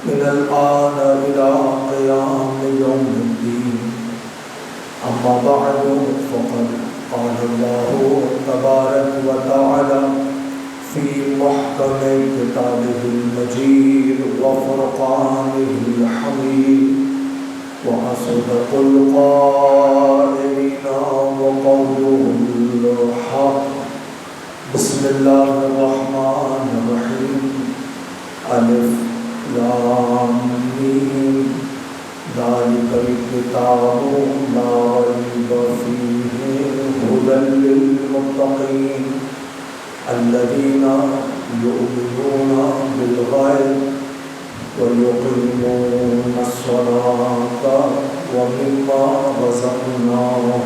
من الآن إلى قيام يوم الدين. أما بعد فقد قال الله تبارك وتعالى في محكم كتابه المجيد وفرقانه الحميد وأصدق القائلين وقوله الحق. بسم الله الرحمن الرحيم. ألف لام ميم ذلك الكتاب لا ريب فيه هدى للمتقين الذين يؤمنون بالغيب ويقيمون الصلاة ومما رزقناهم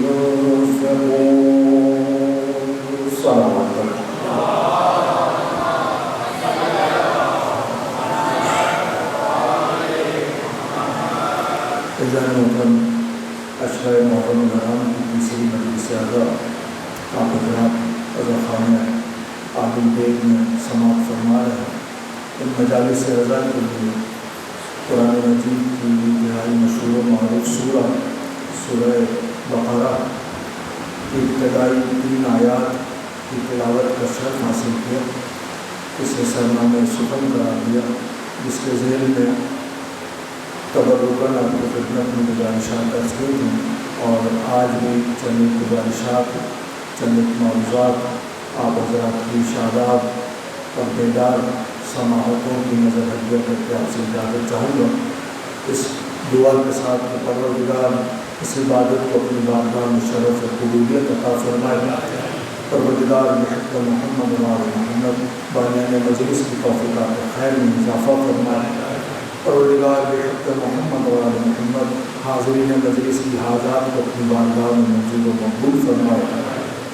ينفقون. صلوات محترم اشرار محترم الحرام کی تیسری مجلس اعلیٰ آپ حضرات عزا خانہ عادل بیگ میں سماعت فرما رہے ہیں. ان مجالس اعلیٰ کے لیے قرآن مجید کی انتہائی مشہور و معروف سورہ بقرہ کی ابتدائی 3 آیات کی تلاوت کا شرف حاصل کیا. اسے سرنامہ سخن قرار دیا جس کے ذیل میں تبرکاً آپ کو خدمت میں گزارشات درج کی ہیں اور آج بھی چند گزارشات چند معروضات آپ حضرات کی شاداب اور بیدار سماعتوں کی نظر ہدیہ کر کے آپ سے اجازت چاہوں گا. اس دعا کے ساتھ کہ پروردگار اس عبادت کو اپنی بارگاہ میں شرف و قبولیت عطا فرمائے. پروردگار بحق محمد و آل محمد بانیان مجلس کی توفیقات خیر میں اضافہ فرمائے. پروردگار بحق محمد و آل محمد حاضرین مجلس کی حاجات کو اپنی بارگاہ میں منظور و مقبول فرمائے.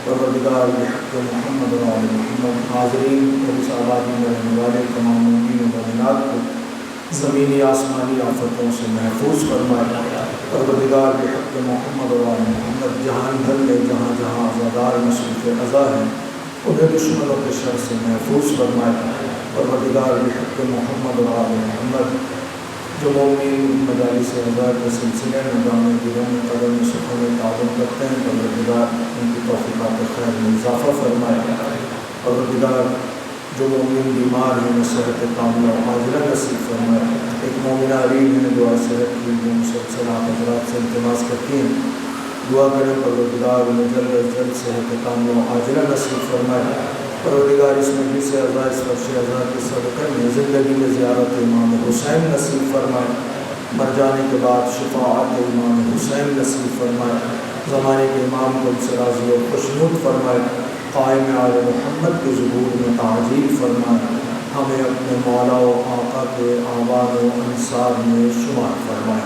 پروردگار بحق محمد و آل محمد حاضرین اور اس آبادی میں رہنے والے تمام مومنین و مومنات کو زمینی آسمانی آفتوں سے محفوظ فرمائے. پروردگار بحق محمد و آل محمد جہان بھر میں جہاں جہاں عزادار مصروف عزا ہیں انہیں دشمنوں کے شر سے محفوظ فرمائے. پروردگار بحق محمد و آل محمد جو مومنین مجالس عزا کے سلسلے میں دامن دلوں میں قدم سخن میں تعاون کرتے ہیں پروردگار ان کی توفیقات خیر میں اضافہ فرمائے. پروردگار جو مومن بیمار ہیں انہیں صحت کاملہ و عاجلہ نصیب فرمائے. ایک مومنہ عرین ہے دعا صحت کی جو مسلسل آپ حضرات سے التماس کرتی ہیں دعا کریں پروردگار انہیں جلد از جلد صحت کاملہ و عاجلہ نصیب فرمائے. پروردگار اس مجلس اعزا اس فرش اعزا کے صدقے میں زندگی میں زیارت امام حسین نصیب فرمائے. مر جانے کے بعد شفاعت امام حسین نصیب فرمائے. زمانے کے امام کو سے راضی و خوشنود فرمائے. قائم آل محمد کے ظہور میں تعجیل فرمائے. ہمیں اپنے مولا و آقا کے آوان و انصار میں شمار فرمائے.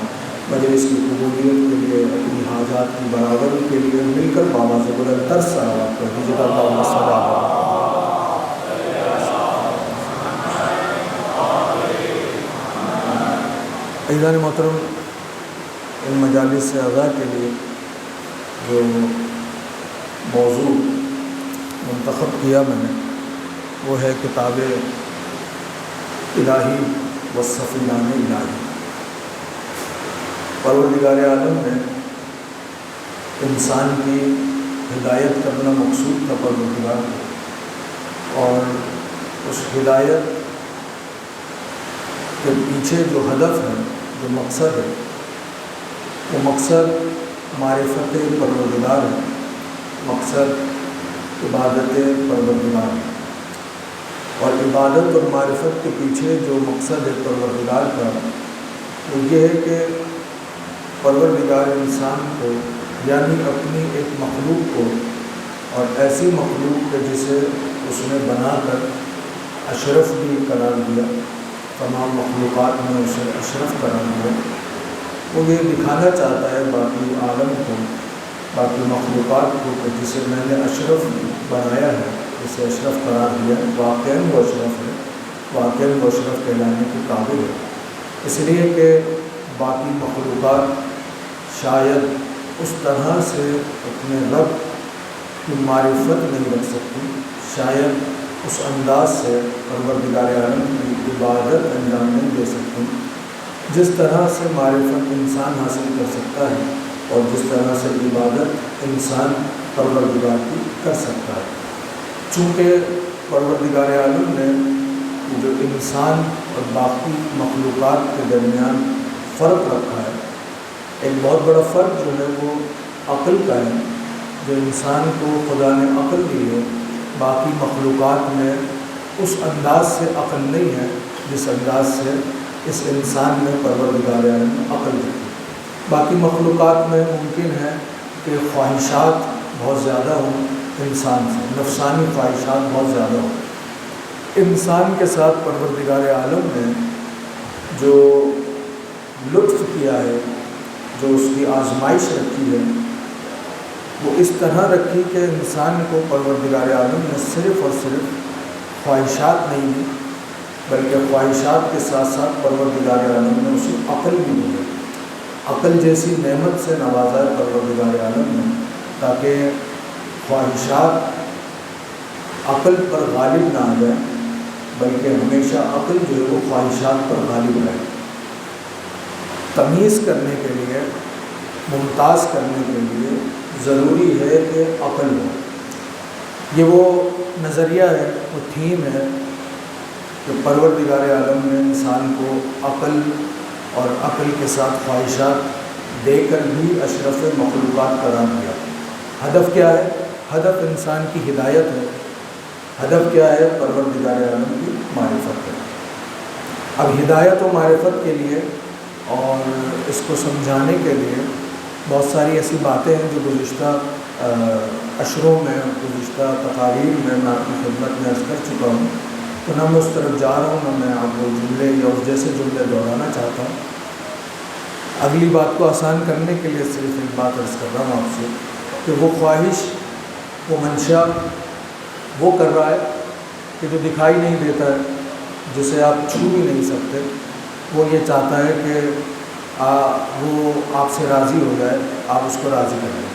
مجلس کی قبولیت کے لیے اپنی حاجات کی برابری کے لیے مل کر بابا سے بلند تر صلوات پر دیجیے. اللہم صل علی عزیزان محترم. ان مجالس اعزا کے لیے جو موضوع منتخب کیا میں نے وہ ہے کتاب الہی و سفینان الہی. پروردگار عالم نے انسان کی ہدایت کرنا مقصود تھا پروردگار اور اس ہدایت کے پیچھے جو ہدف ہے جو مقصد ہے وہ مقصد معرفت پروردگار ہے. مقصد عبادت پروردگار ہے اور عبادت اور معرفت کے پیچھے جو مقصد ہے پروردگار کا وہ یہ ہے کہ پروردگار انسان کو یعنی اپنی ایک مخلوق کو اور ایسی مخلوق کے جسے اس نے بنا کر اشرف بھی قرار دیا تمام مخلوقات میں اسے اشرف قرار دیا. وہ یہ دکھانا چاہتا ہے باقی عالم کو باقی مخلوقات کو کہ جسے میں نے اشرف بنایا ہے جسے اشرف قرار دیا واقعاً وہ اشرف ہے واقعاً وہ اشرف کہلانے کے قابل ہے. اس لیے کہ باقی مخلوقات شاید اس طرح سے اپنے رب کی معرفت نہیں رکھ سکتی، شاید اس انداز سے پروردگار عالم کی عبادت انجام نہیں دے سکتی جس طرح سے معرفت انسان حاصل کر سکتا ہے اور جس طرح سے عبادت انسان پروردگار کی کر سکتا ہے۔ چونکہ پروردگار عالم نے جو انسان اور باقی مخلوقات کے درمیان فرق رکھا ہے، ایک بہت بڑا فرق جو ہے وہ عقل کا ہے۔ جو انسان کو خدا نے عقل دی ہے، باقی مخلوقات میں اس انداز سے عقل نہیں ہے جس انداز سے اس انسان میں پروردگار عالم نے عقل دی ہے۔ باقی مخلوقات میں ممکن ہے کہ خواہشات بہت زیادہ ہوں، انسان سے نفسانی خواہشات بہت زیادہ ہوں۔ انسان کے ساتھ پروردگار عالم نے جو لطف کیا ہے، جو اس کی آزمائش رکھی ہے، وہ اس طرح رکھی کہ انسان کو پروردگار عالم نے صرف اور صرف خواہشات نہیں دی، بلکہ خواہشات کے ساتھ ساتھ پروردگار عالم نے اسے عقل بھی دی ہے۔ عقل جیسی نعمت سے نوازا ہے پروردگار عالم نے، تاکہ خواہشات عقل پر غالب نہ آ جائیں، بلکہ ہمیشہ عقل جو ہے وہ خواہشات پر غالب رہے۔ تمیز کرنے کے لیے، ممتاز کرنے کے لیے ضروری ہے کہ عقل ہو۔ یہ وہ نظریہ ہے، وہ تھیم ہے کہ پروردگار عالم نے انسان کو عقل اور عقل کے ساتھ خواہشات دے کر بھی اشرف مخلوقات قرار دیا۔ ہدف کیا ہے؟ ہدف انسان کی ہدایت ہے۔ ہدف کیا ہے؟ پروردگار عالم کی معرفت ہے۔ اب ہدایت و معرفت کے لیے اور اس کو سمجھانے کے لیے بہت ساری ایسی باتیں ہیں جو گزشتہ اشروں میں، گزشتہ تقاریر میں آپ کی خدمت میں عرض کر چکا ہوں، تو نہ میں اس طرف جا رہا ہوں، نہ میں آپ کو جملے یا اس جیسے جملے دہرانا چاہتا ہوں۔ اگلی بات کو آسان کرنے کے لیے صرف ایک بات عرض کر رہا ہوں آپ سے کہ وہ خواہش، وہ منشا وہ کر رہا ہے کہ جو دکھائی نہیں دیتا ہے، جسے آپ چھو بھی نہیں سکتے، وہ یہ چاہتا ہے کہ وہ آپ سے راضی ہو جائے، آپ اس کو راضی کر لیں۔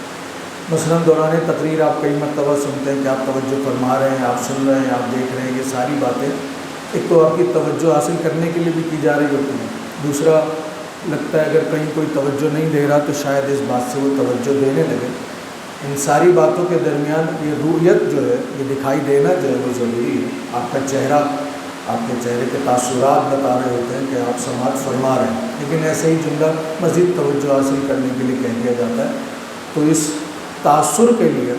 مثلاً دوران تقریر آپ کئی مرتبہ سنتے ہیں کہ آپ توجہ فرما رہے ہیں، آپ سن رہے ہیں، آپ دیکھ رہے ہیں، یہ ساری باتیں ایک تو آپ کی توجہ حاصل کرنے کے لیے بھی کی جا رہی ہوتی ہیں، دوسرا لگتا ہے اگر کہیں کوئی توجہ نہیں دے رہا تو شاید اس بات سے وہ توجہ دینے لگے۔ ان ساری باتوں کے درمیان یہ رؤیت جو ہے، یہ دکھائی دینا جو ہے وہ ضروری ہے۔ آپ کا چہرہ، آپ کے چہرے کے تاثرات بتا رہے ہوتے ہیں کہ آپ سماعت فرما رہے ہیں، لیکن ایسے ہی جملہ مزید توجہ حاصل کرنے کے لیے کہہ دیا جاتا ہے۔ تو اس تاثر کے لیے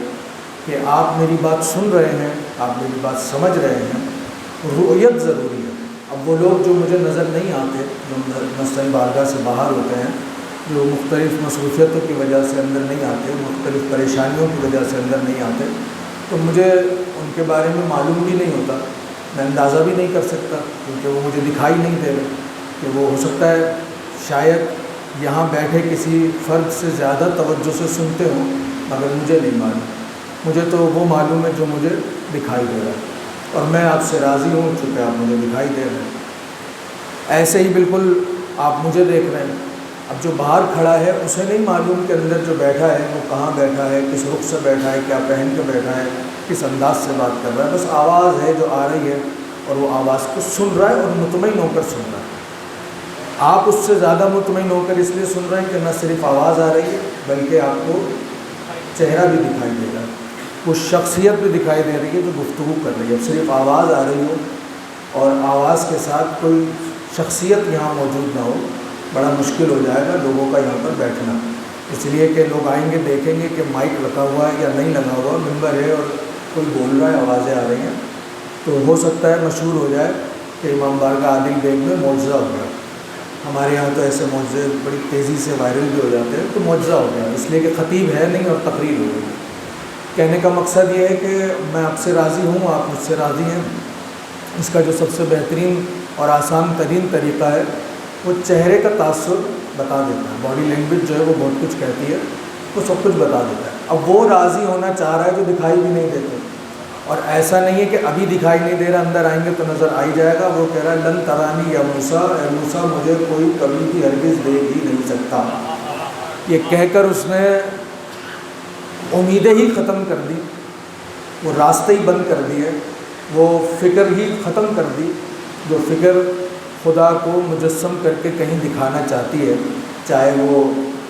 کہ آپ میری بات سن رہے ہیں، آپ میری بات سمجھ رہے ہیں، رؤیت ضروری ہے۔ اب وہ لوگ جو مجھے نظر نہیں آتے، جو مثلاً بارگاہ سے باہر ہوتے ہیں، جو مختلف مصروفیتوں کی وجہ سے اندر نہیں آتے، مختلف پریشانیوں کی وجہ سے اندر نہیں آتے، تو مجھے ان کے بارے میں معلوم بھی نہیں ہوتا، میں اندازہ بھی نہیں کر سکتا، کیونکہ وہ مجھے دکھائی نہیں دے رہے کہ وہ ہو سکتا ہے شاید یہاں بیٹھے کسی فرد سے زیادہ توجہ سے سنتے ہوں، مگر مجھے نہیں معلوم۔ مجھے تو وہ معلوم ہے جو مجھے دکھائی دے رہا ہے، اور میں آپ سے راضی ہوں چونکہ آپ مجھے دکھائی دے رہے ہیں۔ ایسے ہی بالکل آپ مجھے دیکھ رہے ہیں، اب جو باہر کھڑا ہے اسے نہیں معلوم کہ اندر جو بیٹھا ہے وہ کہاں بیٹھا ہے، کس رخ سے بیٹھا ہے، کیا پہن کے بیٹھا ہے، کس انداز سے بات کر رہا ہے۔ بس آواز ہے جو آ رہی ہے، اور وہ آواز کو سن رہا ہے اور مطمئن ہو کر سن رہا ہے۔ آپ اس سے زیادہ مطمئن ہو کر اس لیے سن رہے ہیں کہ نہ صرف آواز آ رہی ہے بلکہ آپ کو چہرہ بھی دکھائی دے رہا ہے، وہ شخصیت بھی دکھائی دے رہی ہے جو گفتگو کر رہی ہے۔ اب صرف آواز آ رہی ہو اور آواز کے ساتھ کوئی شخصیت یہاں موجود نہ ہو، بڑا مشکل ہو جائے گا لوگوں کا یہاں پر بیٹھنا، اس لیے کہ لوگ آئیں گے، دیکھیں گے کہ مائک لگا ہوا ہے یا نہیں لگا ہوا، ممبر ہے اور کوئی بول رہا ہے، آوازیں آ رہی ہیں، تو ہو سکتا ہے مشہور ہو جائے کہ امام بارگاہ عادل بیگ میں معجزہ ہو گیا۔ ہمارے یہاں تو ایسے معجزے بڑی تیزی سے وائرل بھی ہو جاتے ہیں، تو معجزہ ہو گیا، اس لیے کہ خطیب ہے نہیں اور تقریر ہو گئی۔ کہنے کا مقصد یہ ہے کہ میں آپ سے راضی ہوں، آپ مجھ سے راضی ہیں۔ اس کا جو سب سے بہترین اور آسان ترین طریقہ ہے وہ چہرے کا تاثر بتا دیتا ہے، باڈی لینگویج جو ہے وہ بہت کچھ کہتی ہے، وہ سب کچھ بتا دیتا ہے۔ اب وہ راضی ہونا چاہ رہا ہے جو دکھائی بھی نہیں دیتے، اور ایسا نہیں ہے کہ ابھی دکھائی نہیں دے رہا، اندر آئیں گے تو نظر آ ہی جائے گا۔ وہ کہہ رہا ہے لن ترانی یا موسیٰ، اے موسیٰ مجھے کوئی کبھی بھی ہرگز دیکھ ہی نہیں سکتا۔ یہ کہہ کر اس نے امیدیں ہی ختم کر دی، وہ راستے ہی بند کر دیے، وہ فکر ہی ختم کر دی جو فکر خدا کو مجسم کر کے کہیں دکھانا چاہتی ہے، چاہے وہ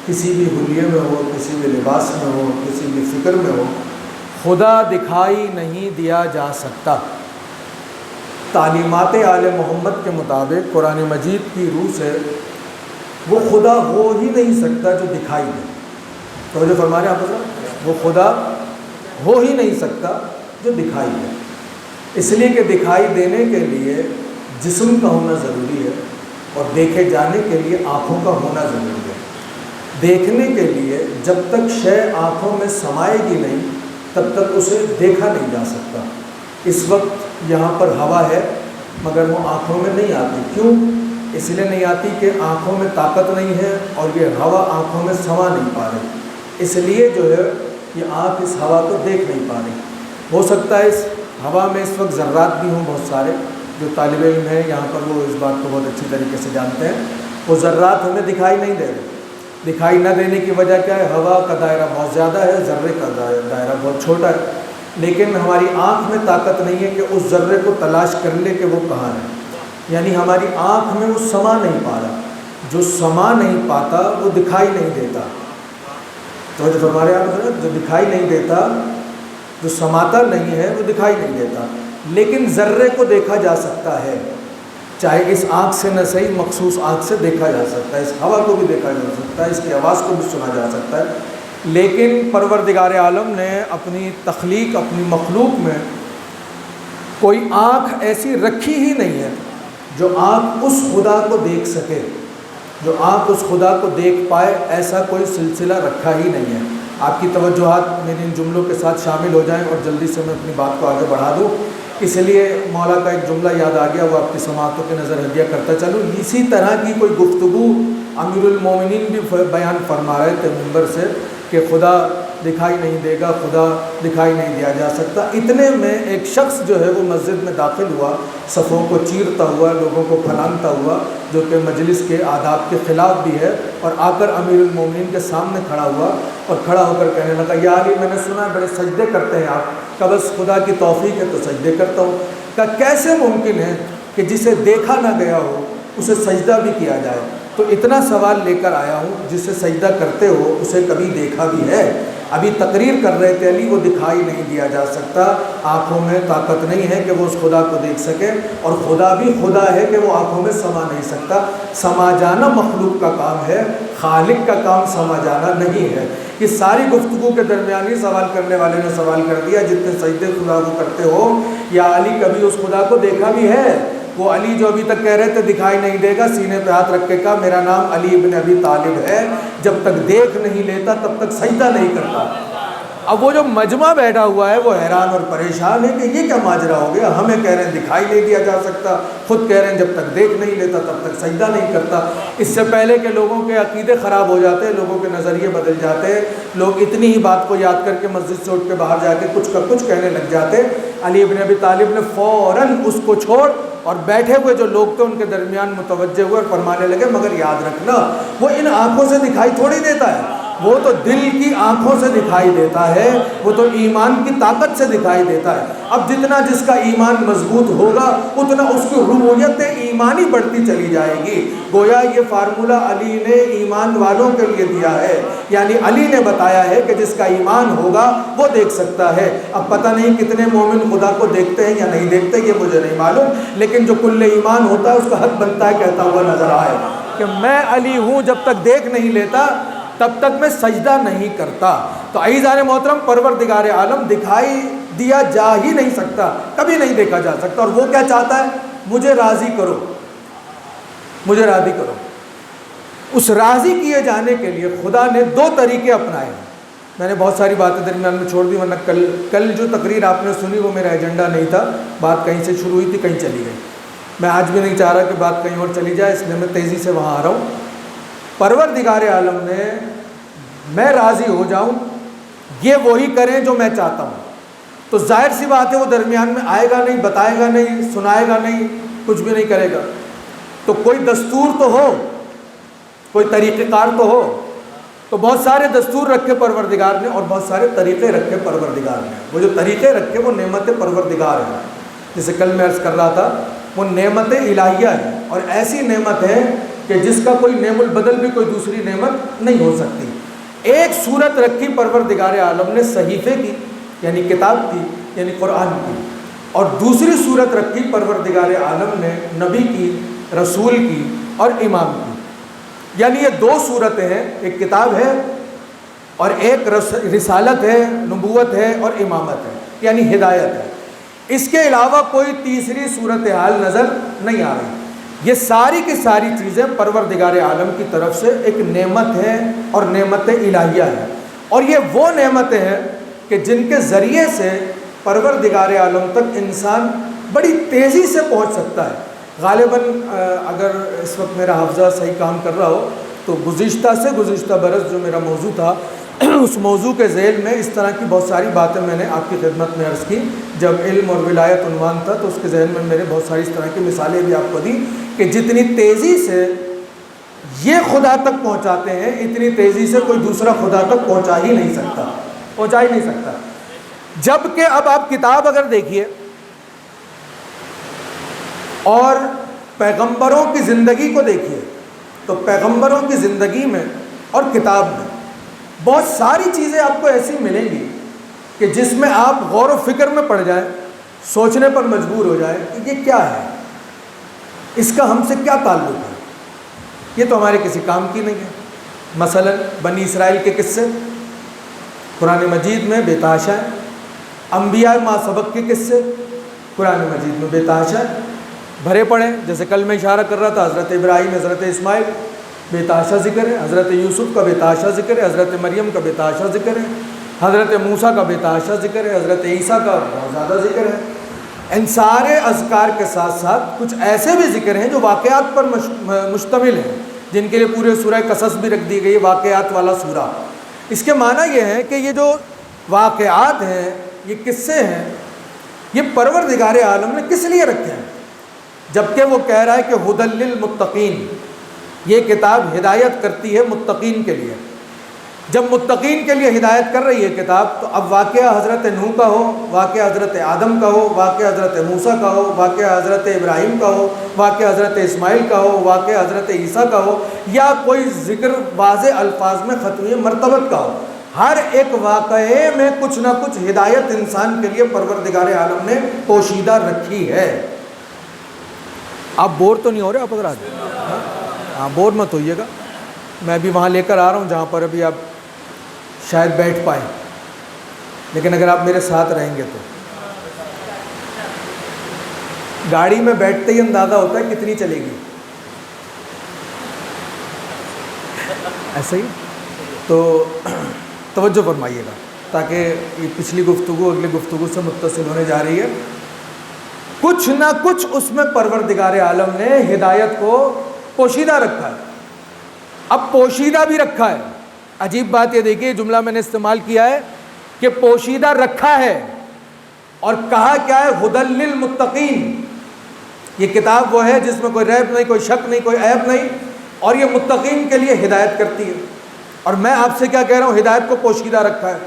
کسی بھی حلیے میں ہو، کسی بھی لباس میں ہو، کسی بھی فکر میں ہو، خدا دکھائی نہیں دیا جا سکتا۔ تعلیمات آل محمد کے مطابق قرآن مجید کی روح سے وہ خدا ہو ہی نہیں سکتا جو دکھائی دے۔ توجہ فرما رہے ہیں آپ حضرات؟ وہ خدا ہو ہی نہیں سکتا جو دکھائی دے، اس لیے کہ دکھائی دینے کے لیے جسم کا ہونا ضروری ہے اور دیکھے جانے کے لیے آنکھوں کا ہونا ضروری ہے۔ دیکھنے کے لیے جب تک شے آنکھوں میں سمائے گی نہیں تب تک اسے دیکھا نہیں جا سکتا۔ اس وقت یہاں پر ہوا ہے مگر وہ آنکھوں میں نہیں آتی، کیوں؟ اس لیے نہیں آتی کہ آنکھوں میں طاقت نہیں ہے اور یہ ہوا آنکھوں میں سما نہیں پا رہی، اس لیے جو ہے یہ آنکھ اس ہوا کو دیکھ نہیں پا رہی۔ ہو سکتا ہے اس ہوا میں اس وقت ذرات بھی ہوں، بہت سارے جو طالب علم ہیں یہاں پر وہ اس بات کو بہت اچھی طریقے سے جانتے ہیں، وہ ذرات ہمیں دکھائی نہیں دے رہے۔ دکھائی نہ دینے کی وجہ کیا ہے؟ ہوا کا دائرہ بہت زیادہ ہے، ذرے کا دائرہ بہت چھوٹا ہے، لیکن ہماری آنکھ میں طاقت نہیں ہے کہ اس ذرے کو تلاش کر لے کہ وہ کہاں ہے، یعنی ہماری آنکھ میں وہ سما نہیں پا رہا۔ جو سما نہیں پاتا وہ دکھائی نہیں دیتا۔ تو جو ہمارے آپ جو دکھائی نہیں دیتا، جو سماتا نہیں ہے وہ دکھائی نہیں دیتا، لیکن ذرے کو دیکھا جا سکتا ہے، چاہے اس آنکھ سے نہ صحیح مخصوص آنکھ سے دیکھا جا سکتا ہے، اس ہوا کو بھی دیکھا جا سکتا ہے، اس کی آواز کو بھی سنا جا سکتا ہے، لیکن پروردگار عالم نے اپنی تخلیق، اپنی مخلوق میں کوئی آنکھ ایسی رکھی ہی نہیں ہے جو آنکھ اس خدا کو دیکھ سکے، جو آنکھ اس خدا کو دیکھ پائے، ایسا کوئی سلسلہ رکھا ہی نہیں ہے۔ آپ کی توجہات میرے ان جملوں کے ساتھ شامل ہو جائیں اور جلدی سے میں اپنی بات کو آگے بڑھا دوں، اس لیے مولا کا ایک جملہ یاد آ گیا، وہ آپ کی سماعتوں کے نظر ہدیہ کرتا چلوں۔ اسی طرح کی کوئی گفتگو امیر المومنین بھی بیان فرما رہے تھے منبر سے کہ خدا دکھائی نہیں دے گا، خدا دکھائی نہیں دیا جا سکتا۔ اتنے میں ایک شخص جو ہے وہ مسجد میں داخل ہوا، صفوں کو چیرتا ہوا، لوگوں کو پھلانگتا ہوا، جو کہ مجلس کے آداب کے خلاف بھی ہے، اور آ کر امیر المومنین کے سامنے کھڑا ہوا اور کھڑا ہو کر کہنے لگا، یا علی میں نے سنا ہے بڑے سجدے کرتے ہیں آپ، کہ بس خدا کی توفیق ہے تو سجدے کرتا ہوں۔ کہ کیسے ممکن ہے کہ جسے دیکھا نہ گیا ہو اسے سجدہ بھی کیا جائے؟ تو اتنا سوال لے کر آیا ہوں، جسے سجدہ کرتے ہو اسے کبھی دیکھا بھی ہے؟ ابھی تقریر کر رہے تھے علی، وہ دکھائی نہیں دیا جا سکتا، آنکھوں میں طاقت نہیں ہے کہ وہ اس خدا کو دیکھ سکے، اور خدا بھی خدا ہے کہ وہ آنکھوں میں سما نہیں سکتا۔ سما جانا مخلوق کا کام ہے، خالق کا کام سما جانا نہیں ہے۔ یہ ساری گفتگو کے درمیان ہی سوال کرنے والے نے سوال کر دیا، جتنے سجدے خدا کو کرتے ہو یا علی کبھی اس خدا کو دیکھا بھی ہے؟ وہ علی جو ابھی تک کہہ رہے تھے دکھائی نہیں دے گا، سینے پہ ہاتھ رکھ کے کہا میرا نام علی ابن ابی طالب ہے، جب تک دیکھ نہیں لیتا تب تک سجدہ نہیں کرتا۔ اب وہ جو مجمع بیٹھا ہوا ہے وہ حیران اور پریشان ہے کہ یہ کیا ماجرا ہو گیا، ہمیں کہہ رہے ہیں دکھائی نہیں دیا جا سکتا، خود کہہ رہے ہیں جب تک دیکھ نہیں لیتا تب تک سجدہ نہیں کرتا۔ اس سے پہلے کہ لوگوں کے عقیدے خراب ہو جاتے ہیں، لوگوں کے نظریے بدل جاتے ہیں، لوگ اتنی ہی بات کو یاد کر کے مسجد سے اٹھ کے باہر جا کے کچھ کا کچھ کہنے لگ جاتے، علی ابن ابی طالب نے فوراً اس کو چھوڑ اور بیٹھے ہوئے جو لوگ تھے ان کے درمیان متوجہ ہوئے اور فرمانے لگے، مگر یاد رکھنا وہ ان آنکھوں سے دکھائی تھوڑی دیتا ہے، وہ تو دل کی آنکھوں سے دکھائی دیتا ہے، وہ تو ایمان کی طاقت سے دکھائی دیتا ہے۔ اب جتنا جس کا ایمان مضبوط ہوگا اتنا اس کی رؤیت ایمانی بڑھتی چلی جائے گی۔ گویا یہ فارمولہ علی نے ایمان والوں کے لیے دیا ہے، یعنی علی نے بتایا ہے کہ جس کا ایمان ہوگا وہ دیکھ سکتا ہے۔ اب پتہ نہیں کتنے مومن خدا کو دیکھتے ہیں یا نہیں دیکھتے، یہ مجھے نہیں معلوم، لیکن جو کل ایمان ہوتا ہے اس کا حق بنتا ہے کہتا ہوا نظر آئے کہ میں علی ہوں، جب تک دیکھ نہیں لیتا تب تک میں سجدہ نہیں کرتا۔ تو عزیزان محترم، پروردگار عالم دکھائی دیا جا ہی نہیں سکتا، کبھی نہیں دیکھا جا سکتا، اور وہ کیا چاہتا ہے؟ مجھے راضی کرو، مجھے راضی کرو۔ اس راضی کیے جانے کے لیے خدا نے دو طریقے اپنائے ہیں۔ میں نے بہت ساری باتیں درمیان میں چھوڑ دی، ورنہ کل جو تقریر آپ نے سنی وہ میرا ایجنڈا نہیں تھا، بات کہیں سے شروع ہوئی تھی کہیں چلی گئی، میں آج بھی نہیں چاہ رہا کہ بات کہیں اور چلی جائے، اس لیے میں تیزی سے وہاں آ رہا ہوں۔ پروردگار عالم نے میں راضی ہو جاؤں، یہ وہی کریں جو میں چاہتا ہوں، تو ظاہر سی بات ہے وہ درمیان میں آئے گا نہیں، بتائے گا نہیں، سنائے گا نہیں، کچھ بھی نہیں کرے گا۔ تو کوئی دستور تو ہو، کوئی طریقہ کار تو ہو۔ تو بہت سارے دستور رکھے پروردگار نے اور بہت سارے طریقے رکھے پروردگار نے۔ وہ جو طریقے رکھے وہ نعمت پروردگار ہیں۔ جیسے کل میں عرض کر رہا تھا وہ نعمت الہیہ ہے، اور ایسی نعمت ہے کہ جس کا کوئی نعم البدل بھی کوئی دوسری نعمت نہیں ہو سکتی۔ ایک صورت رکھی پروردگار عالم نے صحیفے کی، یعنی کتاب کی، یعنی قرآن کی، اور دوسری صورت رکھی پروردگار عالم نے نبی کی، رسول کی اور امام کی۔ یعنی یہ دو صورتیں ہیں، ایک کتاب ہے اور ایک رسالت ہے، نبوت ہے اور امامت ہے، یعنی ہدایت ہے۔ اس کے علاوہ کوئی تیسری صورتحال نظر نہیں آ رہی۔ یہ ساری کی ساری چیزیں پروردگار عالم کی طرف سے ایک نعمت ہے اور نعمت الہیہ ہے، اور یہ وہ نعمتیں ہیں کہ جن کے ذریعے سے پروردگار عالم تک انسان بڑی تیزی سے پہنچ سکتا ہے۔ غالباً اگر اس وقت میرا حافظہ صحیح کام کر رہا ہو تو گزشتہ برس جو میرا موضوع تھا اس موضوع کے ذیل میں اس طرح کی بہت ساری باتیں میں نے آپ کی خدمت میں عرض کی۔ جب علم اور ولایت عنوان تھا تو اس کے ذہن میں میرے بہت ساری اس طرح کی مثالیں بھی آپ کو دی کہ جتنی تیزی سے یہ خدا تک پہنچاتے ہیں اتنی تیزی سے کوئی دوسرا خدا تک پہنچا ہی نہیں سکتا۔ جبکہ اب آپ کتاب اگر دیکھیے اور پیغمبروں کی زندگی کو دیکھیے تو پیغمبروں کی زندگی میں اور کتاب میں بہت ساری چیزیں آپ کو ایسی ملیں گی کہ جس میں آپ غور و فکر میں پڑ جائیں، سوچنے پر مجبور ہو جائیں کہ یہ کیا ہے، اس کا ہم سے کیا تعلق ہے، یہ تو ہمارے کسی کام کی نہیں ہے۔ مثلا بنی اسرائیل کے قصے قرآن مجید میں بے تحاشا ہیں، انبیاء ما سبق کے قصے قرآن مجید میں بے تحاشا ہیں، بھرے پڑے ہیں۔ جیسے کل میں اشارہ کر رہا تھا، حضرت ابراہیم، حضرت اسماعیل بے تحاشا ذکر ہے، حضرت یوسف کا بے تحاشا ذکر ہے، حضرت مریم کا بے تحاشا ذکر ہے، حضرت موسیٰ کا بے تحاشا ذکر ہے، حضرت عیسیٰ کا بہت زیادہ ذکر ہے۔ ان سارے اذکار کے ساتھ ساتھ کچھ ایسے بھی ذکر ہیں جو واقعات پر مشتمل ہیں، جن کے لیے پورے سورہ قصص بھی رکھ دی گئی، واقعات والا سورہ۔ اس کے معنی یہ ہے کہ یہ جو واقعات ہیں، یہ قصے ہیں، یہ پروردگار عالم نے کس لیے رکھے ہیں؟ جبکہ وہ کہہ رہا ہے کہ ھدی للمتقین، یہ کتاب ہدایت کرتی ہے متقین کے لیے۔ جب متقین کے لیے ہدایت کر رہی ہے کتاب، تو اب واقعہ حضرت نوح کا ہو، واقعہ حضرت آدم کا ہو، واقعہ حضرت موسیٰ کا ہو، واقعہ حضرت ابراہیم کا ہو، واقعہ حضرت اسماعیل کا ہو، واقعہ حضرت عیسیٰ کا ہو، یا کوئی ذکر واضح الفاظ میں ختمی مرتبت کا ہو، ہر ایک واقعے میں کچھ نہ کچھ ہدایت انسان کے لیے پروردگار عالم نے پوشیدہ رکھی ہے۔ آپ بور تو نہیں ہو رہے آپ حضرات؟ ہاں، بور مت ہوئیے گا، میں بھی وہاں لے کر آ رہا ہوں جہاں پر ابھی آپ شاید بیٹھ پائیں، لیکن اگر آپ میرے ساتھ رہیں گے تو گاڑی میں بیٹھتے ہی اندازہ ہوتا ہے کتنی چلے گی، ایسا ہی تو توجہ فرمائیے گا تاکہ یہ پچھلی گفتگو اگلی گفتگو سے متصل ہونے جا رہی ہے۔ کچھ نہ کچھ اس میں پروردگار عالم نے ہدایت کو پوشیدہ رکھا ہے۔ اب پوشیدہ بھی رکھا ہے، عجیب بات یہ دیکھیے، جملہ میں نے استعمال کیا ہے کہ پوشیدہ رکھا ہے، اور کہا کیا ہے؟ ھدی للمتقین۔ یہ کتاب وہ ہے جس میں کوئی ریب نہیں، کوئی شک نہیں، کوئی عیب نہیں، اور یہ متقین کے لیے ہدایت کرتی ہے۔ اور میں آپ سے کیا کہہ رہا ہوں؟ ہدایت کو پوشیدہ رکھا ہے۔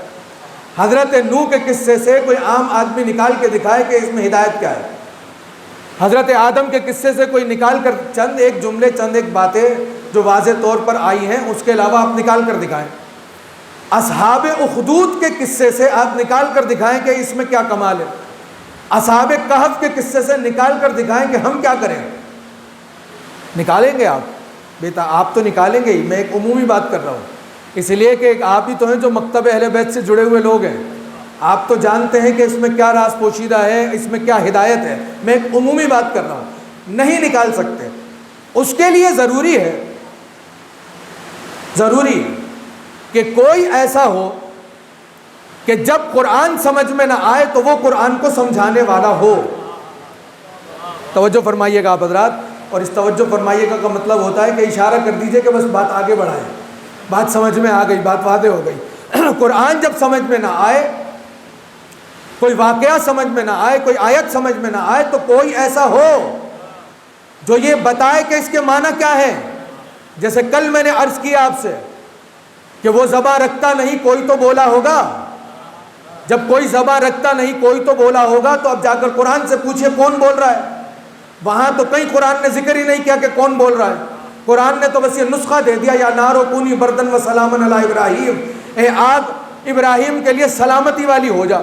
حضرت نوح کے قصے سے کوئی عام آدمی نکال کے دکھائے کہ اس میں ہدایت کیا ہے، حضرت آدم کے قصے سے کوئی نکال کر چند ایک جملے، چند ایک باتیں جو واضح طور پر آئی ہیں، اس کے علاوہ آپ نکال کر دکھائیں۔ اصحاب اخدود کے قصے سے آپ نکال کر دکھائیں کہ اس میں کیا کمال ہے۔ اصحاب کہف کے قصے سے نکال کر دکھائیں کہ ہم کیا کریں۔ نکالیں گے آپ؟ بیٹا آپ تو نکالیں گے ہی، میں ایک عمومی بات کر رہا ہوں، اس لیے کہ آپ ہی تو ہیں جو مکتب اہل بیت سے جڑے ہوئے لوگ ہیں، آپ تو جانتے ہیں کہ اس میں کیا راز پوشیدہ ہے، اس میں کیا ہدایت ہے۔ میں ایک عمومی بات کر رہا ہوں، نہیں نکال سکتے۔ اس کے لیے ضروری ہے کہ کوئی ایسا ہو کہ جب قرآن سمجھ میں نہ آئے تو وہ قرآن کو سمجھانے والا ہو۔ توجہ فرمائیے گا آپ حضرات، اور اس توجہ فرمائیے گا کا مطلب ہوتا ہے کہ اشارہ کر دیجئے کہ بس بات آگے بڑھائیں، بات سمجھ میں آ گئی، بات واضح ہو گئی۔ قرآن جب سمجھ میں نہ آئے، کوئی واقعہ سمجھ میں نہ آئے، کوئی آیت سمجھ میں نہ آئے، تو کوئی ایسا ہو جو یہ بتائے کہ اس کے معنی کیا ہے۔ جیسے کل میں نے عرض کیا آپ سے کہ وہ زباں رکھتا نہیں، کوئی تو بولا ہوگا۔ جب کوئی زباں رکھتا نہیں، کوئی تو بولا ہوگا، تو اب جا کر قرآن سے پوچھئے کون بول رہا ہے۔ وہاں تو کہیں قرآن نے ذکر ہی نہیں کیا کہ کون بول رہا ہے. قرآن نے تو بس یہ نسخہ دے دیا یا نارو کونی بردن و سلامن علی ابراہیم، اے آگ ابراہیم کے لیے سلامتی والی ہو جا،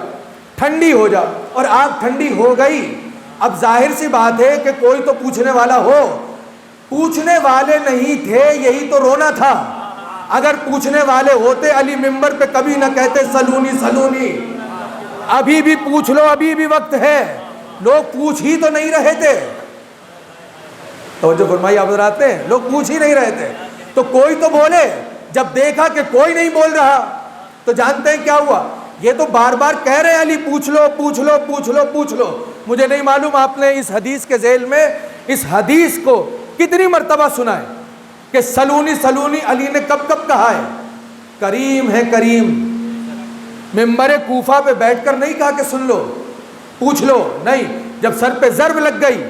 ٹھنڈی ہو جا. اور آگ ٹھنڈی ہو گئی. اب ظاہر سی بات ہے کہ کوئی تو پوچھنے والا ہو. پوچھنے والے نہیں تھے، یہی تو رونا تھا. اگر پوچھنے والے ہوتے علی ممبر پہ کبھی نہ کہتے سلونی سلونی. ابھی بھی پوچھ لو، ابھی بھی وقت ہے. لوگ پوچھ ہی تو نہیں رہے تھے. توجہ فرمائی آپ حضرات نے، لوگ پوچھ ہی نہیں رہے تھے. تو کوئی تو بولے. جب دیکھا کہ کوئی نہیں بول رہا تو جانتے ہیں کیا ہوا؟ یہ تو بار بار کہہ رہے ہیں علی پوچھ لو پوچھ لو پوچھ لو پوچھ لو. مجھے نہیں معلوم آپ نے اس حدیث کے ذیل میں اس حدیث کو کتنی مرتبہ سنا ہے کہ سلونی سلونی علی نے کب کب کہا ہے. کریم ہے کریم. ممبر کوفہ پہ بیٹھ کر نہیں کہا کہ سن لو پوچھ لو، نہیں. جب سر پہ ضرب لگ گئی،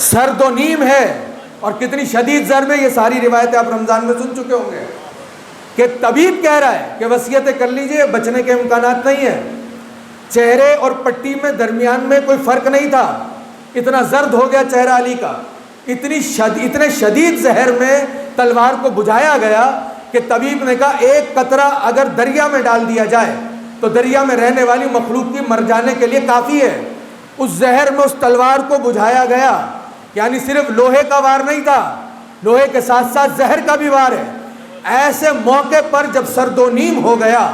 سر دو نیم ہے اور کتنی شدید ضرب ہے، یہ ساری روایتیں آپ رمضان میں سن چکے ہوں گے کہ طبیب کہہ رہا ہے کہ وصیتیں کر لیجئے، بچنے کے امکانات نہیں ہیں. چہرے اور پٹی میں درمیان میں کوئی فرق نہیں تھا. اتنا زرد ہو گیا چہرہ علی کا. اتنے شدید زہر میں تلوار کو بجھایا گیا کہ طبیب نے کہا ایک قطرہ اگر دریا میں ڈال دیا جائے تو دریا میں رہنے والی مخلوق کی مر جانے کے لیے کافی ہے. اس زہر میں اس تلوار کو بجھایا گیا. یعنی صرف لوہے کا وار نہیں تھا، لوہے کے ساتھ ساتھ زہر کا بھی وار ہے. ایسے موقع پر جب سر دو نیم ہو گیا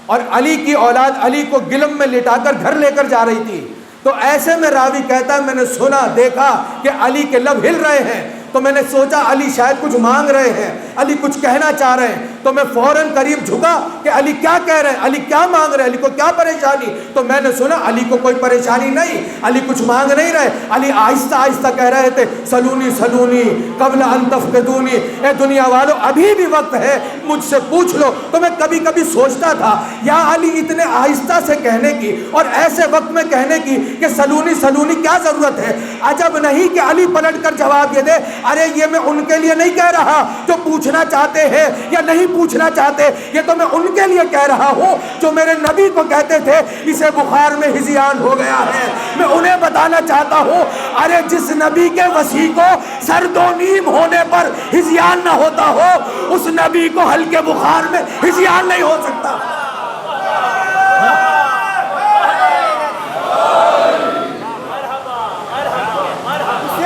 اور علی کی اولاد علی کو گلم میں لٹا کر گھر لے کر جا رہی تھی، تو ایسے میں راوی کہتا ہے میں نے سنا دیکھا کہ علی کے لب ہل رہے ہیں. تو میں نے سوچا علی شاید کچھ مانگ رہے ہیں، علی کچھ کہنا چاہ رہے ہیں. تو میں فوراً قریب جھکا کہ علی کیا کہہ رہے ہیں، علی کیا مانگ رہے ہیں، علی کو کیا پریشانی. تو میں نے سنا علی کو کوئی پریشانی نہیں، علی کچھ مانگ نہیں رہے. علی آہستہ آہستہ کہہ رہے تھے سلونی سلونی قبل ان تفقدونی. اے دنیا والو ابھی بھی وقت ہے، مجھ سے پوچھ لو. تو میں کبھی کبھی سوچتا تھا یا علی اتنے آہستہ سے کہنے کی اور ایسے وقت میں کہنے کی کہ سلونی سلونی کیا ضرورت ہے. عجب نہیں کہ علی پلٹ کر جواب یہ دے ارے یہ میں ان کے لیے نہیں کہہ رہا جو پوچھنا چاہتے ہیں یا نہیں پوچھنا چاہتے، یہ تو میں ان کے لیے کہہ رہا ہوں جو میرے نبی کو کہتے تھے اسے بخار میں ہذیان ہو گیا ہے. میں انہیں بتانا چاہتا ہوں ارے جس نبی کے وصی کو سر دو نیم ہونے پر ہذیان نہ ہوتا ہو، اس نبی کو ہلکے بخار میں ہذیان نہیں ہو سکتا.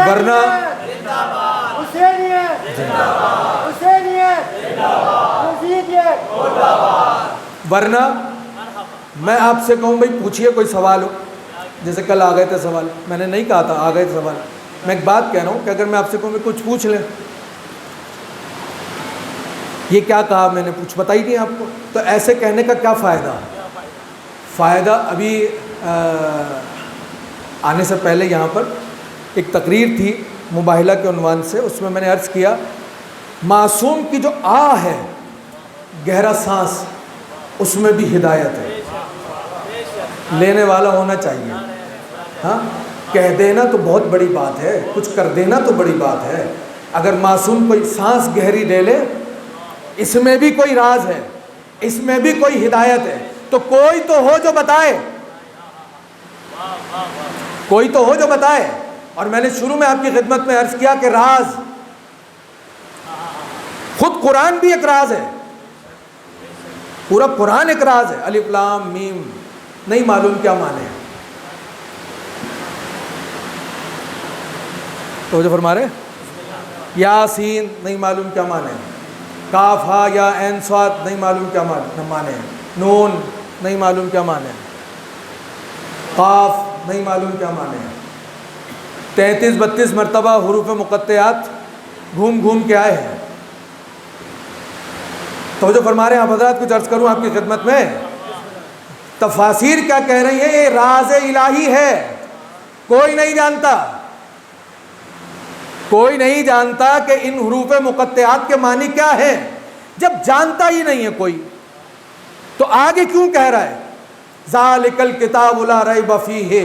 ورنہ ورنہ میں آپ سے کہوں بھائی پوچھئے کوئی سوال ہو. جیسے کل آ گئے تھے سوال، میں نے نہیں کہا تھا آ گئے تھے سوال. میں ایک بات کہہ رہا ہوں کہ اگر میں آپ سے کہوں کہ کچھ پوچھ لیں، یہ کیا کہا میں نے کچھ بتائی نہیں آپ کو، تو ایسے کہنے کا کیا فائدہ؟ فائدہ ابھی آنے سے پہلے یہاں پر ایک تقریر تھی مباہلہ کے عنوان سے، اس میں نے عرض کیا معصوم کی جو آہ ہے، گہرا سانس، اس میں بھی ہدایت ہے. لینے والا ہونا چاہیے. ہاں کہہ دینا تو بہت بڑی بات ہے، کچھ کر دینا تو بڑی بات ہے. اگر معصوم کوئی سانس گہری لے لے، اس میں بھی کوئی راز ہے، اس میں بھی کوئی ہدایت ہے. تو کوئی تو ہو جو بتائے، کوئی تو ہو جو بتائے. اور میں نے شروع میں آپ کی خدمت میں عرض کیا کہ راز، خود قرآن بھی ایک راز ہے، پورا قرآن ایک راز ہے. الف لام میم نہیں معلوم کیا معنی ہے. تو جو فرما رہے یاسین نہیں معلوم کیا معنی ہے، کاف ہا یا عین صاد نہیں معلوم کیا معنی ہے، نون نہیں معلوم کیا معنی ہے، قاف نہیں معلوم کیا معنی ہے. 33-32 مرتبہ حروف مقطعات گھوم گھوم کے آئے ہیں. تو جو فرما رہے ہیں آپ حضرات، کچھ عرض کروں آپ کی خدمت میں. تفاسیر کیا کہہ رہی ہیں؟ یہ راز الہی ہے، کوئی نہیں جانتا. کوئی نہیں جانتا کہ ان حروف مقطعات کے معنی کیا ہے. جب جانتا ہی نہیں ہے کوئی تو آگے کیوں کہہ رہا ہے ذالک الکتاب لا ریب فیہ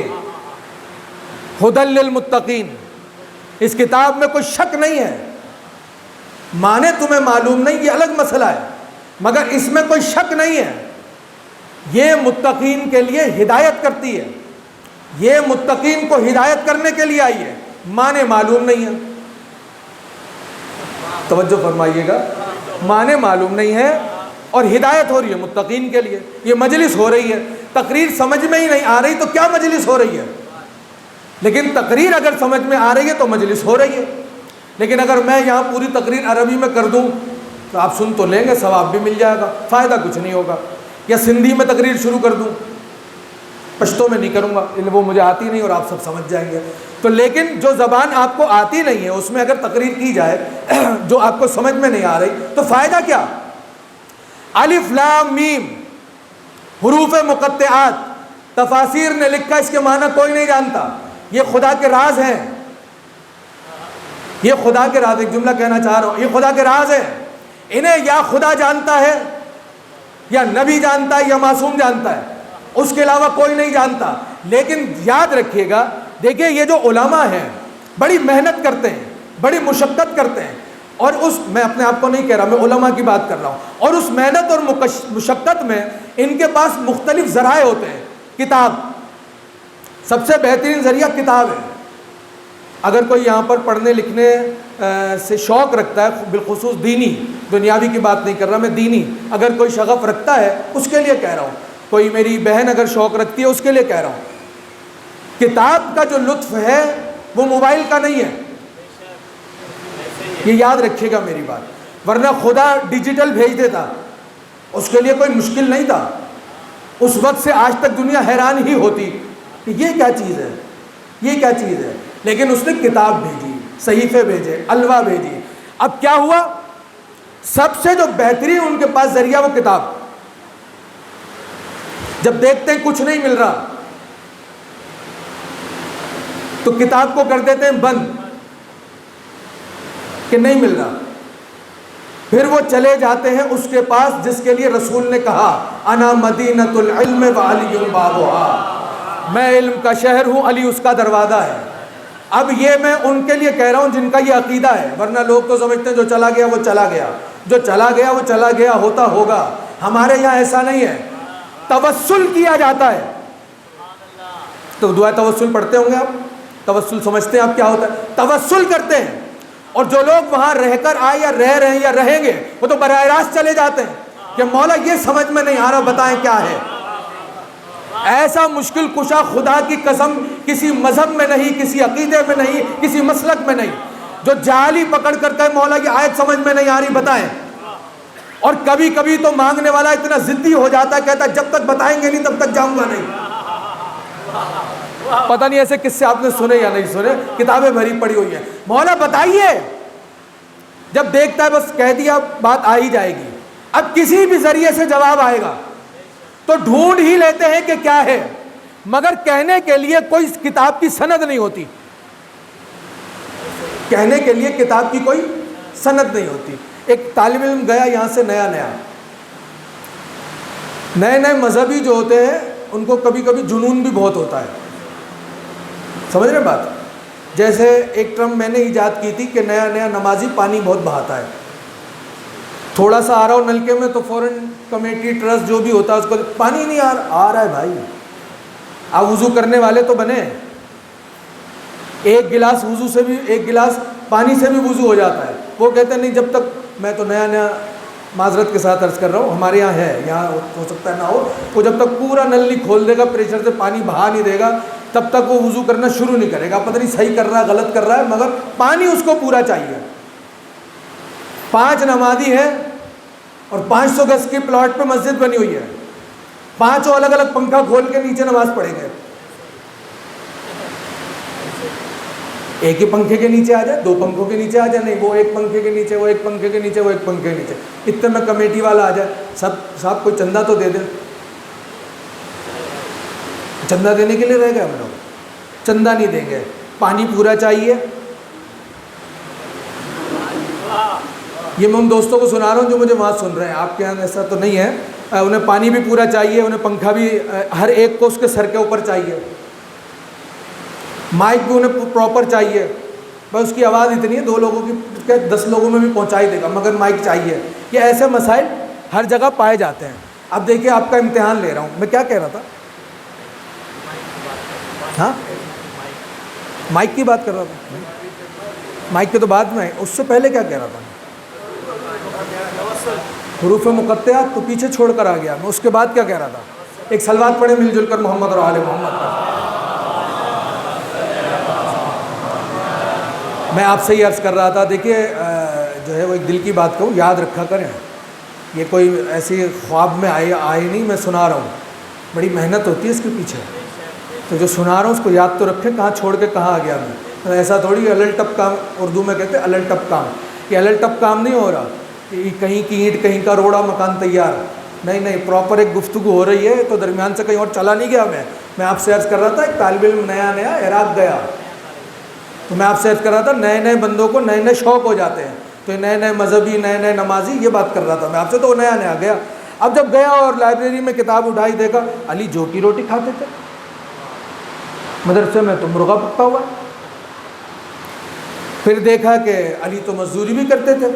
ھدی للمتقین. اس کتاب میں کوئی شک نہیں ہے. معنی تمہیں معلوم نہیں، یہ الگ مسئلہ ہے، مگر اس میں کوئی شک نہیں ہے، یہ متقین کے لیے ہدایت کرتی ہے. یہ متقین کو ہدایت کرنے کے لیے آئی ہے، معنی معلوم نہیں ہے. توجہ فرمائیے گا، معنی معلوم نہیں ہے اور ہدایت ہو رہی ہے متقین کے لیے. یہ مجلس ہو رہی ہے، تقریر سمجھ میں ہی نہیں آ رہی تو کیا مجلس ہو رہی ہے؟ لیکن تقریر اگر سمجھ میں آ رہی ہے تو مجلس ہو رہی ہے. لیکن اگر میں یہاں پوری تقریر عربی میں کر دوں تو آپ سن تو لیں گے، ثواب بھی مل جائے گا، فائدہ کچھ نہیں ہوگا. یا سندھی میں تقریر شروع کر دوں، پشتو میں نہیں کروں گا، وہ مجھے آتی نہیں اور آپ سب سمجھ جائیں گے. تو لیکن جو زبان آپ کو آتی نہیں ہے اس میں اگر تقریر کی جائے جو آپ کو سمجھ میں نہیں آ رہی تو فائدہ کیا؟ الف لام میم حروف مقطعات، تفاسیر نے لکھا، اس کے معنی کوئی نہیں جانتا. یہ خدا کے راز ہیں، یہ خدا کے راز. ایک جملہ کہنا چاہ رہا ہوں، یہ خدا کے راز ہیں. انہیں یا خدا جانتا ہے یا نبی جانتا ہے یا معصوم جانتا ہے، اس کے علاوہ کوئی نہیں جانتا. لیکن یاد رکھیے گا، دیکھیے یہ جو علماء ہیں بڑی محنت کرتے ہیں، بڑی مشقت کرتے ہیں، اور اس میں اپنے آپ کو نہیں کہہ رہا، میں علماء کی بات کر رہا ہوں. اور اس محنت اور مشقت میں ان کے پاس مختلف ذرائع ہوتے ہیں. کتاب سب سے بہترین ذریعہ کتاب ہے. اگر کوئی یہاں پر پڑھنے لکھنے سے شوق رکھتا ہے، بالخصوص دینی، دنیاوی کی بات نہیں کر رہا میں، دینی اگر کوئی شغف رکھتا ہے اس کے لیے کہہ رہا ہوں. کوئی میری بہن اگر شوق رکھتی ہے اس کے لیے کہہ رہا ہوں. کتاب کا جو لطف ہے وہ موبائل کا نہیں ہے، یہ یاد رکھیے گا میری بات. ورنہ خدا ڈیجیٹل بھیج دیتا، اس کے لیے کوئی مشکل نہیں تھا. اس وقت سے آج تک دنیا حیران ہی ہوتی کہ یہ کیا چیز ہے، یہ کیا چیز ہے. لیکن اس نے کتاب بھیجی، صحیفے بھیجے، الوا بھیجی. اب کیا ہوا؟ سب سے جو بہترین ان کے پاس ذریعہ وہ کتاب. جب دیکھتے ہیں کچھ نہیں مل رہا تو کتاب کو کر دیتے ہیں بند کہ نہیں مل رہا. پھر وہ چلے جاتے ہیں اس کے پاس جس کے لیے رسول نے کہا انا مدینۃ العلم وعلی بابھا، میں علم کا شہر ہوں، علی اس کا دروازہ ہے. اب یہ میں ان کے لیے کہہ رہا ہوں جن کا یہ عقیدہ ہے. ورنہ لوگ تو سمجھتے ہیں جو چلا گیا وہ چلا گیا، جو چلا گیا وہ چلا گیا، ہوتا ہوگا. ہمارے یہاں ایسا نہیں ہے، توسل کیا جاتا ہے. تو دعا توسل پڑھتے ہوں گے آپ، توسل سمجھتے ہیں آپ کیا ہوتا ہے؟ توسل کرتے ہیں. اور جو لوگ وہاں رہ کر آئے یا رہ رہے ہیں یا رہیں گے وہ تو براہ راست چلے جاتے ہیں کہ مولا یہ سمجھ میں نہیں آ رہا، بتائیں کیا ہے. ایسا مشکل کشا خدا کی قسم کسی مذہب میں نہیں، کسی عقیدے میں نہیں، کسی مسلک میں نہیں، جو جعلی پکڑ کر کہ مولا کی آیت سمجھ میں نہیں آ رہی بتائیں. اور کبھی کبھی تو مانگنے والا اتنا ضدی ہو جاتا ہے، کہتا ہے جب تک بتائیں گے نہیں تب تک جاؤں گا نہیں. پتہ نہیں ایسے کس سے آپ نے سنے یا نہیں سنے، کتابیں بھری پڑی ہوئی ہیں. مولا بتائیے، جب دیکھتا ہے بس کہہ دیا بات آ ہی جائے گی. اب کسی بھی ذریعے سے جواب آئے گا تو ڈھونڈ ہی لیتے ہیں کہ کیا ہے، مگر کہنے کے لیے کوئی کتاب کی سند نہیں ہوتی. کہنے کے لیے کتاب کی کوئی سند نہیں ہوتی. ایک طالب علم گیا یہاں سے نئے مذہبی جو ہوتے ہیں ان کو کبھی کبھی جنون بھی بہت ہوتا ہے، سمجھ رہے بات؟ جیسے ایک ٹرم میں نے ایجاد کی تھی کہ نیا نمازی پانی بہت بہاتا ہے. تھوڑا سا آ رہا ہو نلکے میں تو فوراً کمیٹی ٹرسٹ جو بھی ہوتا ہے اس کو پانی نہیں آ رہا ہے بھائی، آپ وضو کرنے والے تو بنے. ایک گلاس وضو سے بھی، ایک گلاس پانی سے بھی وضو ہو جاتا ہے. وہ کہتے ہیں نہیں جب تک، میں تو نیا معذرت کے ساتھ عرض کر رہا ہوں، ہمارے یہاں ہے، یہاں ہو سکتا ہے نہ ہو، وہ جب تک پورا نل نہیں کھول دے گا، پریشر سے پانی بہا نہیں دے گا، تب تک وہ وضو کرنا شروع نہیں کرے گا. پتہ نہیں صحیح کر رہا ہے غلط کر رہا ہے، مگر پانی اس کو پورا چاہیے. 5 نمازی ہے اور 500 گز کی پلاٹ پہ مسجد بنی ہوئی ہے، 5 الگ الگ پنکھا کھول کے نیچے نماز پڑھیں گے. ایک ہی پنکھے کے نیچے آ جائے، 2 پنکھوں کے نیچے آ جائے، نہیں وہ ایک پنکھے کے نیچے، وہ ایک پنکھے کے نیچے، وہ ایک پنکھے کے نیچے. اتنے میں کمیٹی والا آ جائے، صاحب کوئی چندہ تو دے دیں. چندہ دینے کے لیے رہ گئے ہم لوگ، چندہ نہیں دیں گے، پانی پورا چاہیے. یہ میں ان دوستوں کو سنا رہا ہوں جو مجھے وہاں سن رہے ہیں، آپ کے یہاں ایسا تو نہیں ہے. انہیں پانی بھی پورا چاہیے، انہیں پنکھا بھی ہر ایک کو اس کے سر کے اوپر چاہیے، مائک بھی انہیں پراپر چاہیے. بس اس کی آواز اتنی ہے 2 لوگوں کی 10 لوگوں میں بھی پہنچائی دے گا، مگر مائک چاہیے. یہ ایسے مسائل ہر جگہ پائے جاتے ہیں. اب دیکھیے آپ کا امتحان لے رہا ہوں، میں کیا کہہ رہا تھا؟ ہاں مائک کی بات کر رہا تھا، مائک کے تو بعد میں، اس سے پہلے کیا کہہ رہا تھا؟ حروف مقطعات تو پیچھے چھوڑ کر آ گیا میں، اس کے بعد کیا کہہ رہا تھا؟ ایک صلوات پڑھے مل جل کر محمد اور آل محمد پر۔ میں آپ سے یہ عرض کر رہا تھا، دیکھیے جو ہے وہ ایک دل کی بات کہوں، یاد رکھا کریں، یہ کوئی ایسی خواب میں آئے نہیں، میں سنا رہا ہوں، بڑی محنت ہوتی ہے اس کے پیچھے، تو جو سنا رہا ہوں اس کو یاد تو رکھیں، کہاں چھوڑ کے کہاں آ گیا میں۔ ایسا تھوڑی الل ٹپ کام، اردو میں کہتے ہیں الل ٹپ کام، یہ الل ٹپ کام نہیں ہو رہا کہ کہیں کی اینٹ کہیں کا روڑا مکان تیار، نہیں، پراپر ایک گفتگو ہو رہی ہے، تو درمیان سے کہیں اور چلا نہیں گیا میں آپ سے عرض کر رہا تھا ایک طالب علم نیا عراق گیا، تو میں آپ سے عرض کر رہا تھا نئے بندوں کو نئے شوق ہو جاتے ہیں، تو نئے مذہبی نئے نمازی، یہ بات کر رہا تھا میں آپ سے، تو وہ نیا گیا۔ اب جب گیا اور لائبریری میں کتاب اٹھائی، دیکھا علی جو کی روٹی کھاتے تھے، مدرسے میں تو مرغا پکا ہوا ہے۔ پھر دیکھا کہ علی تو مزدوری بھی کرتے تھے،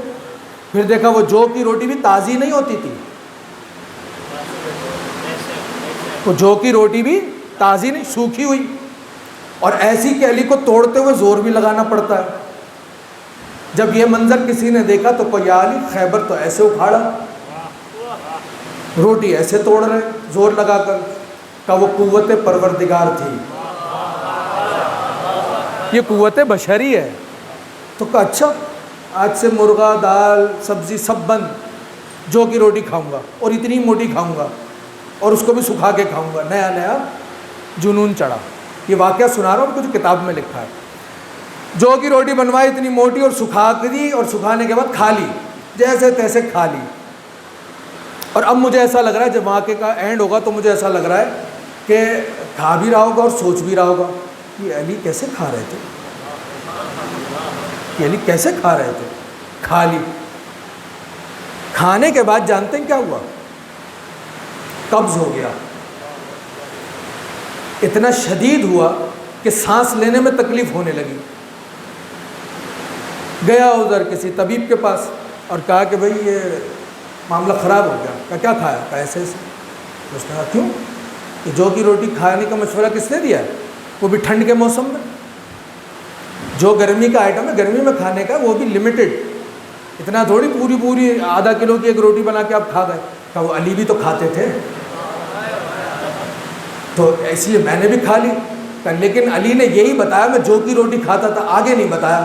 پھر دیکھا وہ جو کی روٹی بھی تازی نہیں ہوتی تھی، وہ جو کی روٹی بھی تازی نہیں، سوکھی ہوئی، اور ایسی کہ علی کو توڑتے ہوئے زور بھی لگانا پڑتا ہے۔ جب یہ منظر کسی نے دیکھا تو کوئی علی خیبر تو ایسے اکھاڑا، روٹی ایسے توڑ رہے زور لگا کر، کہ وہ قوت پروردگار تھی، یہ قوت بشری ہے۔ تو کہا اچھا آج سے مرغا دال سبزی سب بند، جو کی روٹی کھاؤں گا، اور اتنی موٹی کھاؤں گا، اور اس کو بھی سکھا کے کھاؤں گا۔ نیا جنون چڑھا، یہ واقعہ سنا رہا ہوں، کچھ کتاب میں لکھا ہے۔ جو کی روٹی بنوائی اتنی موٹی، اور سکھا دی، اور سکھانے کے بعد کھا لی، جیسے تیسے کھا لی۔ اور اب مجھے ایسا لگ رہا ہے جب واقعے کا اینڈ ہوگا تو مجھے ایسا لگ رہا ہے کہ کھا بھی رہا ہوگا اور سوچ بھی رہا ہوگا کہ علی کیسے کھا رہے تھے، یہ علی کیسے کھا رہے تھے۔ کھا لی، کھانے کے بعد جانتے ہیں کیا ہوا؟ قبض ہو گیا، اتنا شدید ہوا کہ سانس لینے میں تکلیف ہونے لگی۔ گیا ادھر کسی طبیب کے پاس اور کہا کہ بھئی یہ معاملہ خراب ہو گیا۔ کہا کیا کھایا؟ کہا ایسے اس نے کہا کیوں؟ کہ جو کی روٹی کھانے کا مشورہ کس نے دیا ہے؟ وہ بھی ٹھنڈ کے موسم میں، جو گرمی کا آئٹم ہے گرمی میں کھانے کا، وہ بھی لمیٹڈ، اتنا تھوڑی پوری آدھا کلو کی ایک روٹی بنا کے آپ کھا گئے۔ کہا وہ علی بھی تو کھاتے تھے، تو اس لیے میں نے بھی کھا لی۔ لیکن علی نے یہی بتایا میں جو کی روٹی کھاتا تھا، آگے نہیں بتایا،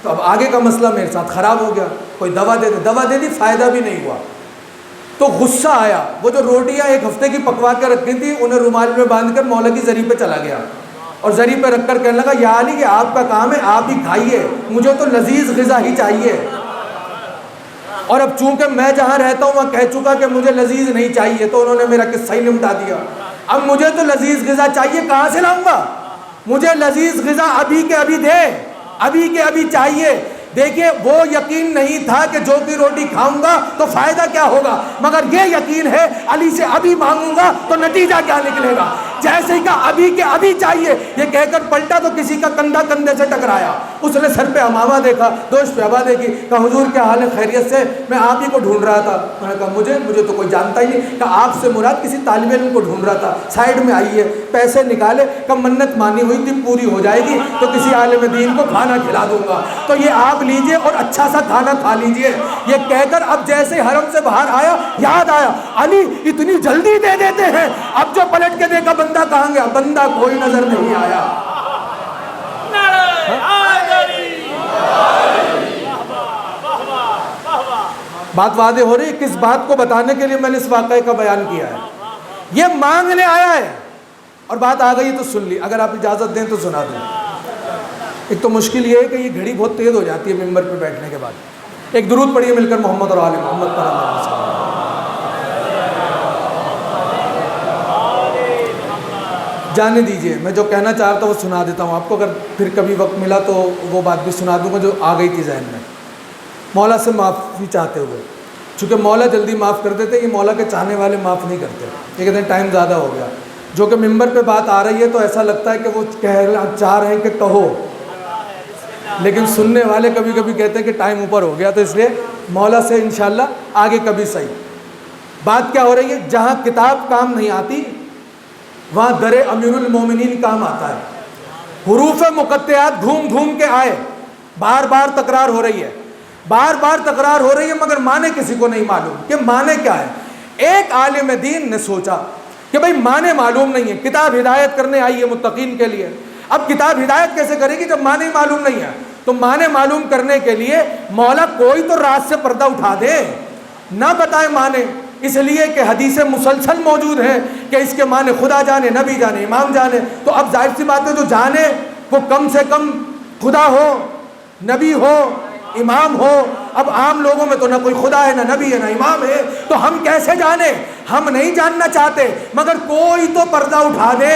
تو اب آگے کا مسئلہ میرے ساتھ خراب ہو گیا۔ کوئی دوا دے دی، فائدہ بھی نہیں ہوا، تو غصہ آیا۔ وہ جو روٹیاں ایک ہفتے کی پکوا کے رکھی تھی، انہیں رومال میں باندھ کر مولا کی زری پہ چلا گیا، اور زری پہ رکھ کر کہنے لگا یا علی کہ آپ کا کام ہے، آپ ہی کھائیے، مجھے تو لذیذ غذا ہی چاہیے، اور اب چونکہ میں جہاں رہتا ہوں وہاں کہہ چکا کہ مجھے لذیذ نہیں چاہیے، تو انہوں نے میرا قصہ ہی نمٹا دیا۔ اب مجھے تو لذیذ غذا چاہیے، کہاں سے لاؤں گا؟ مجھے لذیذ غذا ابھی کے ابھی دے، ابھی کے ابھی چاہیے۔ دیکھیے وہ یقین نہیں تھا کہ جو کی روٹی کھاؤں گا تو فائدہ کیا ہوگا، مگر یہ یقین ہے علی سے ابھی مانگوں گا تو نتیجہ کیا نکلے گا۔ جیسے ہی کہا ابھی کے ابھی چاہیے، یہ کہہ کر پلٹا تو کسی کا کندھا کندھے سے ٹکرایا۔ اس نے سر پہ امامہ دیکھا، دوش پہ ابا دیکھی، کہا حضور کیا حال ہے، خیریت سے؟ میں آپ ہی کو ڈھونڈ رہا تھا۔ میں نے کہا مجھے تو کوئی جانتا ہی نہیں۔ کہا آپ سے مراد کسی طالب علم کو ڈھونڈ رہا تھا، سائیڈ میں آئیے۔ پیسے نکالے، کہا منت مانی ہوئی تھی پوری ہو جائے گی تو کسی عالم دین کو کھانا کھلا دوں گا، تو یہ آپ لیجئے اور اچھا سا کھانا کھا لیجئے۔ یہ کہہ کر اب جیسے حرم سے باہر آیا، یاد آیا علی اتنی جلدی دے دیتے ہیں۔ اب جو پلٹ کے دیکھا بندہ کہاں گیا، بندہ کوئی نظر نہیں آیا۔ بات واضح ہو رہی ہے، کس بات کو بتانے کے لیے میں نے اس واقعے کا بیان کیا ہے؟ یہ مانگنے آیا ہے، اور بات آ گئی تو سن لی، اگر آپ اجازت دیں تو سنا دیں۔ ایک تو مشکل یہ ہے کہ یہ گھڑی بہت تیز ہو جاتی ہے ممبر پہ بیٹھنے کے بعد۔ ایک درود پڑھیے مل کر محمد اور آل محمد پر۔ جانے دیجئے، میں جو کہنا چاہ رہا تھا وہ سنا دیتا ہوں آپ کو، اگر پھر کبھی وقت ملا تو وہ بات بھی سنا دوں گا جو آ گئی تھی ذہن میں۔ مولا سے معافی چاہتے ہوئے، چونکہ مولا جلدی معاف کر دیتے، یہ مولا کے چاہنے والے معاف نہیں کرتے، یہ کہتے ہیں ٹائم زیادہ ہو گیا۔ جو کہ ممبر پہ بات آ رہی ہے تو ایسا لگتا ہے کہ وہ چاہ رہے ہیں کہ کہو، لیکن سننے والے کبھی کبھی کہتے ہیں کہ ٹائم اوپر ہو گیا، تو اس لیے مولا سے انشاءاللہ آگے کبھی صحیح۔ بات کیا ہو رہی ہے؟ جہاں کتاب کام نہیں آتی وہاں در امیر المومنین کام آتا ہے. حروف مقطعات گھوم گھوم کے آئے, بار بار تکرار ہو رہی ہے, بار بار تکرار ہو رہی ہے, مگر معنی کسی کو نہیں معلوم کہ معنی کیا ہے. ایک عالم دین نے سوچا کہ بھئی معنی معلوم نہیں ہے, کتاب ہدایت کرنے آئی ہے متقین کے لیے, اب کتاب ہدایت کیسے کرے گی جب معنی معلوم نہیں ہے؟ تو معنی معلوم کرنے کے لیے مولا کوئی تو رات سے پردہ اٹھا دے, نہ بتائے معنی, اس لیے کہ حدیثیں مسلسل موجود ہیں کہ اس کے معنی خدا جانے, نبی جانے, امام جانے. تو اب ظاہر سی بات ہے جو جانے وہ کم سے کم خدا ہو, نبی ہو, امام ہو. اب عام لوگوں میں تو نہ کوئی خدا ہے, نہ نبی ہے, نہ امام ہے, تو ہم کیسے جانیں؟ ہم نہیں جاننا چاہتے, مگر کوئی تو پردہ اٹھا دے,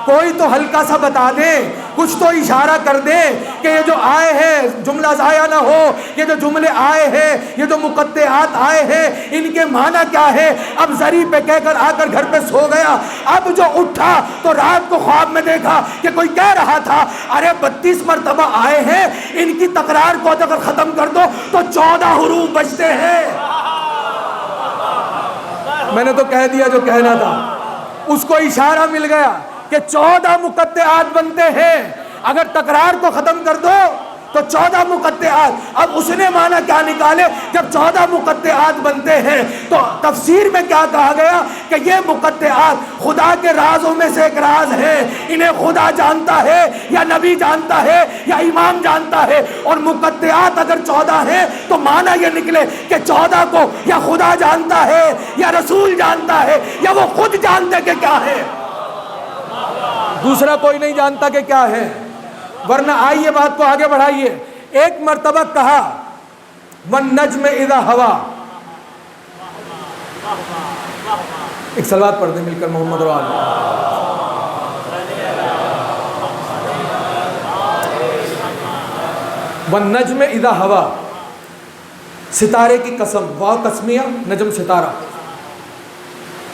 کوئی تو ہلکا سا بتا دے, کچھ تو اشارہ کر دے کہ یہ جو آئے ہیں جملہ ضائع نہ ہو, یہ جو جملے آئے ہیں, یہ جو مقطعات آئے ہیں, ان کے معنی کیا ہے. اب زری پہ کہہ کر آ کر گھر پہ سو گیا, اب جو اٹھا تو رات کو خواب میں دیکھا کہ کوئی کہہ رہا تھا ارے 32 مرتبہ آئے ہیں, ان کی تکرار کو اگر ختم کر دو تو 14 حروف بچتے ہیں. میں نے تو کہہ دیا جو کہنا تھا, اس کو اشارہ مل گیا کہ 14 مقطعات بنتے ہیں, اگر تکرار کو ختم کر دو تو 14 مقطعات. اب اس نے معنی کیا نکالے جب 14 مقطعات بنتے ہیں؟ تو تفسیر میں کیا کہا گیا کہ یہ مقطعات خدا کے رازوں میں سے ایک راز ہے, انہیں خدا جانتا ہے یا نبی جانتا ہے یا امام جانتا ہے. اور مقطعات اگر 14 ہیں تو معنی یہ نکلے کہ 14 کو یا خدا جانتا ہے یا رسول جانتا ہے یا وہ خود جانتے کہ کیا ہے, دوسرا کوئی نہیں جانتا کہ کیا ہے. ورنہ آئیے بات کو آگے بڑھائیے. ایک مرتبہ کہا وَالنَّجْمِ إِذَا هَوَى, ایک صلوات پڑھ دیں مل کر محمد و آلہ. وَالنَّجْمِ إِذَا هَوَى, ستارے کی قسم, واو قسمیہ, نجم ستارہ,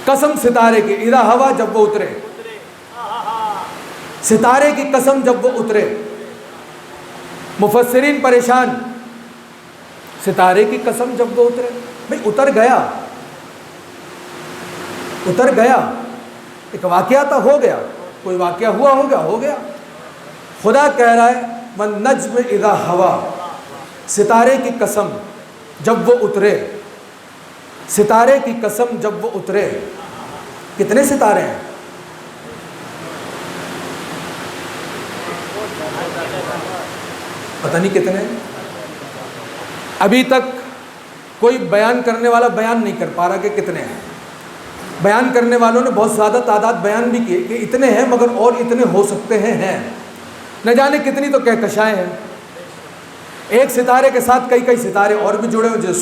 قسم ستارے کی, اذا ہوا جب وہ اترے, ستارے کی قسم جب وہ اترے. مفسرین پریشان, ستارے کی قسم جب وہ اترے, بھئی اتر گیا, اتر گیا, ایک واقعہ تھا, ہو گیا, کوئی واقعہ ہوا ہوگا, ہو گیا. خدا کہہ رہا ہے وَالنَّجْمِ إِذَا هَوَى, ستارے کی قسم جب وہ اترے, ستارے کی قسم جب وہ اترے. کتنے ستارے ہیں؟ پتہ نہیں کتنے. ابھی تک کوئی بیان کرنے والا بیان نہیں کر پا رہا کہ کتنے ہیں. بیان کرنے والوں نے بہت زیادہ تعداد بیان بھی کی کہ اتنے ہیں, مگر اور اتنے ہو سکتے ہیں. نہ جانے کتنی تو کہکشائیں ہیں. ایک ستارے کے ساتھ کئی کئی ستارے اور بھی جڑے ہوئے, جیسے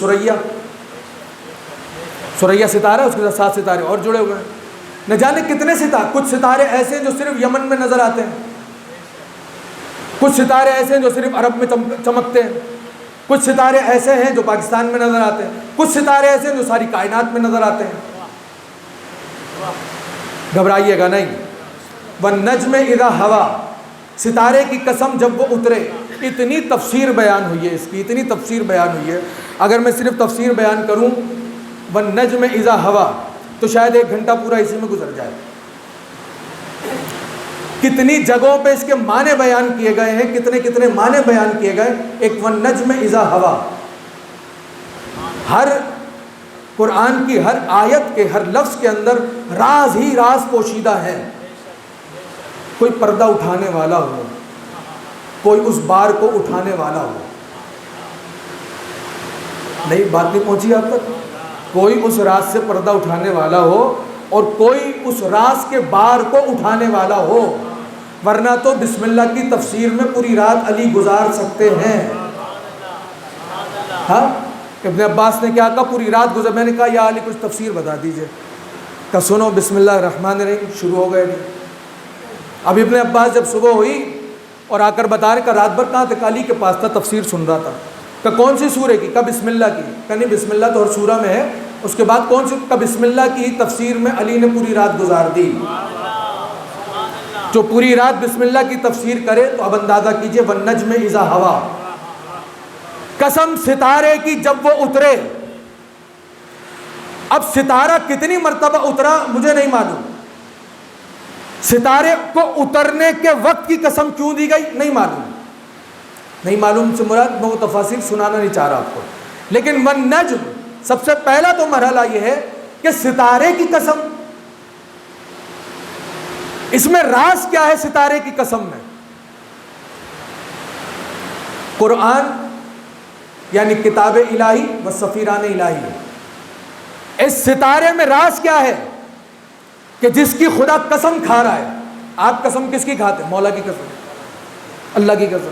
سوریا ستارہ, اس کے ساتھ 7 ستارے اور جڑے ہوئے ہیں. نہ جانے کتنے ستارے. کچھ ستارے ایسے ہیں جو صرف یمن میں نظر آتے ہیں, کچھ ستارے ایسے ہیں جو صرف عرب میں چمکتے ہیں, کچھ ستارے ایسے ہیں جو پاکستان میں نظر آتے ہیں, کچھ ستارے ایسے ہیں جو ساری کائنات میں نظر آتے ہیں. گھبرائیے گا نہیں. وَالنَّجْمِ إِذَا هَوَى, ستارے کی قسم جب وہ اترے. اتنی تفسیر بیان ہوئی ہے اس کی, اتنی تفسیر بیان ہوئی ہے. اگر میں صرف تفسیر بیان کروں وَالنَّجْمِ إِذَا هَوَى تو شاید 1 گھنٹہ پورا اسی میں گزر جائے. کتنی جگہوں پہ اس کے معنی بیان کیے گئے ہیں, کتنے کتنے معنی بیان کیے گئے. ایک وَالنَّجْمِ إِذَا هَوَى, ہر قرآن کی ہر آیت کے ہر لفظ کے اندر راز ہی راز پوشیدہ ہے. کوئی پردہ اٹھانے والا ہو, کوئی اس بار کو اٹھانے والا ہو. نہیں, بات نہیں پہنچی آپ تک. کوئی اس راز سے پردہ اٹھانے والا ہو اور کوئی اس راز کے بار کو اٹھانے والا ہو. ورنہ تو بسم اللہ کی تفسیر میں پوری رات علی گزار سکتے ہیں. ہاں, ابن عباس نے کیا کہا, پوری رات گزر. میں نے کہا یا علی کچھ تفسیر بتا دیجئے. کہا سنو بسم اللہ الرحمن الرحیم, شروع ہو گئے. اب ابن عباس جب صبح ہوئی اور آ کر بتا رہے, کہ رات بھر کہاں تھے؟ علی کے پاس تھا, تفسیر سن رہا تھا. کہ کون سی سورہ کی؟ کہ بسم اللہ کی. کہ نہیں, بسم اللہ تو ہر سورہ میں ہے. اس کے بعد کون سی؟ کہ بسم اللہ کی تفسیر میں علی نے پوری رات گزار دی. جو پوری رات بسم اللہ کی تفسیر کرے تو اب اندازہ کیجئے وَالنَّجْمِ إِذَا هَوَى, قسم ستارے کی جب وہ اترے. اب ستارہ کتنی مرتبہ اترا مجھے نہیں معلوم, ستارے کو اترنے کے وقت کی قسم کیوں دی گئی نہیں معلوم، نہیں معلوم سے مراد میں وہ تفاصیل سنانا نہیں چاہ رہا آپ کو، لیکن والنجم سب سے پہلا تو مرحلہ یہ ہے کہ ستارے کی قسم، اس میں راز کیا ہے ستارے کی قسم میں؟ قرآن یعنی کتاب الہی و سفیران الہی، اس ستارے میں راز کیا ہے کہ جس کی خدا قسم کھا رہا ہے؟ آپ قسم کس کی کھاتے ہیں؟ مولا کی قسم، اللہ کی قسم،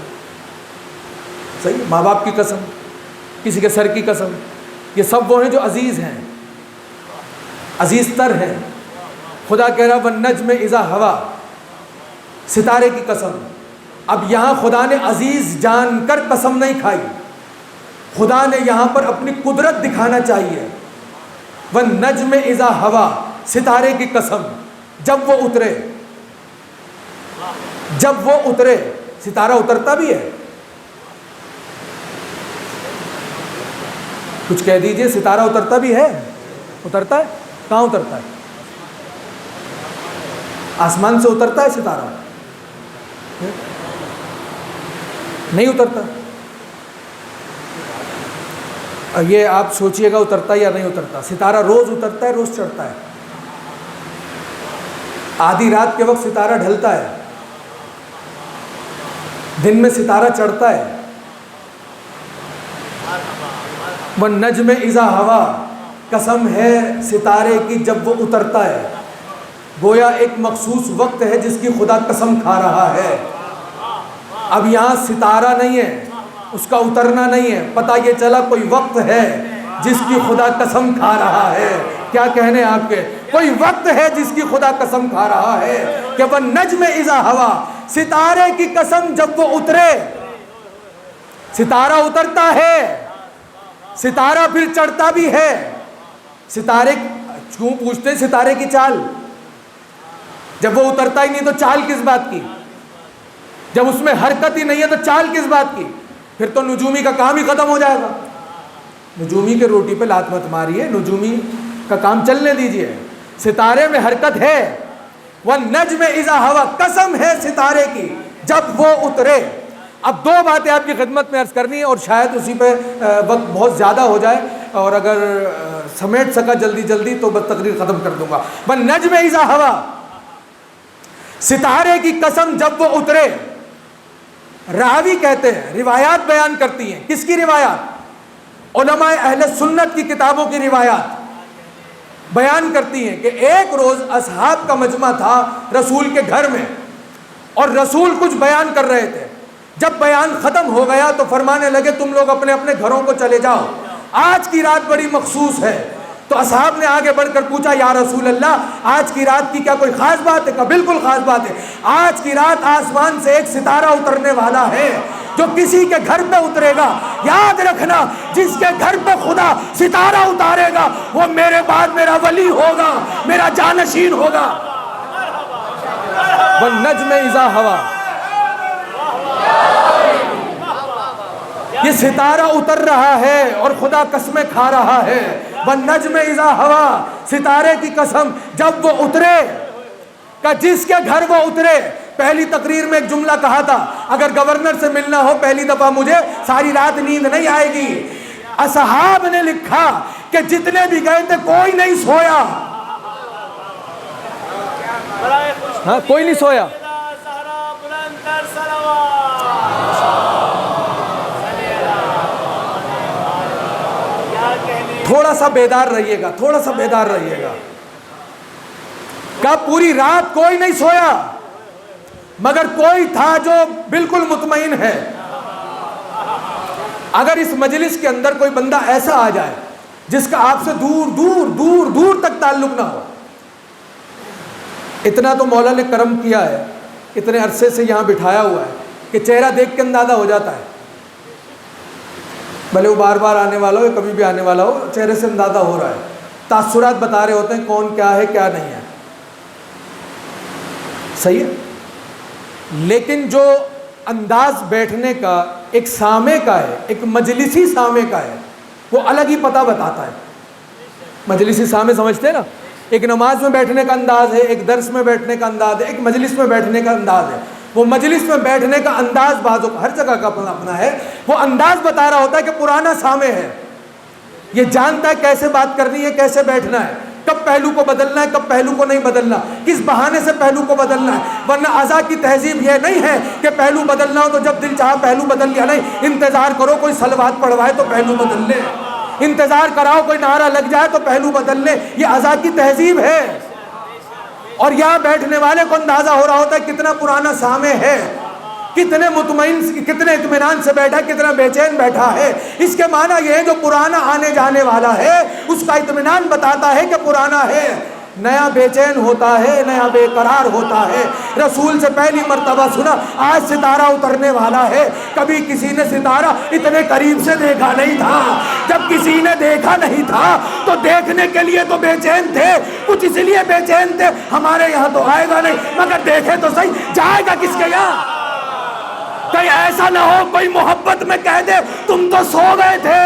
صحیح، ماں باپ کی قسم، کسی کے سر کی قسم، یہ سب وہ ہیں جو عزیز ہیں، عزیز تر ہیں۔ خدا کہہ رہا والنجم اذا ہوا، ستارے کی قسم۔ اب یہاں خدا نے عزیز جان کر قسم نہیں کھائی، خدا نے یہاں پر اپنی قدرت دکھانا چاہیے۔ والنجم اذا ہوا، ستارے کی قسم، جب وہ اترے، جب وہ اترے، ستارہ اترتا بھی ہے؟ کچھ کہہ دیجئے، ستارہ اترتا بھی ہے؟ اترتا ہے؟ کہاں اترتا ہے؟ آسمان سے اترتا ہے ستارہ؟ نہیں اترتا۔ یہ آپ سوچئے گا اترتا یا نہیں اترتا؟ ستارہ روز اترتا ہے، روز چڑھتا ہے۔ آدھی رات کے وقت ستارہ ڈھلتا ہے، دن میں ستارہ چڑھتا ہے۔ والنجم اذا ہوا، قسم ہے ستارے کی جب وہ اترتا ہے، گویا ایک مخصوص وقت ہے جس کی خدا قسم کھا رہا ہے۔ اب یہاں ستارہ نہیں ہے، اس کا اترنا نہیں ہے، پتہ یہ چلا کوئی وقت ہے جس کی خدا قسم کھا رہا ہے۔ کیا کہنے آپ کے؟ کوئی وقت ہے جس کی خدا قسم کھا رہا ہے کہ والنجم اذا ہوا، ستارے کی قسم جب وہ اترے۔ ستارہ اترتا ہے، ستارہ پھر چڑھتا بھی ہے۔ ستارے کیوں پوچھتے ہیں ستارے کی چال؟ جب وہ اترتا ہی نہیں تو چال کس بات کی؟ جب اس میں حرکت ہی نہیں ہے تو چال کس بات کی؟ پھر تو نجومی کا کام ہی ختم ہو جائے گا۔ نجومی کے روٹی پہ لات مت ماریے، نجومی کا کام چلنے دیجئے۔ ستارے میں حرکت ہے۔ والنجم اذا ہوا، قسم ہے ستارے کی جب وہ اترے۔ اب دو باتیں آپ کی خدمت میں عرض کرنی ہے اور شاید اسی پہ وقت بہت زیادہ ہو جائے، اور اگر سمیٹ سکا جلدی جلدی تو بس تقریر ختم کر دوں گا۔ والنجم اذا ہوا، ستارے کی قسم جب وہ اترے۔ راوی کہتے ہیں، روایات بیان کرتی ہیں۔ کس کی روایات؟ علماء اہل سنت کی کتابوں کی روایات بیان کرتی ہیں کہ ایک روز اصحاب کا مجمع تھا رسول کے گھر میں، اور رسول کچھ بیان کر رہے تھے۔ جب بیان ختم ہو گیا تو فرمانے لگے تم لوگ اپنے اپنے گھروں کو چلے جاؤ، آج کی رات بڑی مخصوص ہے۔ تو اصحاب نے آگے بڑھ کر پوچھا یا رسول اللہ آج کی رات کی کیا کوئی خاص بات ہے؟ کہا بالکل خاص بات ہے، آج کی رات آسمان سے ایک ستارہ اترنے والا ہے جو کسی کے گھر پہ اترے گا۔ یاد رکھنا، جس کے گھر پہ خدا ستارہ اتارے گا وہ میرے بعد میرا ولی ہوگا، میرا جانشین ہوگا۔ والنجم اذا ہوا، یہ ستارہ اتر رہا ہے اور خدا قسمیں کھا رہا ہے۔ والنجم اذا ہوا، ستارے کی قسم جب وہ اترے، کہ جس کے گھر وہ اترے۔ پہلی تقریر میں ایک جملہ کہا تھا، اگر گورنر سے ملنا ہو پہلی دفعہ مجھے ساری رات نیند نہیں آئے گی۔ اصحاب نے لکھا کہ جتنے بھی گئے تھے کوئی نہیں سویا، ہاں کوئی نہیں سویا۔ تھوڑا سا بیدار رہیے گا، تھوڑا سا بیدار رہیے گا۔ کہ پوری رات کوئی نہیں سویا، مگر کوئی تھا جو بالکل مطمئن ہے۔ اگر اس مجلس کے اندر کوئی بندہ ایسا آ جائے جس کا آپ سے دور دور دور دور تک تعلق نہ ہو، اتنا تو مولا نے کرم کیا ہے، اتنے عرصے سے یہاں بٹھایا ہوا ہے کہ چہرہ دیکھ کے اندازہ ہو جاتا ہے، بھلے وہ بار بار آنے والا ہو یا کبھی بھی آنے والا ہو، چہرے سے اندازہ ہو رہا ہے، تاثرات بتا رہے ہوتے ہیں کون کیا ہے کیا نہیں ہے، صحیح ہے۔ لیکن جو انداز بیٹھنے کا ایک سامع کا ہے، ایک مجلسی سامع کا ہے، وہ الگ ہی پتہ بتاتا ہے۔ مجلسی سامع سمجھتے ہیں نا، ایک نماز میں بیٹھنے کا انداز ہے، ایک درس میں بیٹھنے کا انداز ہے، ایک مجلس میں بیٹھنے کا انداز ہے۔ وہ مجلس میں بیٹھنے کا انداز بعضوں ہر جگہ کا اپنا اپنا ہے، وہ انداز بتا رہا ہوتا ہے کہ پرانا سامع ہے، یہ جانتا ہے کیسے بات کرنی ہے، کیسے بیٹھنا ہے، کب پہلو کو بدلنا ہے، کب پہلو کو نہیں بدلنا، کس بہانے سے پہلو کو بدلنا ہے۔ ورنہ ازا کی تہذیب یہ نہیں ہے کہ پہلو بدلنا ہو تو جب دل چاہا پہلو بدل لیا، نہیں، انتظار کرو کوئی صلوات پڑھوائے تو پہلو بدل لے، انتظار کراؤ کوئی نعرہ لگ جائے تو پہلو بدل لے، یہ ازا کی تہذیب ہے۔ اور یہاں بیٹھنے والے کو اندازہ ہو رہا ہوتا ہے کتنا پرانا سامع ہے، کتنے مطمئن، کتنے اطمینان سے بیٹھا، کتنا بے چین بیٹھا ہے۔ اس کے معنی یہ ہے جو پرانا آنے جانے والا ہے اس کا اطمینان بتاتا ہے کہ پرانا ہے، نیا بے چین ہوتا ہے، نیا بے قرار ہوتا ہے۔ رسول سے پہلی مرتبہ سنا آج ستارہ اترنے والا ہے، کبھی کسی نے ستارہ اتنے قریب سے دیکھا نہیں تھا، جب کسی نے دیکھا نہیں تھا تو دیکھنے کے لیے تو بے چین تھے، کچھ اس لیے بے چین تھے ہمارے یہاں تو آئے گا نہیں، مگر دیکھے تو صحیح جائے گا کس کے یہاں؟ کہیں ایسا نہ ہو کوئی محبت میں کہہ دے تم تو سو گئے تھے،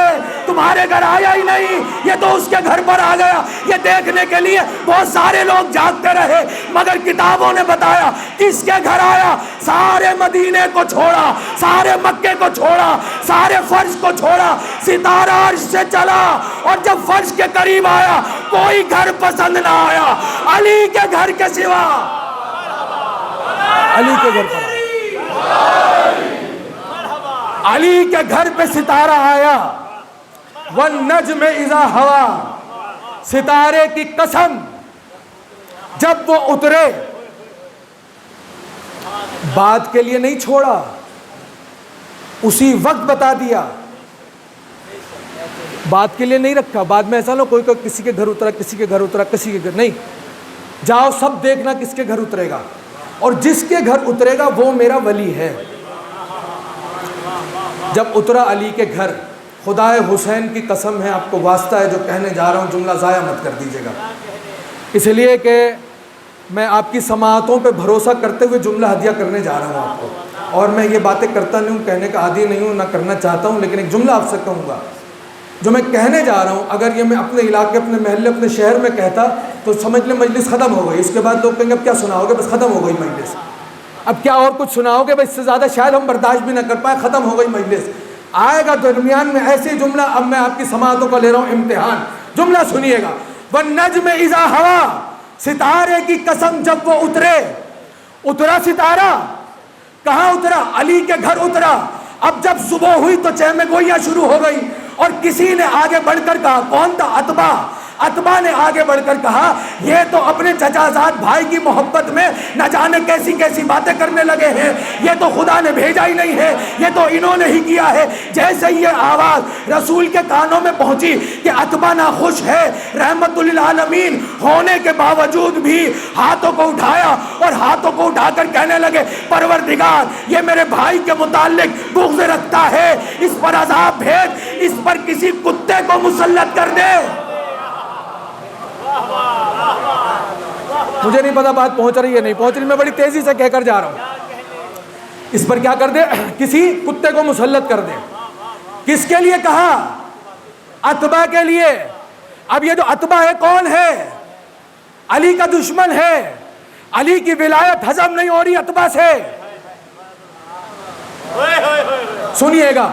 تمہارے گھر آیا ہی نہیں، یہ تو اس کے گھر پر آ گیا۔ یہ دیکھنے کے لیے بہت سارے لوگ جاگتے رہے، مگر کتابوں نے بتایا کس کے گھر آیا؟ سارے مدینے کو چھوڑا، سارے مکے کو چھوڑا، سارے فرش کو چھوڑا، ستارہ عرش سے چلا، اور جب فرش کے قریب آیا کوئی گھر پسند نہ آیا علی کے گھر کے سوا، علی کے گھر پر علی کے گھر پہ ستارہ آیا۔ والنجم اذا ہوا، ستارے کی قسم جب وہ اترے، بات کے لیے نہیں چھوڑا، اسی وقت بتا دیا، بات کے لیے نہیں رکھا۔ بعد میں ایسا نہ کوئی کسی کے گھر اترا، کسی کے گھر اترا، کسی کے گھر نہیں، جاؤ سب دیکھنا کس کے گھر اترے گا، اور جس کے گھر اترے گا وہ میرا ولی ہے۔ جب اترا علی کے گھر، خدائے حسین کی قسم ہے، آپ کو واسطہ ہے جو کہنے جا رہا ہوں، جملہ ضائع مت کر دیجیے گا، اس لیے کہ میں آپ کی سماعتوں پہ بھروسہ کرتے ہوئے جملہ ہدیہ کرنے جا رہا ہوں آپ کو، اور میں یہ باتیں کرتا نہیں ہوں، کہنے کا عادی نہیں ہوں، نہ کرنا چاہتا ہوں، لیکن ایک جملہ آپ سے کہوں گا جو میں کہنے جا رہا ہوں، اگر یہ میں اپنے علاقے، اپنے محلے، اپنے شہر میں کہتا تو سمجھ لیں مجلس ختم ہو گئی، اس کے بعد لوگ کہیں گے اب کیا سناؤ گے، بس ختم ہو گئی مجلس، اب کیا اور کچھ سناؤ گے، بس اس سے زیادہ شاید ہم برداشت بھی نہ کر پائے، ختم ہو گئی مجلس۔ آئے گا درمیان میں ایسی جملہ، اب میں آپ کی سماعتوں کا لے رہا ہوں امتحان، جملہ سنیے گا۔ والنجم اذا ہوا، ستارے کی قسم جب وہ اترے، اترا ستارہ، کہاں اترا؟ علی کے گھر اترا۔ اب جب صبح ہوئی تو چہمہ گوئیاں شروع ہو گئی، اور کسی نے آگے بڑھ کر کہا، کون تھا؟ عتبہ۔ عتبہ نے آگے بڑھ کر کہا یہ تو اپنے چچا زاد بھائی کی محبت میں نہ جانے کیسی کیسی باتیں کرنے لگے ہیں، یہ تو خدا نے بھیجا ہی نہیں ہے، یہ تو انہوں نے ہی کیا ہے۔ جیسے یہ آواز رسول کے کانوں میں پہنچی کہ عتبہ ناخوش ہے، رحمت للعالمین ہونے کے باوجود بھی ہاتھوں کو اٹھایا، اور ہاتھوں کو اٹھا کر کہنے لگے پروردگار یہ میرے بھائی کے متعلق بغض رکھتا ہے، اس پر عذاب بھیج، اس پر کسی کتے کو مسلط کر دے۔ مجھے نہیں پتا بات پہنچ رہی ہے نہیں پہنچ رہی، میں بڑی تیزی سے کہہ کر جا رہا ہوں۔ اس پر کیا کر دے؟ کسی کتے کو مسلط کر دے۔ کس کے لیے کہا؟ عتبہ کے لیے۔ اب یہ جو عتبہ ہے کون ہے؟ علی کا دشمن ہے، علی کی ولایت ہضم نہیں ہو رہی عتبہ سے۔ سنیے گا،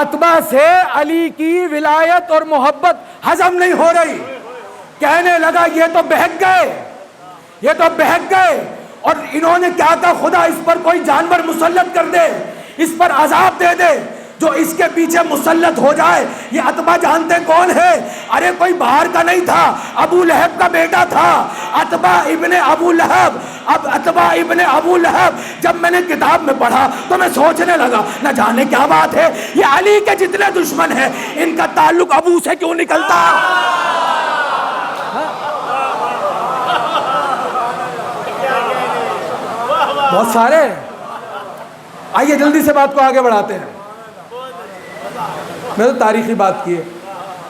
عتبہ سے علی کی ولایت اور محبت ہضم نہیں ہو رہی، کہنے لگا یہ تو بہک گئے، یہ تو بہک گئے، اور انہوں نے کیا کہا خدا اس پر کوئی جانور مسلط کر دے، اس پر عذاب دے دے جو اس کے پیچھے مسلط ہو جائے۔ یہ عتبہ جانتے کون ہے؟ ارے کوئی باہر کا نہیں تھا، ابو لہب کا بیٹا تھا، عتبہ ابن ابو لہب۔ اب عتبہ ابن ابو لہب جب میں نے کتاب میں پڑھا تو میں سوچنے لگا نہ جانے کیا بات ہے، یہ علی کے جتنے دشمن ہیں ان کا تعلق ابو سے کیوں نکلتا؟ بہت سارے۔ آئیے جلدی سے بات کو آگے بڑھاتے ہیں۔ میں تو تاریخی بات کی ہے،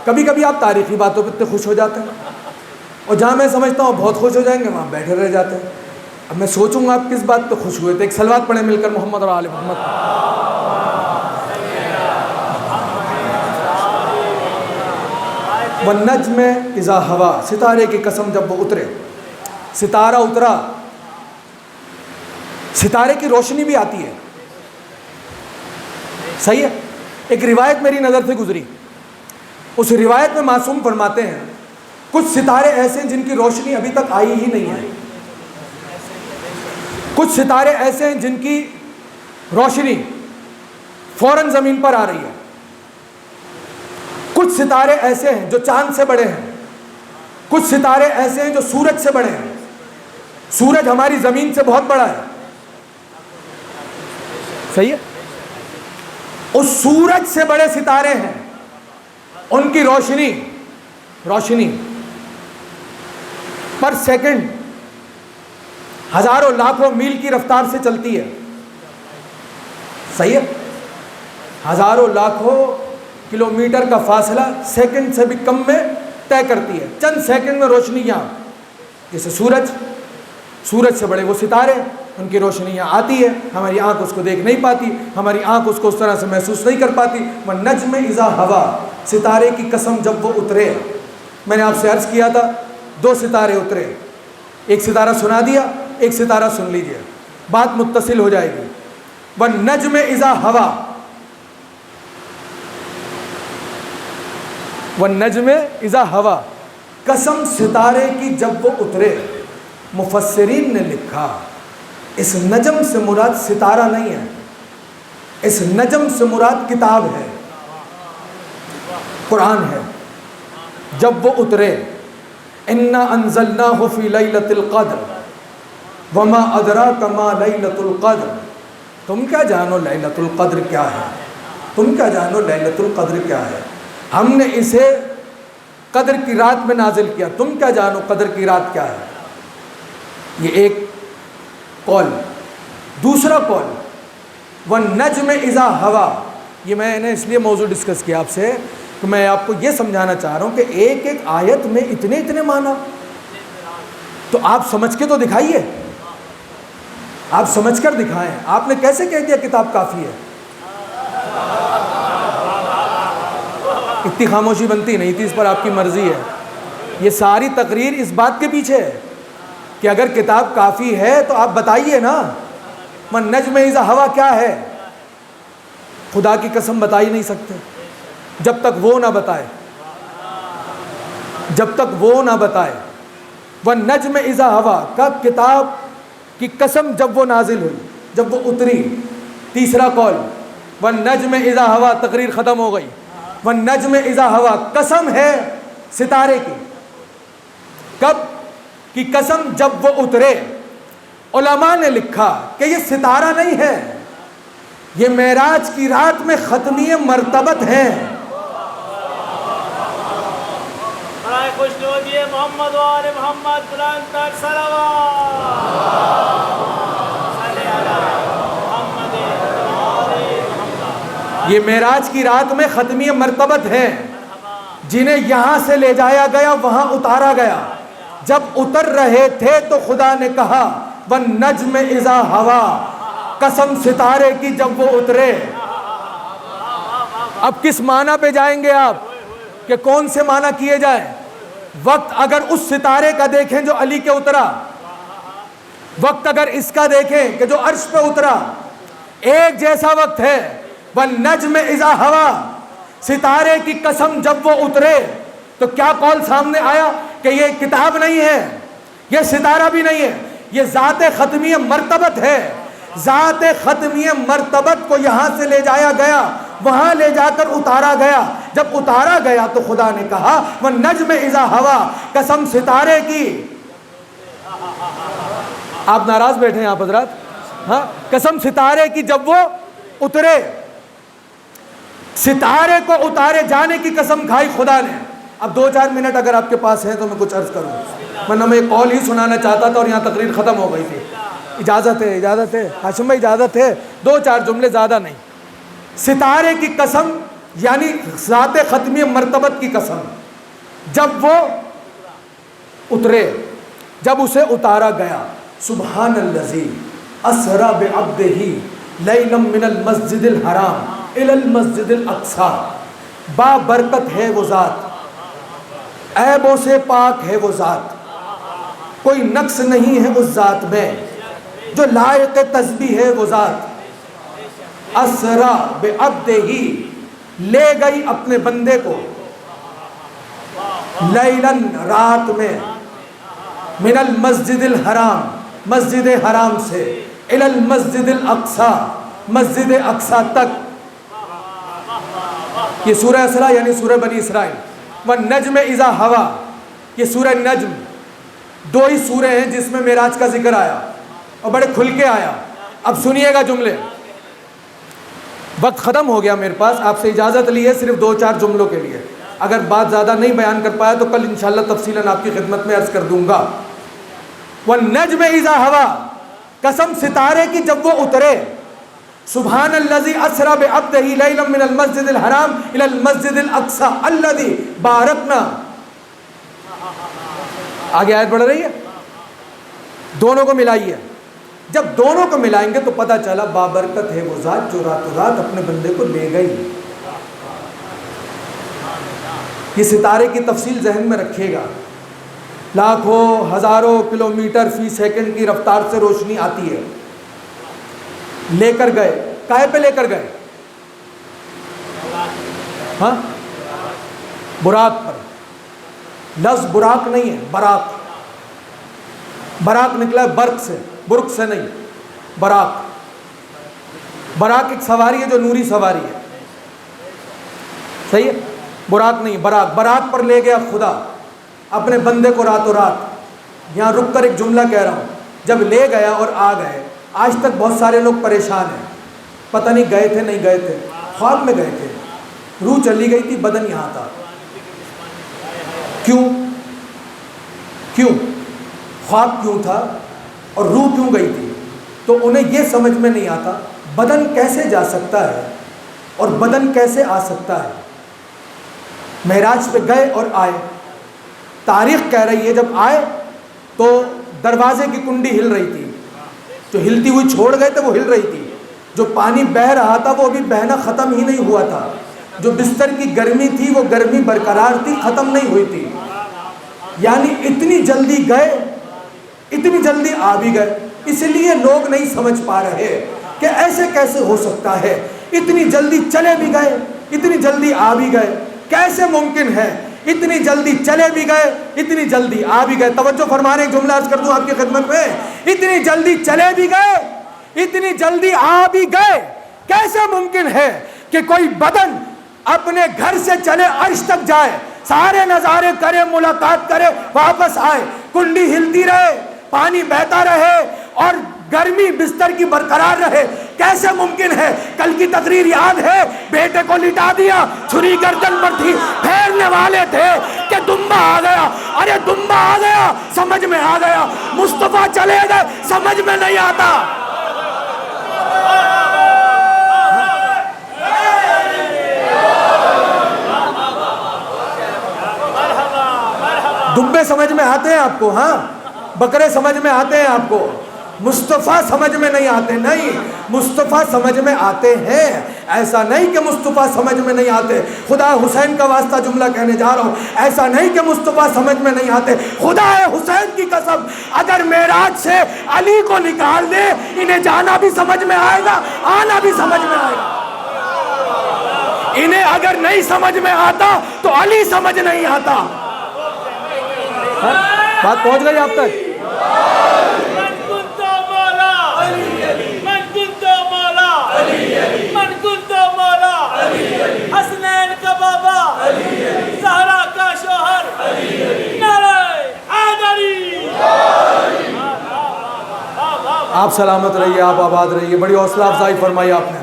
کبھی کبھی آپ تاریخی باتوں پہ اتنے خوش ہو جاتے ہیں، اور جہاں میں سمجھتا ہوں بہت خوش ہو جائیں گے وہاں بیٹھے رہ جاتے ہیں۔ اب میں سوچوں گا آپ کس بات پہ خوش ہوئے تھے۔ ایک صلوات پڑھیں مل کر محمد اور آل محمد۔ والنجم اذا ہوا، ستارے کی قسم جب وہ اترے. ستارہ اترا، ستارے کی روشنی بھی آتی ہے. صحیح ہے. ایک روایت میری نظر سے گزری، اس روایت میں معصوم فرماتے ہیں کچھ ستارے ایسے ہیں جن کی روشنی ابھی تک آئی ہی نہیں ہے. کچھ ستارے ایسے ہیں جن کی روشنی فوراً زمین پر آ رہی ہے. کچھ ستارے ایسے ہیں جو چاند سے بڑے ہیں. کچھ ستارے ایسے ہیں جو سورج سے بڑے ہیں. سورج ہماری زمین سے بہت بڑا ہے. صحیح ہے. اس سورج سے بڑے ستارے ہیں، ان کی روشنی پر سیکنڈ ہزاروں لاکھوں میل کی رفتار سے چلتی ہے. صحیح ہے. ہزاروں لاکھوں کلومیٹر کا فاصلہ سیکنڈ سے بھی کم میں طے کرتی ہے. چند سیکنڈ میں روشنی یہاں، جیسے سورج سے بڑے وہ ستارے، ان کی روشنی یہاں آتی ہے. ہماری آنکھ اس کو دیکھ نہیں پاتی، ہماری آنکھ اس کو اس طرح سے محسوس نہیں کر پاتی. والنجم اذا ہوا، ستارے کی قسم جب وہ اترے. میں نے آپ سے عرض کیا تھا 2 ستارے اترے، ایک ستارہ سنا دیا، ایک ستارہ سن لیجئے، بات متصل ہو جائے گی. والنجم اذا ہوا، والنجم اذا ہوا، قسم ستارے کی جب وہ اترے. مفسرین نے لکھا اس نجم سے مراد ستارہ نہیں ہے، اس نجم سے مراد کتاب ہے، قرآن ہے. جب وہ اترے، انا انزلناہ فی لیلۃ القدر وما ادراک ما لیلۃ القدر. تم کیا جانو لیلۃ القدر کیا ہے، تم کیا جانو لیلۃ القدر کیا ہے. ہم نے اسے قدر کی رات میں نازل کیا، تم کیا جانو قدر کی رات کیا ہے. یہ ایک قول. دوسرا قول والنجم اذا ہوا، یہ میں نے اس لیے موضوع ڈسکس کیا آپ سے کہ میں آپ کو یہ سمجھانا چاہ رہا ہوں کہ ایک ایک آیت میں اتنے معنی، تو آپ سمجھ کے تو دکھائیے، آپ سمجھ کر دکھائیں. آپ نے کیسے کہہ دیا کتاب کافی ہے؟ اتنی خاموشی بنتی نہیں تھی، اس پر آپ کی مرضی ہے. یہ ساری تقریر اس بات کے پیچھے ہے کہ اگر کتاب کافی ہے تو آپ بتائیے نا. والنجم اذا ہوا کیا ہے؟ خدا کی قسم بتا ہی نہیں سکتے جب تک وہ نہ بتائے، جب تک وہ نہ بتائے. والنجم اذا ہوا کا کتاب کی قسم جب وہ نازل ہوئی، جب وہ اتری. تیسرا قول والنجم اذا ہوا، تقریر ختم ہو گئی. والنجم اذا ہوا قسم ہے ستارے کی. کب کی قسم؟ جب وہ اترے. علماء نے لکھا کہ یہ ستارہ نہیں ہے، یہ معراج کی رات میں ختمی مرتبت ہیں. محمد وآل محمد بلند تر صلوات. یہ معراج کی رات میں ختمی مرتبت ہیں جنہیں یہاں سے لے جایا گیا، وہاں اتارا گیا. جب اتر رہے تھے تو خدا نے کہا والنجم اذا ہوا، قسم ستارے کی جب وہ اترے. اب کس معنی پہ جائیں گے آپ کہ کون سے معنی کیے جائیں؟ وقت اگر اس ستارے کا دیکھیں جو علی کے اترا، وقت اگر اس کا دیکھیں کہ جو عرش پہ اترا، ایک جیسا وقت ہے. والنجم اذا ہوا، ستارے کی قسم جب وہ اترے. تو کیا قول سامنے آیا کہ یہ کتاب نہیں ہے، یہ ستارہ بھی نہیں ہے، یہ ذات ختمی مرتبت ہے. ذات ختمی مرتبت کو یہاں سے لے جایا گیا، وہاں لے جا کر اتارا گیا. جب اتارا گیا تو خدا نے کہا والنجم اذا ہوا، قسم ستارے کی. آپ ناراض بیٹھے ہیں آپ حضرات؟ ہاں، قسم ستارے کی جب وہ اترے. ستارے کو اتارے جانے کی قسم کھائی خدا نے. اب 2-4 منٹ اگر آپ کے پاس ہیں تو میں کچھ عرض کروں، ورنہ میں ایک قول ہی سنانا چاہتا تھا اور یہاں تقریر ختم ہو گئی تھی. اجازت ہے؟ اجازت ہے ہاشم بھائی؟ اجازت ہے؟ 2-4 جملے، زیادہ نہیں. ستارے کی قسم یعنی ذات ختمی مرتبت کی قسم جب وہ اترے، جب اسے اتارا گیا. سبحان الذی اسری بعبدہ لیلا من المسجد الحرام الی المسجد الاقصی. با برکت ہے وہ ذات، عیبوں سے پاک ہے وہ ذات، کوئی نقص نہیں ہے اس ذات میں، جو لائق تسبیح ہے وہ ذات، اسرا بعبدہ، لے گئی اپنے بندے کو، لیلاً رات میں، من المسجد الحرام، مسجد حرام سے، الی المسجد الاقصی، مسجد اقصی تک۔ یہ سورہ اسراء یعنی سورہ بنی اسرائیل۔ والنجم اذا ہوا، یہ سورہ نجم، دو ہی سورے ہیں جس میں معراج کا ذکر آیا اور بڑے کھل کے آیا۔ اب سنیے گا جملے، وقت ختم ہو گیا میرے پاس، آپ سے اجازت لی ہے صرف 2-4 جملوں کے لیے، اگر بات زیادہ نہیں بیان کر پایا تو کل انشاءاللہ تفصیلاً آپ کی خدمت میں عرض کر دوں گا۔ والنجم اذا ہوا، قسم ستارے کی جب وہ اترے، سبحان الذی اسری بعبدہ لیلا من المسجد الحرام الی المسجد الاقصی الذی بارکنا۔ آگے آیت بڑھ رہی ہے، دونوں کو ملائیے، جب دونوں کو ملائیں گے تو پتہ چلا بابرکت ہے وہ ذات جو راتوں رات اپنے بندے کو لے گئی۔ یہ ستارے کی تفصیل ذہن میں رکھیے گا، لاکھوں ہزاروں کلومیٹر فی سیکنڈ کی رفتار سے روشنی آتی ہے، لے کر گئے، کائے پہ لے کر گئے؟ ہاں، براق پر۔ لفظ براق نہیں ہے، براق، براق نکلا ہے برق سے، برق سے نہیں، براق۔ براق ایک سواری ہے جو نوری سواری ہے، صحیح ہے، براق نہیں، براق۔ براق پر لے گیا خدا اپنے بندے کو راتوں رات۔ یہاں رک کر ایک جملہ کہہ رہا ہوں، جب لے گیا اور آ گئے، آج تک بہت سارے لوگ پریشان ہیں، پتہ نہیں گئے تھے نہیں گئے تھے، خواب میں گئے تھے، روح چلی گئی تھی، بدن یہاں تھا، کیوں؟ خواب کیوں تھا اور روح کیوں گئی تھی؟ تو انہیں یہ سمجھ میں نہیں آتا بدن کیسے جا سکتا ہے اور بدن کیسے آ سکتا ہے۔ معراج پہ گئے اور آئے، تاریخ کہہ رہی ہے جب آئے تو دروازے کی کنڈی ہل رہی تھی، جو ہلتی ہوئی چھوڑ گئے تھے وہ ہل رہی تھی، جو پانی بہہ رہا تھا وہ ابھی بہنا ختم ہی نہیں ہوا تھا، جو بستر کی گرمی تھی وہ گرمی برقرار تھی، ختم نہیں ہوئی تھی۔ یعنی اتنی جلدی گئے، اتنی جلدی آ بھی گئے۔ اس لیے لوگ نہیں سمجھ پا رہے کہ ایسے کیسے ہو سکتا ہے، اتنی جلدی چلے بھی گئے، اتنی جلدی آ بھی گئے، کیسے ممکن ہے؟ اتنی جلدی چلے بھی گئے، اتنی جلدی آ بھی گئے۔ توجہ فرمانے، ایک جملہ عرض کر دوں آپ کی خدمت میں، اتنی جلدی چلے بھی گئے، اتنی جلدی آ بھی گئے۔ کیسے ممکن ہے کہ کوئی بدن اپنے گھر سے چلے عرش تک جائے، سارے نظارے کرے، ملاقات کرے، واپس آئے، کنڈی ہلتی رہے، پانی بہتا رہے اور گرمی بستر کی برقرار رہے؟ کیسے ممکن ہے؟ کل کی تقریر یاد ہے، بیٹے کو لٹا دیا، چھری گردن پر تھی، پھیرنے والے تھے کہ دمبا آ گیا۔ ارے دمبا آ گیا، سمجھ میں آ گیا، مصطفیٰ چلے گئے، سمجھ میں نہیں آتا۔ دمبے سمجھ میں آتے ہیں آپ کو؟ ہاں، بکرے سمجھ میں آتے ہیں آپ کو؟ مصطفیٰ سمجھ میں نہیں آتے؟ نہیں، مصطفیٰ سمجھ میں آتے ہیں۔ ایسا نہیں کہ مصطفیٰ سمجھ میں نہیں آتے، خدا حسین کا واسطہ جملہ کہنے جا رہا ہوں، ایسا نہیں کہ مصطفیٰ سمجھ میں نہیں آتے۔ خدا حسین کی قسم، اگر معراج سے علی کو نکال دے، انہیں جانا بھی سمجھ میں آئے گا، آنا بھی سمجھ میں آئے گا۔ انہیں اگر نہیں سمجھ میں آتا تو علی سمجھ نہیں آتا۔ بات پہنچ گئی آپ تک؟ حسنین کا بابا، زہرا کا شوہر، نعرہ حیدری۔ آپ سلامت رہیے، آپ آباد رہیے، بڑی حوصلہ افزائی فرمائی آپ نے۔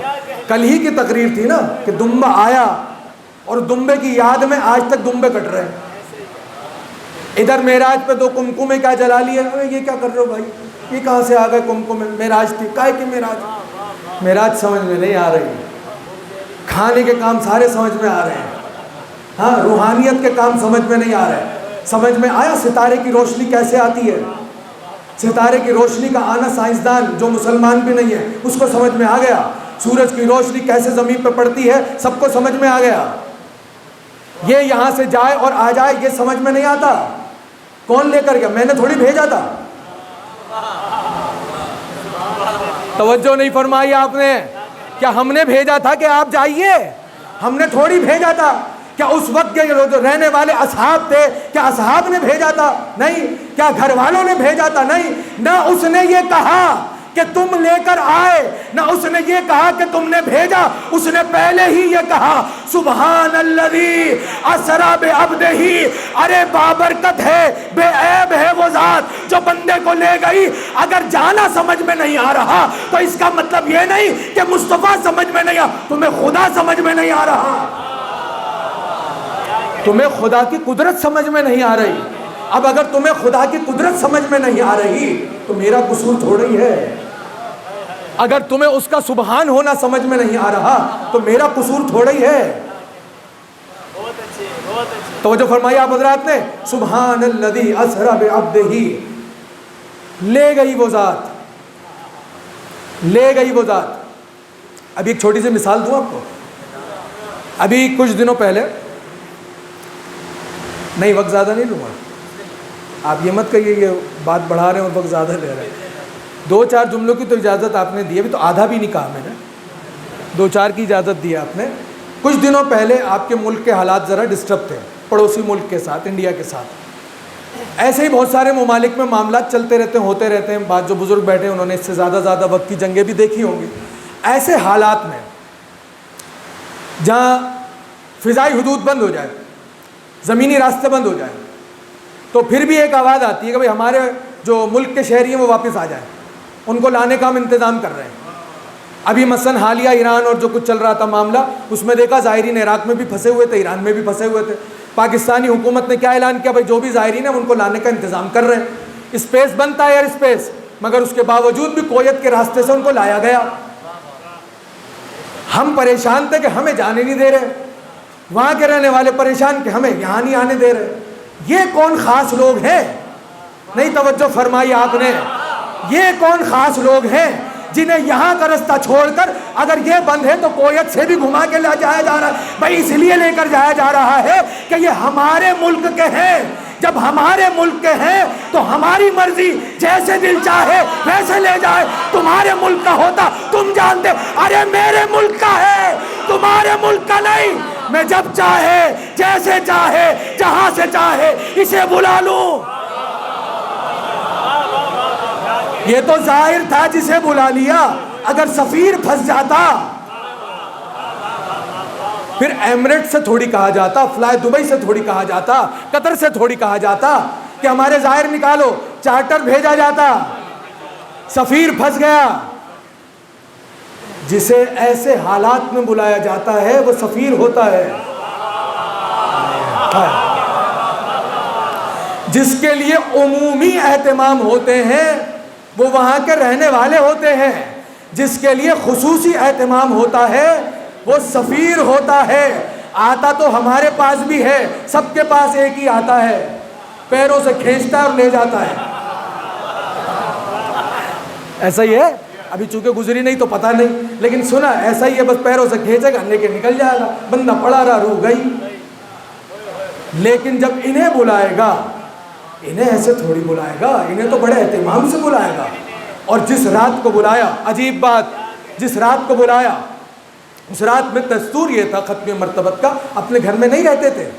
کل ہی کی تقریر تھی نا کہ دمبا آیا اور دمبے کی یاد میں آج تک دمبے کٹ رہے ہیں۔ ادھر معراج پہ 2 کمکمے کا جلا لیے، یہ کیا کر رہے ہو بھائی، یہ کہاں سے آ گئے کمکمے؟ معراج تھی، کائے کی معراج؟ معراج سمجھ میں نہیں آ رہی، کھانے کے کام سارے سمجھ میں آ رہے ہیں، ہاں روحانیت کے کام سمجھ میں نہیں آ رہے۔ سمجھ میں آیا ستارے کی روشنی کیسے آتی ہے؟ ستارے کی روشنی کا آنا سائنسدان جو مسلمان بھی نہیں ہے اس کو سمجھ میں آ گیا۔ سورج کی روشنی کیسے زمین پہ پڑتی ہے سب کو سمجھ میں آ گیا۔ یہ یہاں سے جائے اور آ جائے یہ سمجھ میں نہیں آتا. کون لے کر گیا؟ میں نے تھوڑی بھیجا تھا. توجہ نہیں فرمائی آپ نے. کیا ہم نے بھیجا تھا کہ آپ جائیے؟ ہم نے تھوڑی بھیجا تھا. کیا اس وقت کے جو رہنے والے اصحاب تھے کیا اصحاب نے بھیجا تھا؟ نہیں. کیا گھر والوں نے بھیجا تھا؟ نہیں. نہ اس نے یہ کہا کہ تم لے کر آئے، نہ اس نے یہ کہا کہ تم نے بھیجا. اس نے پہلے ہی یہ کہا سبحان الذی اسری بعبدہ. ارے بابرکت ہے، بے عیب ہے وہ ذات جو بندے کو لے گئی. اگر جانا سمجھ میں نہیں آ رہا تو اس کا مطلب یہ نہیں کہ مصطفیٰ سمجھ میں نہیں آ، تمہیں خدا سمجھ میں نہیں آ رہا، تمہیں خدا کی قدرت سمجھ میں نہیں آ رہی. اب اگر تمہیں خدا کی قدرت سمجھ میں نہیں آ رہی تو میرا قصور تھوڑی ہے. اگر تمہیں اس کا سبحان ہونا سمجھ میں نہیں آ رہا تو میرا قصور تھوڑا ہی ہے. بہت اچھے، بہت اچھے. توجہ فرمایا آپ حضرات نے. سبحان الذی اسری بعبدہ. لے گئی وہ ذات، لے گئی وہ ذات. ابھی ایک چھوٹی سی مثال دوں آپ کو. ابھی کچھ دنوں پہلے، نہیں وقت زیادہ نہیں لوں گا، آپ یہ مت کہیے یہ بات بڑھا رہے ہیں اور وقت زیادہ لے رہے ہیں. 2-4 جملوں کی تو اجازت آپ نے دی. ابھی تو آدھا بھی نہیں کہا میں نے، 2-4 کی اجازت دی آپ نے. کچھ دنوں پہلے آپ کے ملک کے حالات ذرا ڈسٹرب تھے پڑوسی ملک کے ساتھ، انڈیا کے ساتھ. ایسے ہی بہت سارے ممالک میں معاملات چلتے رہتے ہیں، ہوتے رہتے ہیں. بعض جو بزرگ بیٹھے ہیں انہوں نے اس سے زیادہ وقت کی جنگیں بھی دیکھی ہوں گی. ایسے حالات میں جہاں فضائی حدود بند ہو جائے، زمینی راستے بند ہو جائیں، تو پھر بھی ایک آواز آتی ہے کہ بھئی ہمارے جو ملک کے شہری ہیں وہ واپس آ جائیں. ان کو لانے کا ہم انتظام کر رہے ہیں. ابھی مثلا حالیہ ایران اور جو کچھ چل رہا تھا معاملہ، اس میں دیکھا زائرین عراق میں بھی پھنسے ہوئے تھے، ایران میں بھی پھنسے ہوئے تھے. پاکستانی حکومت نے کیا اعلان کیا؟ بھائی جو بھی زائرین ہیں ان کو لانے کا انتظام کر رہے ہیں. اسپیس بنتا ہے ایئر اسپیس، مگر اس کے باوجود بھی کویت کے راستے سے ان کو لایا گیا. ہم پریشان تھے کہ ہمیں جانے نہیں دے رہے، وہاں کے رہنے والے پریشان کہ ہمیں یہاں نہیں آنے دے رہے. یہ کون خاص لوگ ہیں؟ نہیں توجہ فرمائی آپ نے. یہ کون خاص لوگ ہیں جنہیں یہاں کا رستہ چھوڑ کر اگر یہ بند ہے تو کویت سے بھی گھما کے لے جایا جا رہا ہے؟ بھائی اس لیے لے کر جایا جا رہا ہے کہ یہ ہمارے ملک کے ہیں. جب ہمارے ملک کے ہیں تو ہماری مرضی، جیسے دل چاہے ویسے لے جائے. تمہارے ملک کا ہوتا تم جانتے، ارے میرے ملک کا ہے، تمہارے ملک کا نہیں. میں جب چاہے، جیسے چاہے، جہاں سے چاہے اسے بلا لوں. یہ تو ظاہر تھا جسے بلا لیا. اگر سفیر پھنس جاتا پھر ایمریٹ سے تھوڑی کہا جاتا، فلائی دبئی سے تھوڑی کہا جاتا، قطر سے تھوڑی کہا جاتا کہ ہمارے ظاہر نکالو. چارٹر بھیجا جاتا. سفیر پھنس گیا. جسے ایسے حالات میں بلایا جاتا ہے وہ سفیر ہوتا ہے. جس کے لیے عمومی اہتمام ہوتے ہیں وہ وہاں کے رہنے والے ہوتے ہیں. جس کے لیے خصوصی اہتمام ہوتا ہے وہ سفیر ہوتا ہے. آتا تو ہمارے پاس بھی ہے، سب کے پاس ایک ہی آتا ہے، پیروں سے کھینچتا ہے اور لے جاتا ہے. ایسا ہی ہے. ابھی چونکہ گزری نہیں تو پتہ نہیں، لیکن سنا ایسا ہی ہے. بس پیروں سے کھینچے گا، لے کے نکل جائے گا. بندہ پڑا رہا، روح گئی. لیکن جب انہیں بلائے گا، انہیں ایسے تھوڑی بلائے گا، انہیں تو بڑے اہتمام سے بلائے گا. اور جس رات کو بلایا، عجیب بات، جس رات کو بلایا اس رات میں دستور یہ تھا ختم مرتبت کا، اپنے گھر میں نہیں رہتے تھے.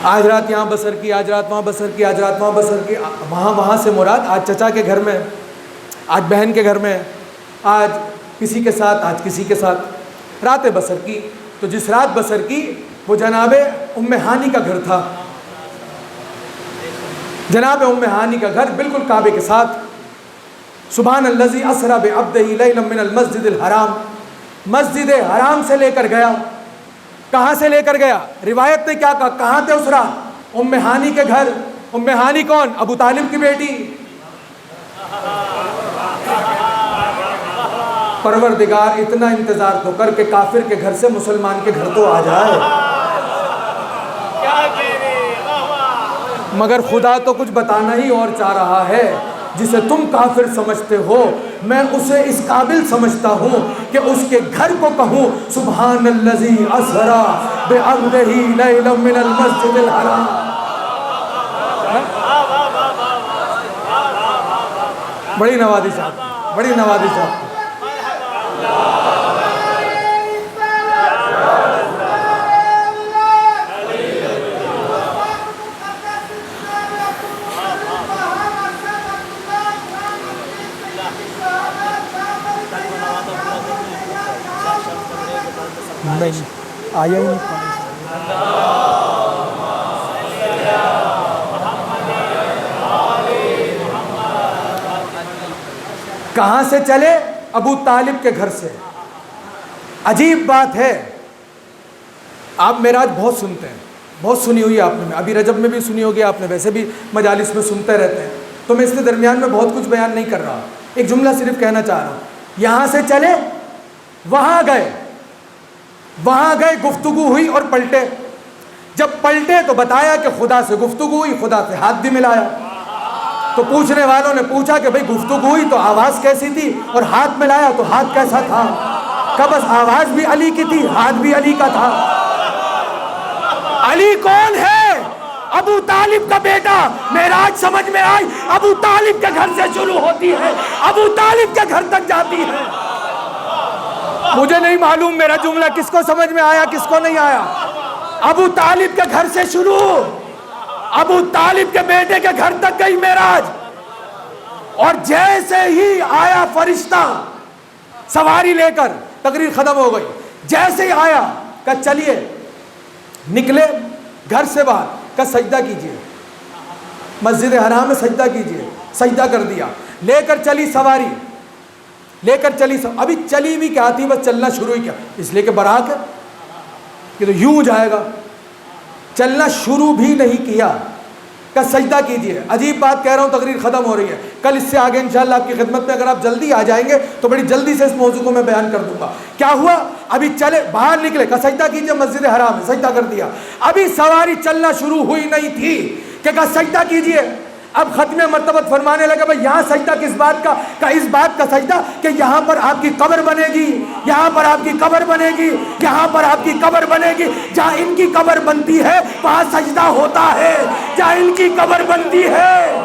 آج رات یہاں بسر کی، آج رات وہاں بسر کی، آج رات وہاں بسر کی. وہاں سے مراد آج چچا کے گھر میں، آج بہن کے گھر میں، آج کسی کے ساتھ، آج کسی کے ساتھ راتیں بسر کی. تو جس رات بسر کی وہ جناب ام ہانی کا گھر تھا. جناب ام ہانی کا گھر بالکل کعبے کے ساتھ. سبحان الذی اسری بعبدہ لیلا من المسجد الحرام. مسجد حرام سے لے کر گیا. کہاں سے لے کر گیا؟ روایت نے کیا کہا؟ کہاں تھے اس رات؟ ام ہانی کے گھر. ام ہانی کون؟ ابو طالب کی بیٹی. پروردگار اتنا انتظار تو کر کے کافر کے گھر سے مسلمان کے گھر تو آ جائے. مگر خدا تو کچھ بتانا ہی اور چاہ رہا ہے. جسے تم کافر سمجھتے ہو میں اسے اس قابل سمجھتا ہوں کہ اس کے گھر کو کہوں سبحان الذی اسری بعبدہ لیلا من المسجد الحرام. بڑی نوازش آپ، بڑی نوازش آپ. نہیں آیا ہی نہیں. کہاں سے چلے؟ ابو طالب کے گھر سے. عجیب بات ہے، آپ معراج بہت سنتے ہیں، بہت سنی ہوئی آپ نے، ابھی رجب میں بھی سنی ہوگی آپ نے، ویسے بھی مجالس میں سنتے رہتے ہیں، تو میں اس کے درمیان میں بہت کچھ بیان نہیں کر رہا، ایک جملہ صرف کہنا چاہ رہا ہوں. یہاں سے چلے وہاں گئے، وہاں گئے گفتگو ہوئی اور پلٹے. جب پلٹے تو بتایا کہ خدا سے گفتگو ہوئی، خدا سے ہاتھ بھی ملایا. تو پوچھنے والوں نے پوچھا کہ بھئی گفتگو ہوئی تو آواز کیسی تھی اور ہاتھ ملایا تو ہاتھ کیسا تھا؟ کہ بس آواز بھی علی کی تھی، ہاتھ بھی علی کا تھا. علی کون ہے؟ ابو طالب کا بیٹا. معراج سمجھ میں آئی؟ ابو طالب کے گھر سے شروع ہوتی ہے، ابو طالب کے گھر تک جاتی ہے. مجھے نہیں معلوم میرا جملہ کس کو سمجھ میں آیا کس کو نہیں آیا. ابو طالب کے گھر سے شروع، ابو طالب کے بیٹے کے گھر تک گئی معراج. اور جیسے ہی آیا فرشتہ سواری لے کر، تقریر ختم ہو گئی، جیسے ہی آیا کہ چلیے، نکلے گھر سے باہر، کہ سجدہ کیجئے، مسجد حرام میں سجدہ کیجئے. سجدہ کر دیا. لے کر چلی سواری، لے کر چلی ابھی چلی بھی کیا تھی، بس چلنا شروع ہی کیا، اس لیے کہ براق ہے کہ تو یوں جائے گا. چلنا شروع بھی نہیں کیا کہ سجدہ کیجئے. عجیب بات کہہ رہا ہوں، تقریر ختم ہو رہی ہے، کل اس سے آگے انشاءاللہ آپ کی خدمت میں اگر آپ جلدی آ جائیں گے تو بڑی جلدی سے اس موضوع کو میں بیان کر دوں گا. کیا ہوا؟ ابھی چلے باہر نکلے کہ سجدہ کیجئے مسجد حرام میں، سجدہ کر دیا. ابھی سواری چلنا شروع ہوئی نہیں تھی کہ سجدہ کیجئے. اب ختم مرتبت فرمانے لگا بھئی یہاں سجدہ کس بات کا؟ کہ اس بات کا سجدہ کہ یہاں پر آپ کی قبر بنے گی، یہاں پر آپ کی قبر بنے گی، یہاں پر آپ کی قبر بنے گی. جہاں ان کی قبر بنتی ہے وہاں سجدہ ہوتا ہے، جہاں ان کی قبر بنتی ہے.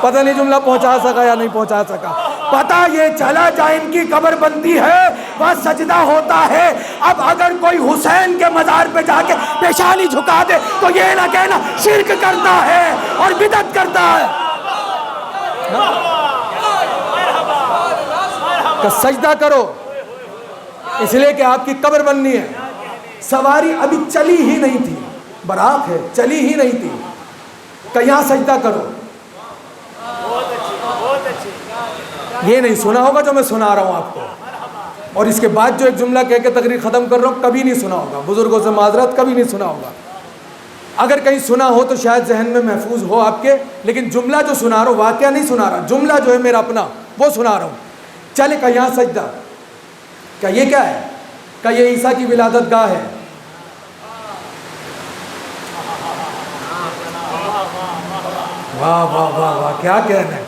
پتہ نہیں جملہ پہنچا سکا یا نہیں پہنچا سکا. پتہ یہ چلا جہاں ان کی قبر بنتی ہے وہاں سجدہ ہوتا ہے. اب اگر کوئی حسین کے مزار پہ جا کے پیشانی جھکا دے تو یہ نہ کہنا شرک کرتا ہے اور بدعت کرتا ہے. کہ سجدہ کرو اس لیے کہ آپ کی قبر بننی ہے. سواری ابھی چلی ہی نہیں تھی، براق ہے، چلی ہی نہیں تھی کہ یہاں سجدہ کرو. یہ نہیں سنا ہوگا جو میں سنا رہا ہوں آپ کو، اور اس کے بعد جو ایک جملہ کہہ کے تقریر ختم کر رہا ہوں کبھی نہیں سنا ہوگا. بزرگوں سے معذرت، کبھی نہیں سنا ہوگا. اگر کہیں سنا ہو تو شاید ذہن میں محفوظ ہو آپ کے، لیکن جملہ جو سنا رہا ہوں واقعہ نہیں سنا رہا، جملہ جو ہے میرا اپنا وہ سنا رہا ہوں. چلے کہ یہاں سجدہ، کہ یہ کیا ہے؟ کہ یہ عیسیٰ کی ولادت گاہ ہے. واہ واہ واہ واہ، کیا کہنا ہے.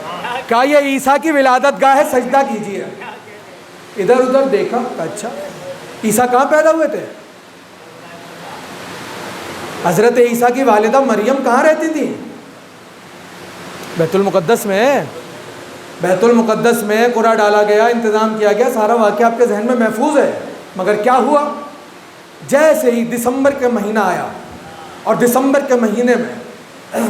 کہا یہ عیسیٰ کی ولادت گاہ ہے، سجدہ کیجئے. ادھر ادھر دیکھا، اچھا عیسیٰ کہاں پیدا ہوئے تھے؟ حضرت عیسیٰ کی والدہ مریم کہاں رہتی تھی؟ بیت المقدس میں. بیت المقدس میں قرآن ڈالا گیا، انتظام کیا گیا، سارا واقعہ آپ کے ذہن میں محفوظ ہے. مگر کیا ہوا؟ جیسے ہی دسمبر کے مہینہ آیا اور دسمبر کے مہینے میں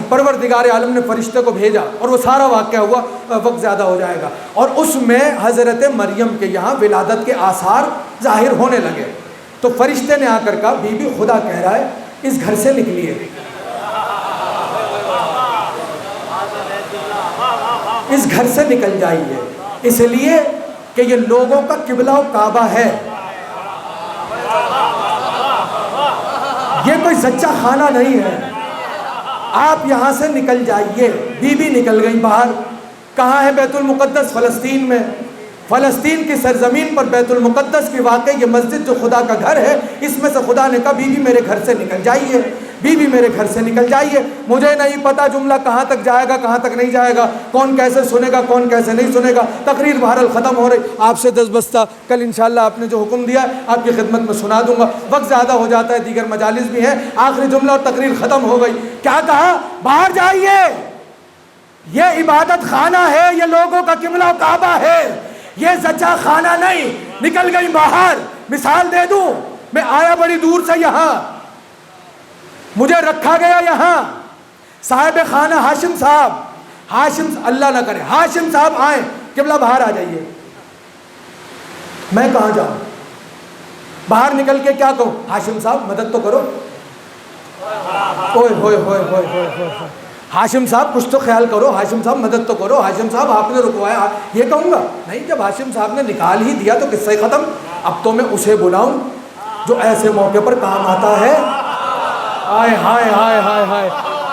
پروردگار عالم نے فرشتے کو بھیجا اور وہ سارا واقعہ ہوا، وقت زیادہ ہو جائے گا، اور اس میں حضرت مریم کے یہاں ولادت کے آثار ظاہر ہونے لگے. تو فرشتے نے آ کر کہا بی بی خدا کہہ رہا ہے اس گھر سے نکلیے، اس گھر سے نکل جائیے، اس لیے کہ یہ لوگوں کا قبلہ و کعبہ ہے، یہ کوئی زچہ خانہ نہیں ہے، آپ یہاں سے نکل جائیے. بی بی نکل گئی باہر. کہاں ہے بیت المقدس؟ فلسطین میں. فلسطین کی سرزمین پر بیت المقدس کی واقع یہ مسجد جو خدا کا گھر ہے، اس میں سے خدا نے کہا بی بی میرے گھر سے نکل جائیے. بیوی میرے گھر سے نکل جائیے. مجھے نہیں پتا جملہ کہاں تک جائے گا کہاں تک نہیں جائے گا, کون کیسے سنے گا کون کیسے نہیں سنے گا. تقریر بہرحال ختم ہو رہی, آپ سے 10 بستہ کل انشاءاللہ آپ نے جو حکم دیا ہے آپ کی خدمت میں سنا دوں گا. وقت زیادہ ہو جاتا ہے, دیگر مجالس بھی ہیں. آخری جملہ اور تقریر ختم ہو گئی. کیا کہا؟ باہر جائیے, یہ عبادت خانہ ہے, یہ لوگوں کا قبلہ و کعبہ ہے, یہ زچہ خانہ نہیں. نکل گئی باہر. مثال دے دوں, میں آیا بڑی دور سے یہاں, مجھے رکھا گیا یہاں. صاحب خانہ ہاشم صاحب, ہاشم اللہ نہ کرے, ہاشم صاحب آئیں, قبلہ باہر آ جائیے. میں کہاں جاؤں؟ باہر نکل کے کیا کہوں؟ ہاشم صاحب مدد تو کرو. اوئے ہوئے ہوئے ہوئے ہوئے ہوئے, ہاشم صاحب کچھ تو خیال کرو, ہاشم صاحب مدد تو کرو, ہاشم صاحب آپ نے رکوایا, یہ کہوں گا نہیں. جب ہاشم صاحب نے نکال ہی دیا تو قصہ ختم. اب تو میں اسے بلاؤں جو ایسے موقع پر کام آتا ہے. ہائے ہائے ہائے ہائے ہائے,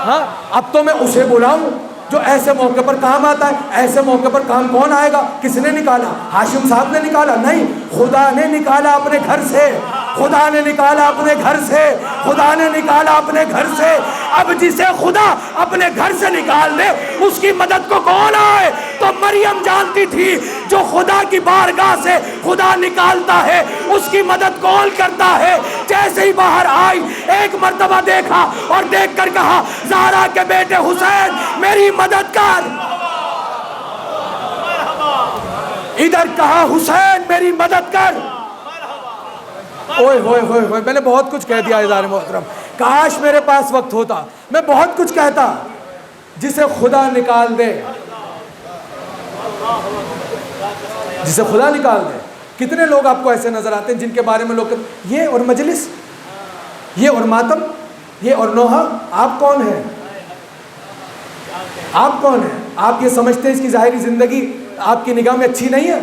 ہاں اب تو میں اسے بلاؤں جو ایسے موقع پر کام آتا ہے. ایسے موقع پر کام کون آئے گا؟ کس نے نکالا؟ ہاشم صاحب نے نکالا؟ نہیں, خدا نے نکالا اپنے گھر سے, خدا نے نکالا اپنے گھر سے, خدا نے نکالا اپنے گھر سے. اب جسے خدا اپنے گھر سے نکال دے اس کی مدد کو کون آئے؟ تو مریم جانتی تھی جو خدا کی بارگاہ سے خدا نکالتا ہے اس کی مدد کون کرتا ہے. جیسے ہی باہر آئی ایک مرتبہ دیکھا اور دیکھ کر کہا زہرا کے بیٹے حسین میری مدد کر. ادھر کہا حسین میری مدد کر. اوئے ہوئے ہوئے ہوئے, میں نے بہت کچھ کہہ دیا عزیزان محترم. کاش میرے پاس وقت ہوتا میں بہت کچھ کہتا. جسے خدا نکال دے, جسے خدا نکال دے. کتنے لوگ آپ کو ایسے نظر آتے ہیں جن کے بارے میں لوگ یہ اور مجلس, یہ اور ماتم, یہ اور نوحہ. آپ کون ہیں؟ آپ کون ہیں؟ آپ یہ سمجھتے ہیں اس کی ظاہری زندگی آپ کی نگاہ میں اچھی نہیں ہے؟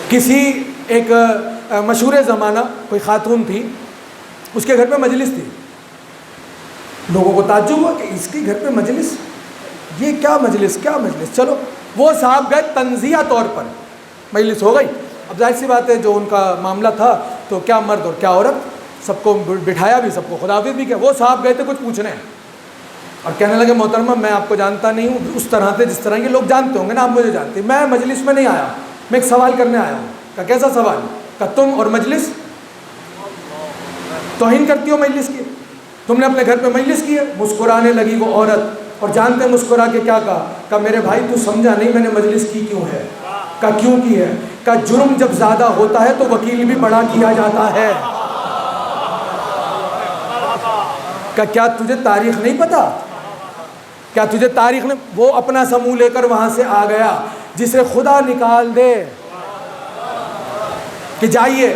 کسی ایک مشہور زمانہ کوئی خاتون تھی, اس کے گھر پہ مجلس تھی. لوگوں کو تعجب ہوا کہ اس کے گھر پہ مجلس, یہ کیا مجلس کیا مجلس. چلو وہ صاحب گئے تنزیہ طور پر, مجلس ہو گئی. اب ظاہر سی بات ہے جو ان کا معاملہ تھا تو کیا مرد اور کیا عورت, سب کو بٹھایا بھی, سب کو خداحافظ بھی کیا. وہ صاحب گئے تھے کچھ پوچھنے اور کہنے لگے محترمہ میں آپ کو جانتا نہیں ہوں اس طرح سے جس طرح یہ لوگ جانتے ہوں گے نا, آپ مجھے جانتے ہیں. میں مجلس میں نہیں آیا, میں ایک سوال کرنے آیا ہوں. کہ کیسا سوال؟ کہ تم اور مجلس توہین کرتی ہو مجلس کی, تم نے اپنے گھر پہ مجلس کی ہے. مسکرانے لگی وہ عورت اور جانتے مسکرا کے کیا کہا؟ کہ میرے بھائی تو سمجھا نہیں میں نے مجلس کی کیوں ہے. کہ کیوں کی ہے؟ کہ جرم جب زیادہ ہوتا ہے تو وکیل بھی بڑا کیا جاتا ہے. کہ کیا تجھے تاریخ نہیں پتا؟ کیا تجھے تاریخ نے؟ وہ اپنا سمو لے کر وہاں سے آ گیا. جسے خدا نکال دے کہ جائیے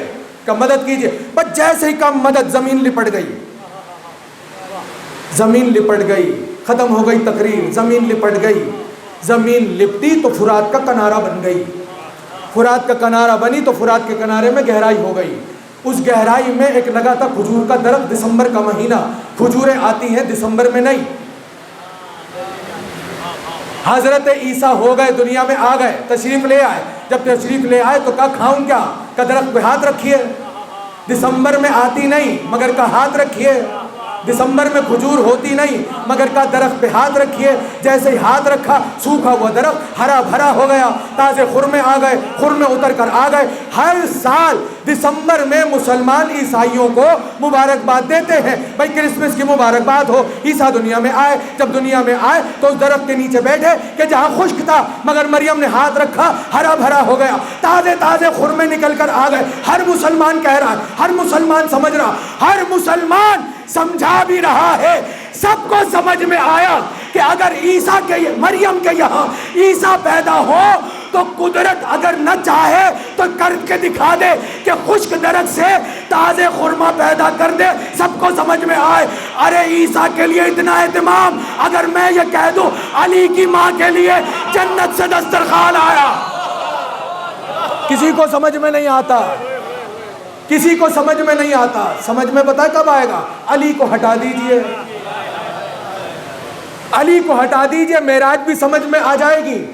کہ مدد کیجئے, بس جیسے ہی کم مدد, زمین لپٹ گئی, زمین لپٹ گئی, ختم ہو گئی تقریر. زمین لپٹ گئی, زمین لپٹی تو فرات کا کنارہ بن گئی. فرات کا کنارہ بنی تو فرات کے کنارے میں گہرائی ہو گئی. اس گہرائی میں ایک لگا تھا کھجور کا درخت. دسمبر کا مہینہ, کھجوریں آتی ہیں دسمبر میں نہیں. حضرت عیسیٰ ہو گئے, دنیا میں آ گئے, تشریف لے آئے. جب تشریف لے آئے تو کہا کھاؤں کیا؟ کہ درخت پہ ہاتھ رکھیے. دسمبر میں آتی نہیں مگر کا ہاتھ رکھیے. دسمبر میں کھجور ہوتی نہیں مگر کا درخت پہ ہاتھ رکھیے. جیسے ہی ہاتھ رکھا سوکھا ہوا درخت ہرا بھرا ہو گیا. تازے خرمے آ گئے, خرمے اتر کر آ گئے. ہر سال دسمبر میں مسلمان عیسائیوں کو مبارکباد دیتے ہیں, بھائی کرسمس کی مبارکباد ہو, عیسیٰ دنیا میں آئے. جب دنیا میں آئے تو اس درخت کے نیچے بیٹھے کہ جہاں خشک تھا مگر مریم نے ہاتھ رکھا ہرا بھرا ہو گیا. تازے تازے خرمے نکل کر آ گئے. ہر مسلمان کہہ رہا ہے, ہر مسلمان سمجھ رہا, ہر مسلمان سمجھا بھی رہا ہے. سب کو سمجھ میں آیا کہ اگر عیسیٰ کے مریم کے یہاں عیسیٰ پیدا ہو تو قدرت اگر نہ چاہے تو کر کے دکھا دے کہ خشک درخت سے تازے خرما پیدا کر دے. سب کو سمجھ میں آئے. ارے عیسیٰ کے لیے اتنا اہتمام, اگر میں یہ کہہ دوں علی کی ماں کے لیے جنت سے دسترخوان آیا. کسی کو سمجھ میں نہیں آتا, کسی کو سمجھ میں نہیں آتا. سمجھ میں پتہ کب آئے گا؟ علی کو ہٹا دیجئے, علی کو ہٹا دیجئے, معراج بھی سمجھ میں آ جائے گی,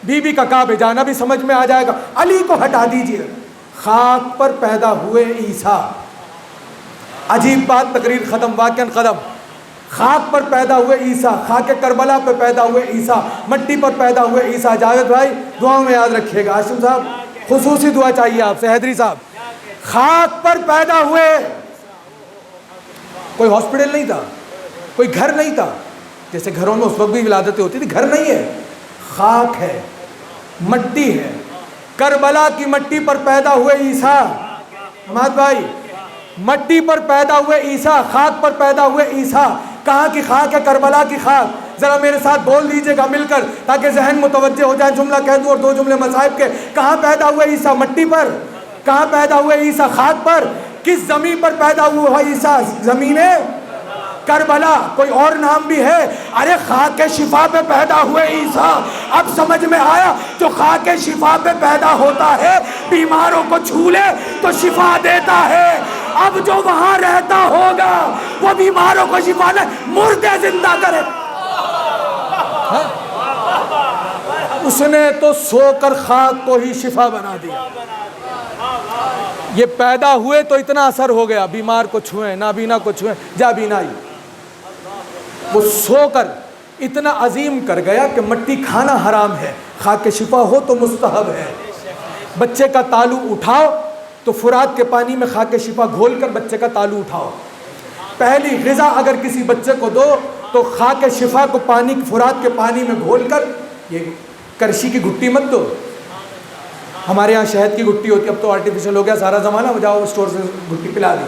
بی بی کا کعبے جانا بھی سمجھ میں آ جائے گا. علی کو ہٹا دیجئے. خاک پر پیدا ہوئے عیسیٰ, عجیب بات، تقریر ختم، واقعاً قدم. خاک پر پیدا ہوئے عیسیٰ، خاک کربلا پہ پیدا ہوئے عیسیٰ، مٹی پر پیدا ہوئے عیسیٰ. جاوید بھائی دعاؤں میں یاد رکھیے گا. ہاشم صاحب خصوصی دعا چاہیے آپ سے. حیدری صاحب خاک پر پیدا ہوئے. کوئی ہاسپٹل نہیں تھا، کوئی گھر نہیں تھا. جیسے گھروں میں اس وقت بھی ولادتیں ہوتی تھی، گھر نہیں ہے، خاک ہے، مٹی ہے. کربلا کی مٹی پر پیدا ہوئے عیسیٰ. حماد بھائی مٹی پر پیدا ہوئے عیسیٰ، خاک پر پیدا ہوئے عیسیٰ. کہاں کی خاک ہے؟ کربلا کی خاک. ذرا میرے ساتھ بول دیجئے گا مل کر تاکہ ذہن متوجہ ہو جائے. جملہ کہہ دوں اور دو جملے مصائب کے. کہاں پیدا ہوئے عیسیٰ؟ مٹی پر. کہاں پیدا ہوئے عیسیٰ؟ خاک پر. کس زمین پر پیدا ہوا عیسیٰ؟ زمین کربلا. کوئی اور نام بھی ہے؟ ارے خاک شفا پہ پیدا ہوئے عیسیٰ. اب سمجھ میں آیا؟ جو خاک شفا پہ پیدا ہوتا ہے بیماروں کو چھو لے تو شفا دیتا ہے. اب جو وہاں رہتا ہوگا وہ بیماروں کو شفا لے، مردے زندہ کرے. اس نے تو سو کر خاک کو ہی شفا بنا دیا. یہ پیدا ہوئے تو اتنا اثر ہو گیا، بیمار کو چھوئیں، نابینا کو چھوئیں، جا بینائی. وہ سو کر اتنا عظیم کر گیا کہ مٹی کھانا حرام ہے، خاک شفا ہو تو مستحب ہے. بچے کا تالو اٹھاؤ تو فرات کے پانی میں خاک شفا گھول کر بچے کا تالو اٹھاؤ. پہلی غذا اگر کسی بچے کو دو تو خاک شفا کو پانی فرات کے پانی میں گھول کر، یہ کرشی کی گھٹی مت دو. ہمارے یہاں شہد کی گھٹی ہوتی ہے، اب تو آرٹیفیشل ہو گیا سارا زمانہ، جاؤ اسٹور سے گھٹی پلا دی.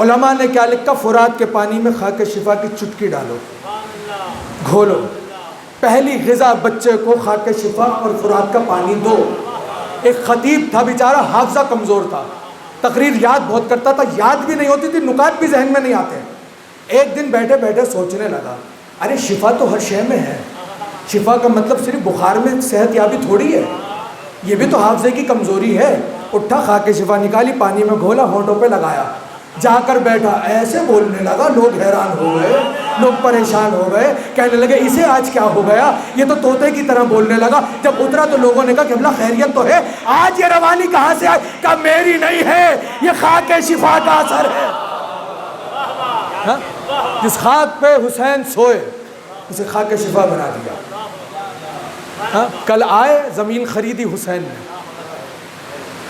علماء نے کیا لکھا؟ فرات کے پانی میں خاک شفا کی چٹکی ڈالو، گھولو. پہلی غذا بچے کو خاک شفا اور فرات کا پانی دو. ایک خطیب تھا بیچارہ، حافظہ کمزور تھا، تقریر یاد بہت کرتا تھا، یاد بھی نہیں ہوتی تھی، نکات بھی ذہن میں نہیں آتے. ایک دن بیٹھے بیٹھے سوچنے لگا، ارے شفا تو ہر شے میں ہے. شفا کا مطلب صرف بخار میں صحت یابی تھوڑی ہے، یہ بھی تو حافظے کی کمزوری ہے. اٹھا، خاک شفا نکالی، پانی میں گھولا، ہونٹوں پہ لگایا، جا کر بیٹھا، ایسے بولنے لگا. لوگ حیران ہو گئے، لوگ پریشان ہو گئے، کہنے لگے اسے آج کیا ہو گیا، یہ تو طوطے کی طرح بولنے لگا. جب اترا تو لوگوں نے کہا کہ اللہ خیریت تو ہے، آج یہ روانی کہاں سے آئی؟ کہا میری نہیں ہے، یہ خاک شفا کا اثر ہے. جس خاک پہ حسین سوئے اسے خاک شفا بنا دیا. کل آئے، زمین خریدی حسین نے.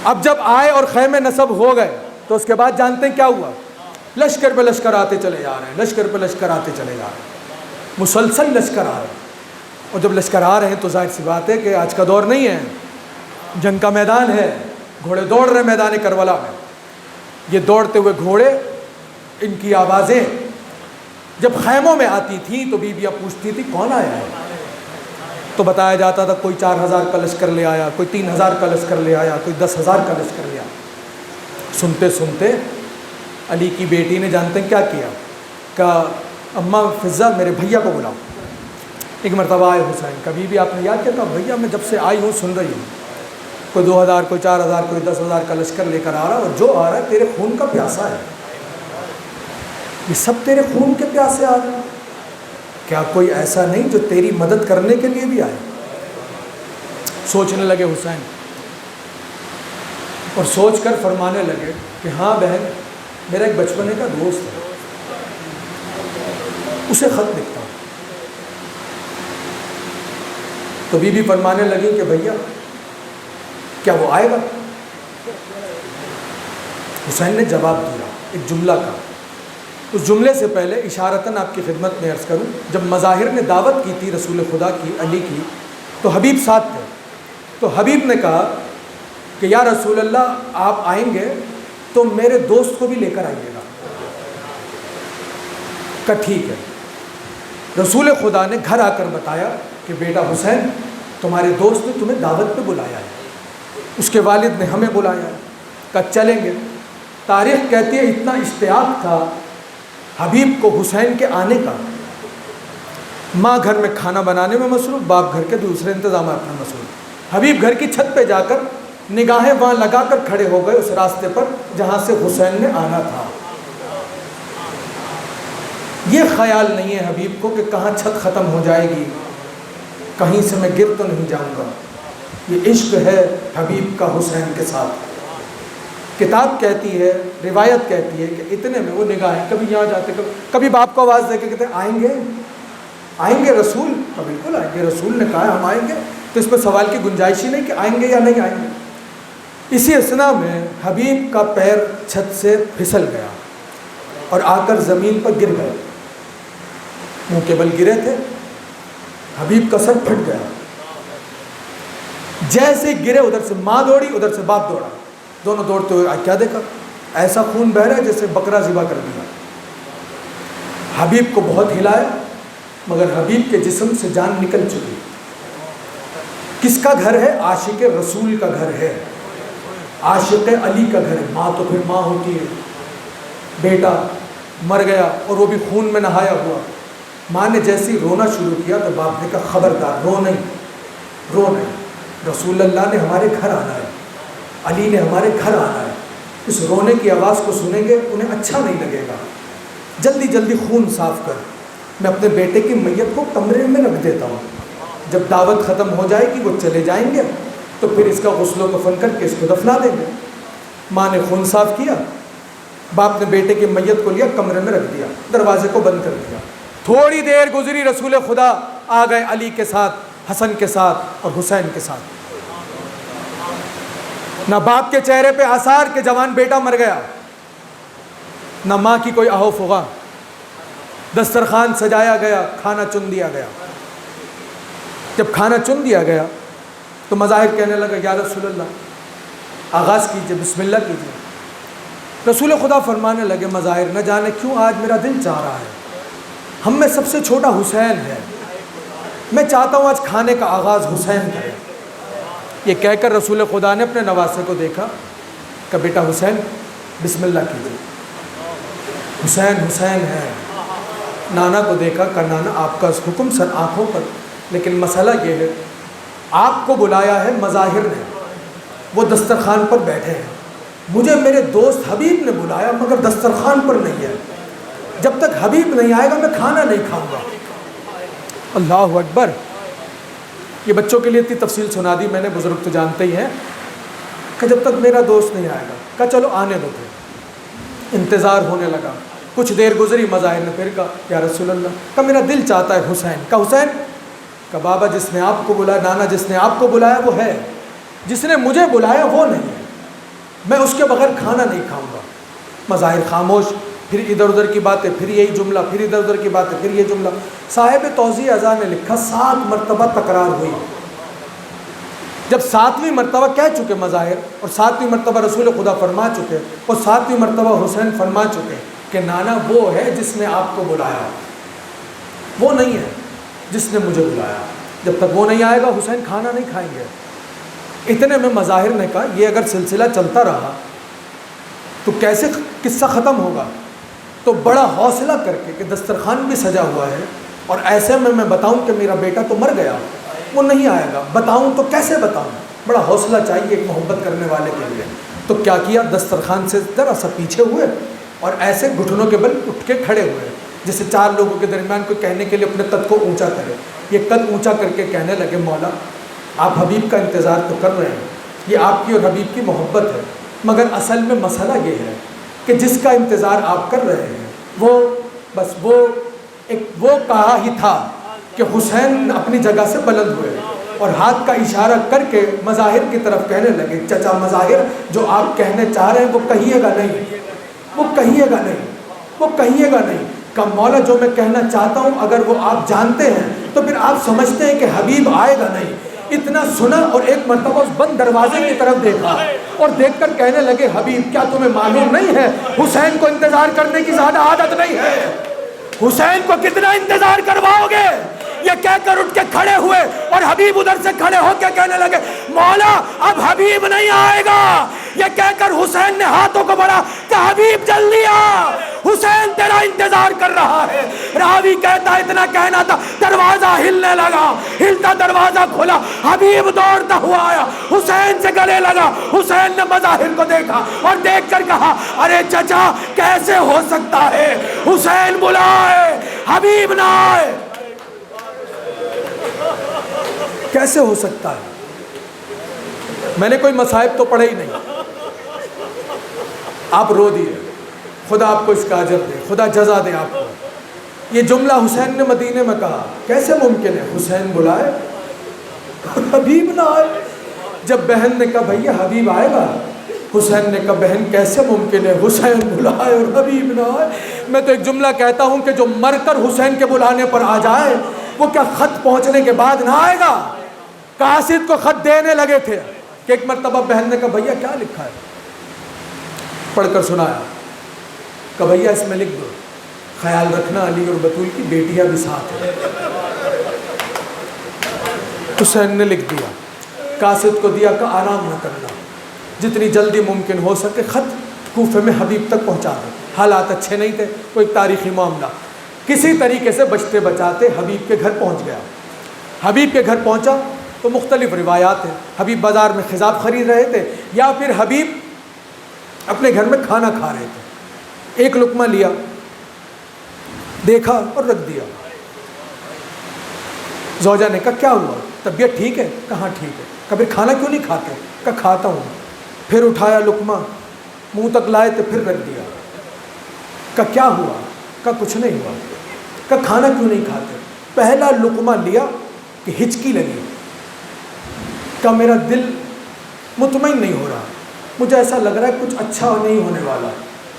اب جب آئے اور خیمے نصب ہو گئے تو اس کے بعد جانتے ہیں کیا ہوا؟ لشکر پہ لشکر آتے چلے جا رہے ہیں، لشکر پہ لشکر آتے چلے جا رہے ہیں، مسلسل لشکر آ رہے ہیں. اور جب لشکر آ رہے ہیں تو ظاہر سی بات ہے کہ آج کا دور نہیں ہے، جنگ کا میدان ہے، گھوڑے دوڑ رہے میدان کربلا میں. یہ دوڑتے ہوئے گھوڑے، ان کی آوازیں جب خیموں میں آتی تھیں تو بیویاں پوچھتی تھی کون آیا ہے؟ تو بتایا جاتا تھا کوئی 4000 کا لشکر لے آیا، کوئی 3000 کا لشکر لے آیا، کوئی 10,000 کا لشکر لے آیا. سنتے سنتے علی کی بیٹی نے جانتے ہیں کیا کیا؟ کہا اماں فضہ میرے بھیا کو بلاؤ. ایک مرتبہ آئے حسین، کبھی بھی آپ نے یاد کیا؟ کہا بھیا میں جب سے آئی ہوں سن رہی ہوں، کوئی 2000 کوئی 4000 کوئی 10,000 کا لشکر لے کر آ رہا، اور جو آ رہا ہے تیرے خون کا پیاسا ہے، یہ سب تیرے خون کے پیاسے آ رہے ہیں، کیا کوئی ایسا نہیں جو تیری مدد کرنے کے لیے بھی آئے؟ سوچنے لگے حسین، اور سوچ کر فرمانے لگے کہ ہاں بہن، میرا ایک بچپنے کا دوست ہے، اسے خط لکھتا ہوں. تو بی بی فرمانے لگی کہ بھیا کیا وہ آئے گا؟ حسین نے جواب دیا ایک جملہ کا. اس جملے سے پہلے اشارتاً آپ کی خدمت میں عرض کروں، جب مظاہر نے دعوت کی تھی رسول خدا کی، علی کی، تو حبیب ساتھ تھے. تو حبیب نے کہا کہ یا رسول اللہ آپ آئیں گے تو میرے دوست کو بھی لے کر آئیے گا. کہا ٹھیک ہے. رسول خدا نے گھر آ کر بتایا کہ بیٹا حسین تمہارے دوست نے تمہیں دعوت پہ بلایا ہے، اس کے والد نے ہمیں بلایا ہے. کہا چلیں گے. تاریخ کہتی ہے اتنا اشتیاق تھا حبیب کو حسین کے آنے کا، ماں گھر میں کھانا بنانے میں مصروف، باپ گھر کے دوسرے انتظامات میں مصروف. حبیب گھر کی چھت پہ جا کر نگاہیں وہاں لگا کر کھڑے ہو گئے اس راستے پر جہاں سے حسین نے آنا تھا. یہ خیال نہیں ہے حبیب کو کہ کہاں چھت ختم ہو جائے گی، کہیں سے میں گر تو نہیں جاؤں گا. یہ عشق ہے حبیب کا حسین کے ساتھ. کتاب کہتی ہے، روایت کہتی ہے کہ اتنے میں وہ نگاہیں کبھی یہاں جاتے، کبھی باپ کو آواز دے کے کہتے آئیں گے رسول، بالکل آئیں گے، رسول نے کہا ہم آئیں گے، تو اس پہ سوال کی گنجائش ہی نہیں کہ آئیں گے یا نہیں آئیں گے۔ اسی اثنا میں حبیب کا پیر چھت سے پھسل گیا اور آ کر زمین پر گر گیا، منہ کے بل گرے تھے، حبیب کا سر پھٹ گیا، جیسے گرے ادھر سے ماں دوڑی، ادھر سے باپ دوڑا، دونوں دوڑتے ہوئے کیا دیکھا، ایسا خون بہ رہا ہے جیسے بکرا ذبح کر دیا۔ حبیب کو بہت ہلایا مگر حبیب کے جسم سے جان نکل چکی۔ کس کا گھر ہے؟ عاشق رسول کا گھر ہے، عاشق علی کا گھر ہے۔ ماں تو پھر ماں ہوتی ہے، بیٹا مر گیا اور وہ بھی خون میں نہایا ہوا۔ ماں نے جیسے رونا شروع کیا تو باپ نے کہا خبردار، رو نہیں، رسول اللہ نے ہمارے گھر آنا ہے، علی نے ہمارے گھر آنا ہے، اس رونے کی آواز کو سنیں گے انہیں اچھا نہیں لگے گا، جلدی خون صاف کر، میں اپنے بیٹے کی میت کو کمرے میں رکھ دیتا ہوں، جب دعوت ختم ہو جائے گی وہ چلے جائیں گے تو پھر اس کا غسل و کفن کر کے اس کو دفنا دیں گے۔ ماں نے خون صاف کیا، باپ نے بیٹے کی میت کو لیا، کمرے میں رکھ دیا، دروازے کو بند کر دیا۔ تھوڑی دیر گزری، رسول خدا آ گئے علی کے ساتھ، حسن کے ساتھ اور حسین کے ساتھ۔ نہ باپ کے چہرے پہ آثار کہ جوان بیٹا مر گیا، نہ ماں کی کوئی آہو فغا۔ دسترخوان سجایا گیا، کھانا چن دیا گیا۔ جب کھانا چن دیا گیا تو مظاہر کہنے لگا یا رسول اللہ آغاز کیجئے، بسم اللہ کیجئے۔ رسول خدا فرمانے لگے مظاہر نہ جانے کیوں آج میرا دل چاہ رہا ہے، ہم میں سب سے چھوٹا حسین ہے، میں چاہتا ہوں آج کھانے کا آغاز حسین کرے۔ یہ کہہ کر رسول خدا نے اپنے نواسے کو دیکھا کہ بیٹا حسین بسم اللہ کیجئے۔ حسین ہے۔ نانا کو دیکھا کہ نانا آپ کا حکم سر آنکھوں پر، لیکن مسئلہ یہ ہے آپ کو بلایا ہے مظاہر نے، وہ دسترخوان پر بیٹھے ہیں، مجھے میرے دوست حبیب نے بلایا مگر دسترخوان پر نہیں ہے، جب تک حبیب نہیں آئے گا میں کھانا نہیں کھاؤں گا۔ اللہ اکبر۔ یہ بچوں کے لیے اتنی تفصیل سنا دی میں نے، بزرگ تو جانتے ہی ہیں کہ جب تک میرا دوست نہیں آئے گا، کہا چلو آنے دو۔ پھر انتظار ہونے لگا، کچھ دیر گزری، مظاہر نے پھر کہا یا رسول اللہ، کہ میرا دل چاہتا ہے حسین۔ کہ حسین؟ کہ بابا جس نے آپ کو بلایا، نانا جس نے آپ کو بلایا وہ ہے، جس نے مجھے بلایا وہ نہیں ہے، میں اس کے بغیر کھانا نہیں کھاؤں گا۔ مظاہر خاموش، پھر ادھر ادھر کی باتیں، پھر یہی جملہ، پھر ادھر ادھر کی باتیں، پھر یہ جملہ۔ صاحب توضیح ازاں نے لکھا 7 مرتبہ تکرار ہوئی۔ جب 7ویں مرتبہ کہہ چکے مظاہر اور 7ویں مرتبہ رسول خدا فرما چکے اور 7ویں مرتبہ حسین فرما چکے کہ نانا وہ ہے جس نے آپ کو بلایا، وہ نہیں ہے جس نے مجھے بلایا، جب تک وہ نہیں آئے گا حسین کھانا نہیں کھائیں گے۔ اتنے میں مظاہر نے کہا یہ اگر سلسلہ چلتا رہا تو کیسے قصہ ختم ہوگا؟ تو بڑا حوصلہ کر کے کہ دسترخوان بھی سجا ہوا ہے اور ایسے میں بتاؤں کہ میرا بیٹا تو مر گیا، وہ نہیں آئے گا، بتاؤں تو کیسے بتاؤں؟ بڑا حوصلہ چاہیے ایک محبت کرنے والے کے لیے۔ تو کیا کیا، دسترخوان سے ذرا سا پیچھے ہوئے اور ایسے گھٹنوں کے بل اٹھ کے کھڑے ہوئے، جیسے 4 لوگوں کے درمیان کوئی کہنے کے لیے اپنے قد کو اونچا کرے۔ یہ قد اونچا کر کے کہنے لگے مولا آپ حبیب کا انتظار تو کر رہے ہیں، یہ آپ کی اور حبیب کی محبت ہے، مگر اصل میں مسئلہ یہ ہے کہ جس کا انتظار آپ کر رہے ہیں وہ کہا ہی تھا کہ حسین اپنی جگہ سے بلند ہوئے اور ہاتھ کا اشارہ کر کے مظاہر کی طرف کہنے لگے چچا مظاہر جو آپ کہنے چاہ رہے ہیں وہ کہیے گا نہیں، وہ کہیے گا نہیں، وہ کہیے گا نہیں۔ کہ مولا جو میں کہنا چاہتا ہوں اگر وہ آپ جانتے ہیں تو پھر آپ سمجھتے ہیں کہ حبیب آئے گا نہیں۔ اتنا سنا اور ایک مرتبہ اس بند دروازے کی طرف دیکھا اور دیکھ کر کہنے لگے حبیب کیا تمہیں معلوم نہیں ہے حسین کو انتظار کرنے کی زیادہ عادت نہیں ہے، حسین کو کتنا انتظار کرواؤ گے؟ یہ کہہ کر اٹھ کے کھڑے ہوئے اور حبیب ادھر سے کھڑے ہو کے کہنے لگے مولا اب حبیب نہیں آئے گا۔ یہ کہہ کر حسین نے ہاتھوں کو بڑھا کہ حبیب جلدی آ، حسین تیرا انتظار کر رہا ہے۔ راوی کہتا اتنا کہنا تھا دروازہ ہلنے لگا، ہلتا دروازہ کھلا، حبیب دوڑتا ہوا آیا، حسین سے گلے لگا۔ حسین نے مظاہر کو دیکھا اور دیکھ کر کہا ارے چچا کیسے ہو سکتا ہے حسین بلائے حبیب نہ آئے، کیسے ہو سکتا ہے؟ میں نے کوئی مصائب تو پڑھے ہی نہیں، آپ رو دیے، خدا آپ کو اس کا اجر دے، خدا جزا دے آپ کو۔ یہ جملہ حسین نے مدینے میں کہا، کیسے ممکن ہے حسین بلائے حبیب نہ آئے؟ جب بہن نے کہا بھیا حبیب آئے گا، حسین نے کہا بہن کیسے ممکن ہے حسین بلائے اور حبیب نہ آئے؟ میں تو ایک جملہ کہتا ہوں کہ جو مر کر حسین کے بلانے پر آ جائے وہ کیا خط پہنچنے کے بعد نہ آئے گا؟ قاصد کو خط دینے لگے تھے کہ ایک مرتبہ بہن نے کہا بھیا کیا لکھا ہے؟ پڑھ کر سنایا، کہ بھیا اس میں لکھ دو خیال رکھنا علی اور بطول کی بیٹیاں بھی ساتھ ہیں۔ حسین نے لکھ دیا، قاصد کو دیا کہ آرام نہ کرنا، جتنی جلدی ممکن ہو سکے خط کوفے میں حبیب تک پہنچا دو۔ حالات اچھے نہیں تھے، کوئی تاریخی معاملہ، کسی طریقے سے بچتے بچاتے حبیب کے گھر پہنچ گیا۔ حبیب کے گھر پہنچا تو مختلف روایات ہیں، حبیب بازار میں خضاب خرید رہے تھے یا پھر حبیب اپنے گھر میں کھانا کھا رہے تھے۔ ایک لقمہ لیا، دیکھا اور رکھ دیا۔ زوجہ نے کہا کیا ہوا، طبیعت ٹھیک ہے؟ کہاں ٹھیک ہے؟ کبھی کھانا کیوں نہیں کھاتے؟ کہا کھاتا ہوں۔ پھر اٹھایا لقمہ، منہ تک لائے تو پھر رکھ دیا۔ کہا کیا ہوا؟ کہا کچھ نہیں ہوا۔ کہا کھانا کیوں نہیں کھاتے؟ پہلا لقمہ لیا کہ ہچکی لگی، کہا میرا دل مطمئن نہیں ہو رہا، مجھے ایسا لگ رہا ہے کچھ اچھا نہیں ہونے والا،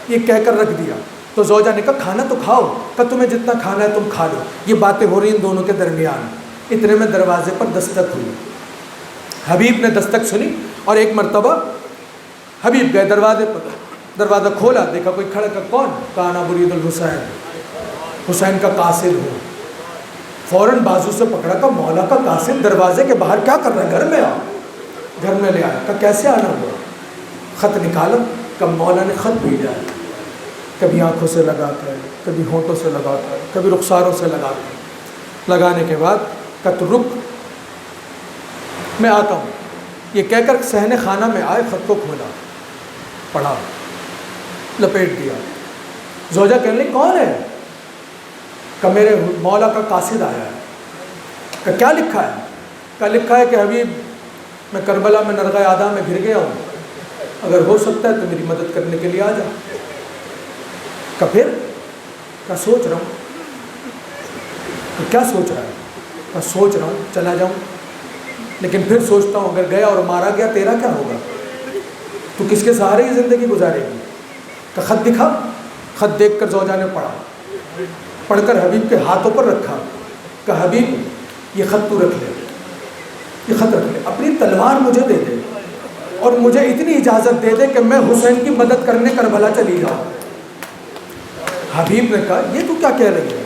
یہ کہہ کر رکھ دیا۔ تو زوجہ نے کہا کھانا تو کھاؤ، کہا تمہیں جتنا کھانا ہے تم کھا لو۔ یہ باتیں ہو رہی ان دونوں کے درمیان، اتنے میں دروازے پر دستک ہوئی۔ حبیب نے دستک سنی اور ایک مرتبہ حبیب گئے دروازے پر، دروازہ کھولا، دیکھا کوئی کھڑا، کہا کون؟ کہا انا برید الحسین، حسین کا قاصد ہوں۔ فوراً بازو سے پکڑا، کہا مولا کا قاصد دروازے کے باہر کیا کر رہا ہے؟ گھر میں آ۔ گھر میں لے آیا، کہا کیسے آنا ہوا؟ خط نکالا، کہا مولا نے خط بھیجا ہے، کبھی آنکھوں سے لگا کر، کبھی ہونٹوں سے لگا کر، کبھی رخساروں سے لگا کر۔ لگانے کے بعد کہا تو رک، میں آتا ہوں۔ یہ کہہ کر صحن خانہ میں آئے، خط کو کھولا، پڑھا، لپیٹ دیا۔ زوجہ کہنے لگی کون ہے؟ کہ میرے مولا کا قاصد آیا ہے۔ کہ کیا لکھا ہے؟ کہ لکھا ہے کہ حبیب میں کربلا میں نرغہ آدھا میں گر گیا ہوں، اگر ہو سکتا ہے تو میری مدد کرنے کے لیے آ جا۔ کہ پھر؟ کہ سوچ رہا ہوں۔ کہ کیا سوچ رہا ہے؟ کہ سوچ رہا ہوں چلا جاؤں، لیکن پھر سوچتا ہوں اگر گیا اور مارا گیا تیرا کیا ہوگا؟ تو کس کے سہارے یہ زندگی گزارے گی؟ کہ خط دکھا۔ خط دیکھ کر زوجہ نے پڑھا، پڑھ کر حبیب کے ہاتھوں پر رکھا، کہ حبیب یہ خط تو رکھ لے، یہ خط رکھ لے، اپنی تلوار مجھے دے دے اور مجھے اتنی اجازت دے دے کہ میں حسین کی مدد کرنے کربلا چلی جاؤں۔ حبیب نے کہا یہ تو کیا کہہ رہی ہے؟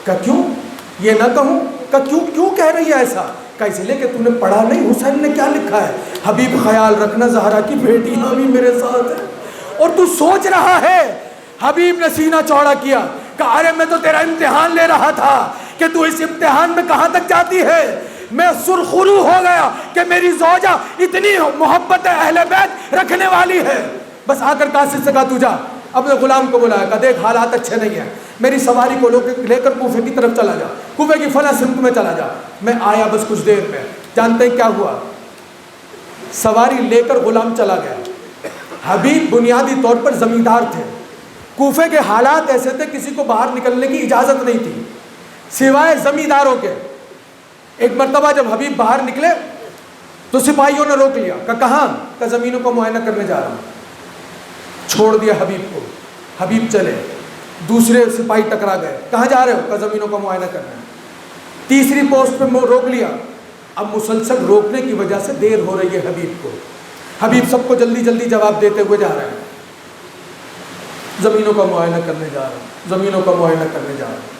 کہ کیوں یہ نہ کہوں؟ کہ کیوں کہہ رہی ہے ایسا؟ کہ اس لیے کہ تو نے پڑھا نہیں حسین نے کیا لکھا ہے؟ حبیب خیال رکھنا زہرا کی بیٹیاں بھی میرے ساتھ ہیں، اور تو سوچ رہا ہے۔ حبیب نے سینہ چوڑا کیا کہ ارے میں تو تیرا امتحان لے رہا تھا کہ تو اس امتحان میں کہاں تک جاتی ہے۔ میں سرخرو ہو گیا کہ میری زوجہ اتنی محبت اہل بیت رکھنے والی ہے۔ بس آ کر قاصد سے کہا تو جا، اپنے غلام کو بلایا، کہ دیکھ حالات اچھے نہیں ہیں، میری سواری کو لے کر کوفے کی طرف چلا جا، کوفے کی فلاں سمت میں چلا جا۔ میں آیا بس کچھ دیر میں، جانتے ہیں کیا ہوا؟ سواری لے کر غلام چلا گیا۔ حبیب بنیادی طور پر زمیندار تھے، کوفے کے حالات ایسے تھے کسی کو باہر نکلنے کی اجازت نہیں تھی سوائے زمینداروں کے۔ ایک مرتبہ جب حبیب باہر نکلے تو سپاہیوں نے روک لیا، کہ کہاں؟ کہ زمینوں کو معائنہ کرنے جا رہا ہوں۔ چھوڑ دیا حبیب کو، حبیب چلے، دوسرے سپاہی ٹکرا گئے، کہاں جا رہے ہو؟ کہ زمینوں کا معائنہ کرنا ہے۔ تیسری پوسٹ پہ روک لیا، اب مسلسل روکنے کی وجہ سے دیر ہو رہی ہے حبیب کو۔ حبیب سب کو جلدی جلدی جواب دیتے ہوئے جا رہے ہیں، زمینوں کا معائنہ کرنے جا رہا ہوں، زمینوں کا معائنہ کرنے جا رہا ہوں۔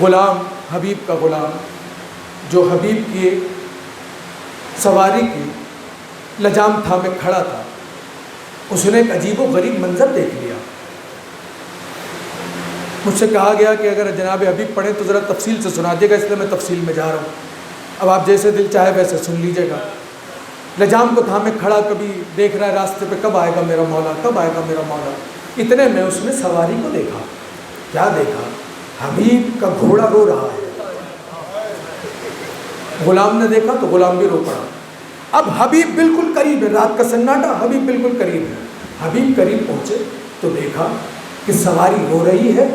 غلام، حبیب کا غلام جو حبیب کی سواری کی لجام تھامے کھڑا تھا، اس نے ایک عجیب و غریب منظر دیکھ لیا۔ مجھ سے کہا گیا کہ اگر جناب حبیب پڑھیں تو ذرا تفصیل سے سنا دیے گا، اس لیے میں تفصیل میں جا رہا ہوں، اب آپ جیسے دل چاہے ویسے سن لیجیے گا۔ لجام کو تھامے کھڑا، کبھی دیکھ رہا ہے راستے پہ کب آئے گا میرا مولا، کب آئے گا میرا مولا۔ اتنے میں اس نے سواری کو دیکھا، کیا دیکھا؟ حبیب کا گھوڑا رو رہا ہے۔ غلام نے دیکھا تو غلام بھی رو پڑا۔ اب حبیب بالکل قریب ہے، رات کا سناٹا، حبیب بالکل قریب ہے۔ حبیب قریب پہنچے تو دیکھا کہ سواری رو رہی ہے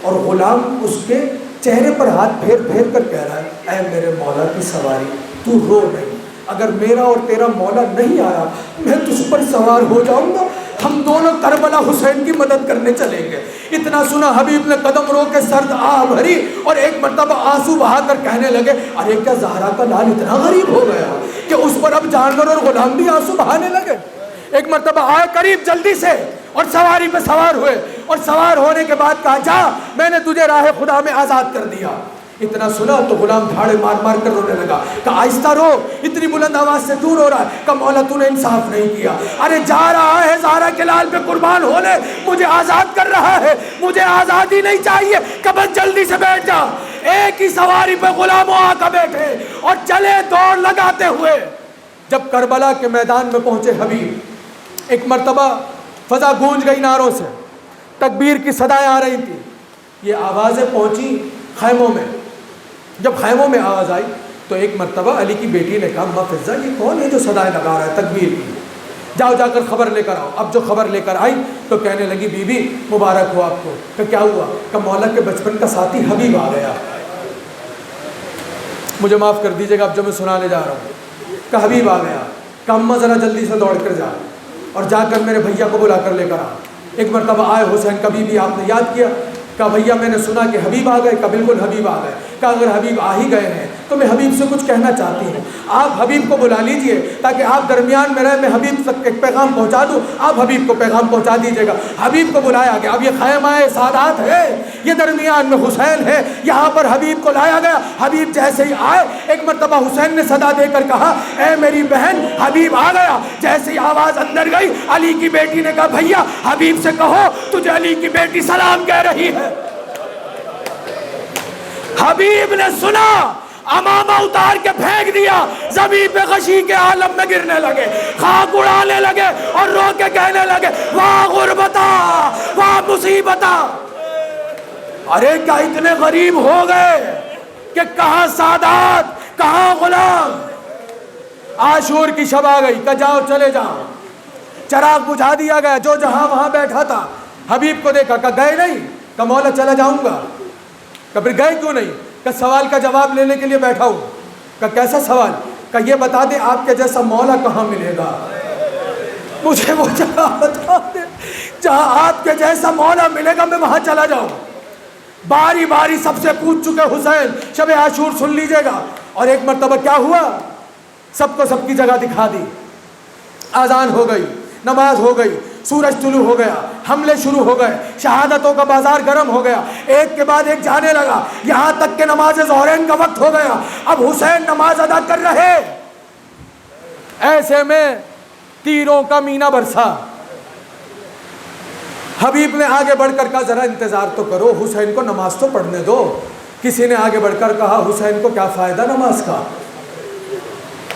اور غلام اس کے چہرے پر ہاتھ پھیر پھیر کر کہہ رہا ہے، اے میرے مولا کی سواری تو رو نہیں، اگر میرا اور تیرا مولا نہیں آیا میں تجھ پر سوار ہو جاؤں گا، ہم دونوں کربلا حسین کی مدد کرنے چلیں گے۔ اتنا سنا حبیب نے قدم رو کے سرد آہ بھری اور ایک مرتبہ آنسو بہا کر کہنے لگے، ارے کیا زہرا کا لال اتنا غریب ہو گیا کہ اس پر اب جانور اور غلام بھی آنسو بہانے لگے۔ ایک مرتبہ آئے قریب جلدی سے اور سواری پہ سوار ہوئے، اور سوار ہونے کے بعد کہا، جا میں نے تجھے راہ خدا میں آزاد کر دیا۔ اتنا سنا تو غلام دھاڑے مار مار کر رونے لگا، کہا آہستہ رو، اتنی بلند آواز سے دور ہو رہا ہے، کہا مولا تو نے انصاف نہیں کیا، ارے جا رہا ہے زہرا کے لال پہ قربان ہونے، مجھے آزاد کر رہا ہے، مجھے آزادی نہیں چاہیے، کہ بس جلدی سے بیٹھ جا۔ ایک ہی سواری پہ غلاموں آ کر بیٹھے اور چلے دوڑ لگاتے ہوئے۔ جب کربلا کے میدان میں پہنچے حبیب، ایک مرتبہ فضا گونج گئی نعروں سے، تکبیر کی صدائیں آ رہی تھی، یہ آوازیں پہنچی خیموں میں۔ جب خیموں میں آواز آئی تو ایک مرتبہ علی کی بیٹی نے کہا، اماں فضہ یہ کون ہے جو صدائیں لگا رہا ہے تکبیر کی، جاؤ جا کر خبر لے کر آؤ۔ اب جو خبر لے کر آئی تو کہنے لگی، بی بی مبارک ہو آپ کو۔ کہ کیا ہوا؟ کہ مولا کے بچپن کا ساتھی حبیب آ گیا۔ مجھے معاف کر دیجیے گا اب جو میں سنانے جا رہا ہوں، کہ حبیب آ گیا، کہ اماں ذرا جلدی سے دوڑ کر جا اور جا کر میرے بھیا کو بلا کر لے کر آ۔ ایک مرتبہ آئے حسین، کبھی بھی آپ نے یاد کیا، کہا بھیا میں نے سنا کہ حبیب آ گئے، کہا بالکل حبیب آ گئے، کہا اگر حبیب آ ہی گئے ہیں تو میں حبیب سے کچھ کہنا چاہتی ہوں، آپ حبیب کو بلا لیجئے تاکہ آپ درمیان میں رہے، میں حبیب تک ایک پیغام پہنچا دوں، آپ حبیب کو پیغام پہنچا دیجئے گا۔ حبیب کو بلایا گیا۔ اب یہ خیمہ سادات ہے، یہ درمیان میں حسین ہے، یہاں پر حبیب کو لایا گیا۔ حبیب جیسے ہی آئے، ایک مرتبہ حسین نے صدا دے کر کہا، اے میری بہن حبیب آ گیا۔ جیسے ہی آواز اندر گئی، علی کی بیٹی نے کہا، بھیا حبیب سے کہو تجھے علی کی بیٹی سلام کہہ رہی ہے۔ حبیب نے سنا، امامہ اتار کے پھینک دیا، زمین پہ غشی کے عالم میں گرنے لگے، خاک اڑانے لگے اور رو کے کہنے لگے، واہ غربتا، واہ مصیبتا۔ ارے کیا اتنے غریب ہو گئے کہ کہاں سادات کہاں غلام۔ عاشور کی شب آ گئی، کہ جاؤ چلے جاؤ، چراغ بجھا دیا گیا، جو جہاں وہاں بیٹھا تھا حبیب کو دیکھا، کہ گئے نہیں، کہ مولا چلا جاؤں گا، کہ پھر گئے کیوں نہیں، کہ سوال کا جواب لینے کے لیے بیٹھا ہوں، کہ کیسا سوال، کہ یہ بتا دے آپ کے جیسا مولا کہاں ملے گا، مجھے وہ جگہ بتا دے جہاں آپ کے جیسا مولا ملے گا، میں وہاں چلا جاؤں۔ باری باری سب سے پوچھ چکے حسین، شب عاشور سن لیجئے گا۔ اور ایک مرتبہ کیا ہوا، سب کو سب کی جگہ دکھا دی، اذان ہو گئی، نماز ہو گئی، سورج طلوع ہو گیا، حملے شروع ہو گئے، شہادتوں کا بازار گرم ہو گیا، ایک کے بعد ایک جانے لگا، یہاں تک کہ نماز ظہرین کا وقت ہو گیا۔ اب حسین نماز ادا کر رہے، ایسے میں تیروں کا مینا برسا۔ حبیب نے آگے بڑھ کر کہا، ذرا انتظار تو کرو، حسین کو نماز تو پڑھنے دو۔ کسی نے آگے بڑھ کر کہا، حسین کو کیا فائدہ نماز کا،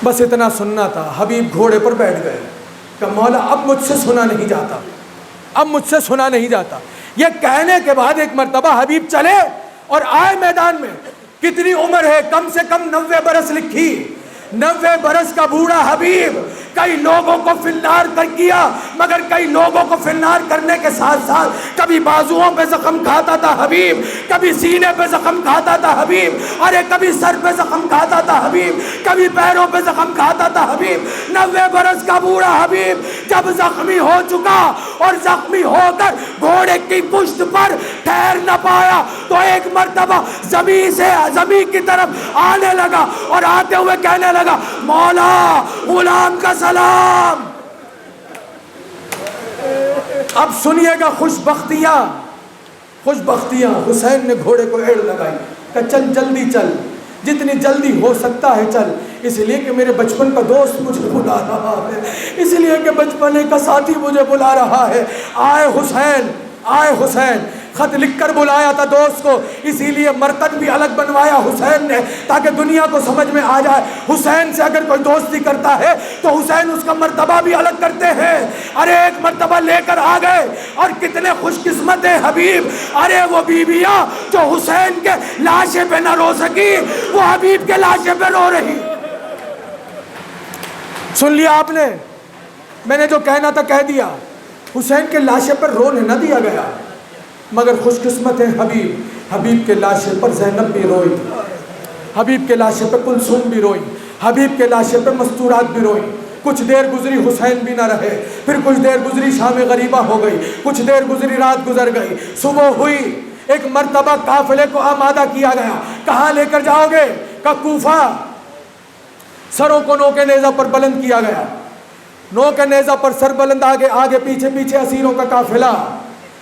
بس اتنا سننا تھا۔ حبیب گھوڑے پر بیٹھ گئے کہ مولا اب مجھ سے سنا نہیں جاتا، اب مجھ سے سنا نہیں جاتا۔ یہ کہنے کے بعد ایک مرتبہ حبیب چلے اور آئے میدان میں۔ کتنی عمر ہے، کم سے کم 90 برس لکھی، 90 برس کا بوڑھا حبیب، کئی لوگوں کو فنار کر کیا، مگر کئی لوگوں کو فنار کرنے کے ساتھ ساتھ کبھی بازوؤں پہ زخم کھاتا تھا حبیب، کبھی سینے پہ زخم کھاتا تھا حبیب، ارے کبھی سر پہ زخم کھاتا تھا حبیب، کبھی پیروں پہ زخم کھاتا تھا حبیب۔ 90 برس کا بوڑھا حبیب جب زخمی ہو چکا اور زخمی ہو کر گھوڑے کی پشت پر ٹھہر نہ پایا تو ایک مرتبہ زمین کی طرف آنے لگا اور آتے ہوئے کہنے لگا، مولا غلام کا سلام۔ اب سنیے گا خوش بختیاں، حسین نے گھوڑے کو ایڑ لگائی کہ چل جلدی چل، جتنی جلدی ہو سکتا ہے چل، اس لیے کہ میرے بچپن کا دوست مجھے بلا رہا ہے، اس لیے کہ بچپنے کا ساتھی مجھے بلا رہا ہے۔ آئے حسین، خط لکھ کر بلایا تھا دوست کو، اسی لیے مرکز بھی الگ بنوایا حسین نے تاکہ دنیا کو سمجھ میں آ جائے حسین سے اگر کوئی دوستی کرتا ہے تو حسین اس کا مرتبہ بھی الگ کرتے ہیں۔ ارے ایک مرتبہ لے کر آ گئے اور کتنے خوش قسمت ہیں حبیب، ارے وہ بیویاں جو حسین کے لاشے پہ نہ رو سکی وہ حبیب کے لاشے پہ رو رہی۔ سن لیا آپ نے، میں نے جو کہنا تھا کہہ دیا۔ حسین کے لاشے پر رونے نہ دیا گیا، مگر خوش قسمت ہے حبیب کے لاشے پر زینب بھی روئی، حبیب کے لاشے پہ کلثوم بھی روئی، حبیب کے لاشے پہ مستورات بھی روئی۔ کچھ دیر گزری حسین بھی نہ رہے، پھر کچھ دیر گزری شام غریبہ ہو گئی، کچھ دیر گزری رات گزر گئی، صبح ہوئی، ایک مرتبہ قافلے کو آمادہ کیا گیا۔ کہاں لے کر جاؤ گے؟ کہ کوفہ۔ سروں کو نو کے نیزہ پر بلند کیا گیا، نو کے نیزہ پر سر بلند، آگے آگے پیچھے پیچھے اسیروں کا قافلہ۔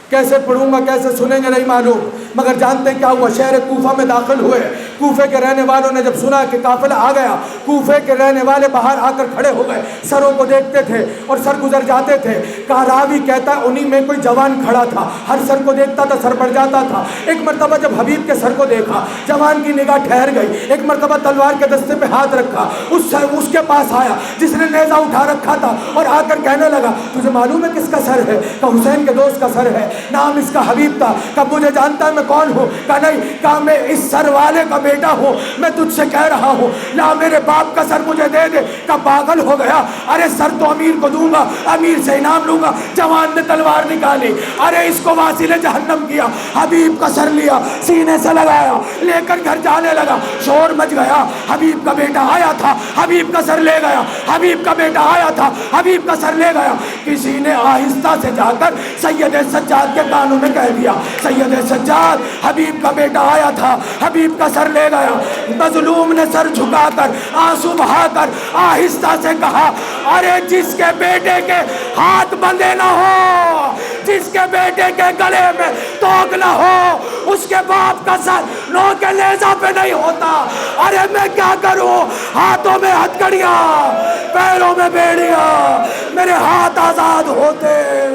کیسے پڑھوں گا کیسے سنیں گے نہیں معلوم، مگر جانتے کیا ہوا؟ شہر کوفہ میں داخل ہوئے۔ کوفے کے رہنے والوں نے جب سنا کہ قافلہ آ گیا، کوفے کے رہنے والے باہر آ کر کھڑے ہو گئے، سروں کو دیکھتے تھے اور سر گزر جاتے تھے۔ کہا راوی کہتا ہے انہی میں کوئی جوان کھڑا تھا، ہر سر کو دیکھتا تھا سر بڑھ جاتا تھا۔ ایک مرتبہ جب حبیب کے سر کو دیکھا، جوان کی نگاہ ٹھہر گئی، ایک مرتبہ تلوار کے دستے پہ ہاتھ رکھا، اس کے پاس آیا جس نے نیزہ اٹھا رکھا تھا اور آ کر کہنے لگا تجھے معلوم ہے کس کا سر ہے؟ کہ حسین کے دوست کا سر ہے، نام اس کا حبیب تھا۔ کہ مجھے جانتا ہے میں کون ہوں؟ کہ نہیں، کہ میں اس سر والے کا بیٹا ہوں، میں تجھ سے کہہ رہا ہوں لا میرے باپ کا سر مجھے دے دے۔ کہ پاگل ہو گیا؟ ارے سر تو امیر کو دوں گا، امیر سے انعام لوں گا۔ جوان نے تلوار نکالی، ارے اس کو واصل جہنم کیا، حبیب کا سر لیا، سینے سے لگایا، لے کر گھر جانے لگا۔ شور مچ گیا، حبیب کا بیٹا آیا تھا، حبیب کا سر لے گیا، حبیب کا بیٹا آیا تھا، حبیب کا سر لے گیا۔ کسی نے آہستہ سے جا کر سید سجاد کے کانوں میں کہہ دیا سید سجاد حبیب کا بیٹا آیا تھا، حبیب کا سر لے گیا۔ مظلوم نے سر جھکا کر آنسو بہا کر آہستہ سے کہا ارے جس کے بیٹے کے ہاتھ بندھے نہ ہو، جس کے بیٹے کے گلے میں توق نہ ہو، اس کے باپ کا سر نو کے نیزہ پہ نہیں ہوتا۔ ارے میں کیا کروں؟ ہاتھوں میں ہتھکڑیاں، پیروں میں بیڑیاں، میرے ہاتھ آزاد ہوتے۔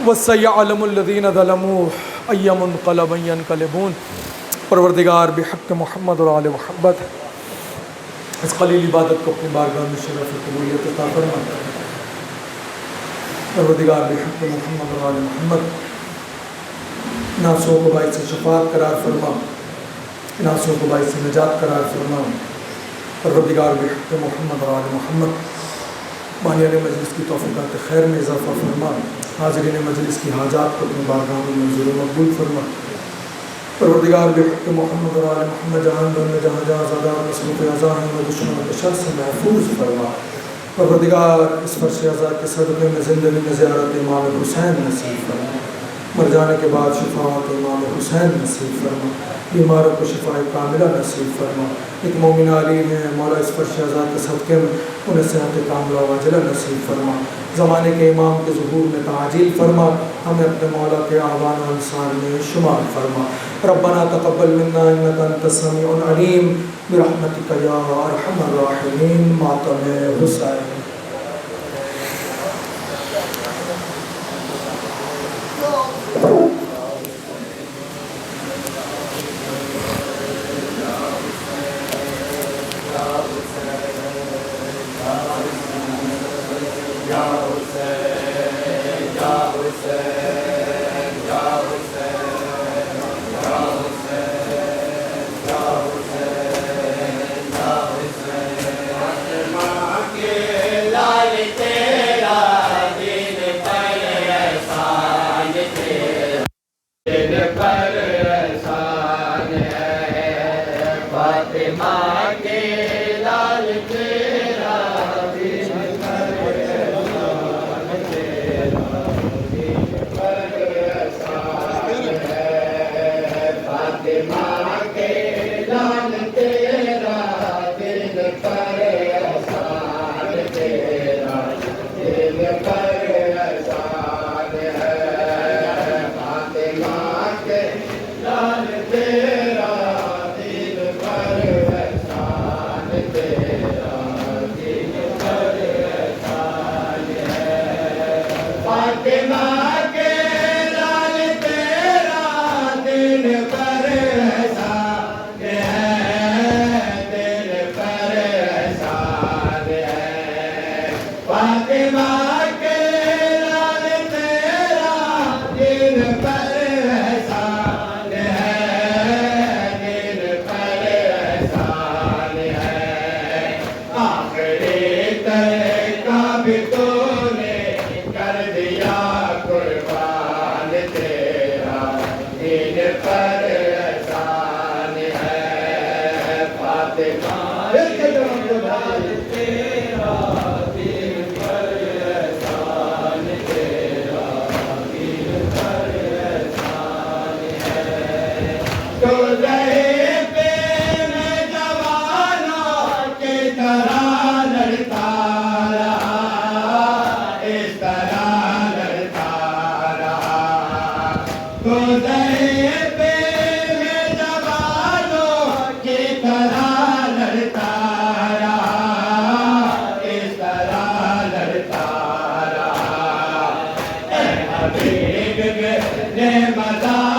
وَسَيَعْلَمُ الَّذِينَ ظَلَمُوا أَيَّ مُنْقَلَبٍ يَنْقَلِبُونَ۔ پروردگار بحق محمد اور آل محمد اس قلیل عبادت کو اپنی بارگاہ میں شرف قبولیت عطا فرما۔ پروردگار بحق محمد اور آل محمد ناسوں کو باعث شفاعت قرار فرما، ناسوں کو باعث نجات قرار فرما۔ پروردگار بحق محمد اور آل محمد بانیان مجلس کی توفیقات خیر میں اضافہ فرما، حاضرین مجلس کی حاجات کو اپنی بارگاہ میں منظور و مقبول فرما۔ پروردگار بحق محمد اور آل محمد جہاں میں جہاں جہاں زیادہ مصروف اعضاء ہیں و دشمنوں کے شر سے محفوظ فرما۔ پروردگار اس فرش اعضاء کے صدقے میں زندگی میں زیارت امام حسین نصیب فرما، مر جانے کے بعد شفاعت امام حسین نصیب فرما، بیماروں کو شفاء کاملہ نصیب فرما۔ ایک مومن علی ہیں مولا اس فرش اعضاء کے صدقے میں انہیں صحت کاملہ واجلہ نصیب فرما، زمانے کے امام کے ظہور میں تعجیل فرما، ہمیں اپنے مولا کے اعوان و انصار میں شمار فرما۔ ربنا تقبل منا انک انت السمیع العلیم برحمتک یا ارحم الراحمین۔ ماتم حسین۔ فاطمہ کے لال پہ میں جوانوں کی طرح لڑتا رہا، اس طرح لڑتا رہا، اے حبیب میرے مزار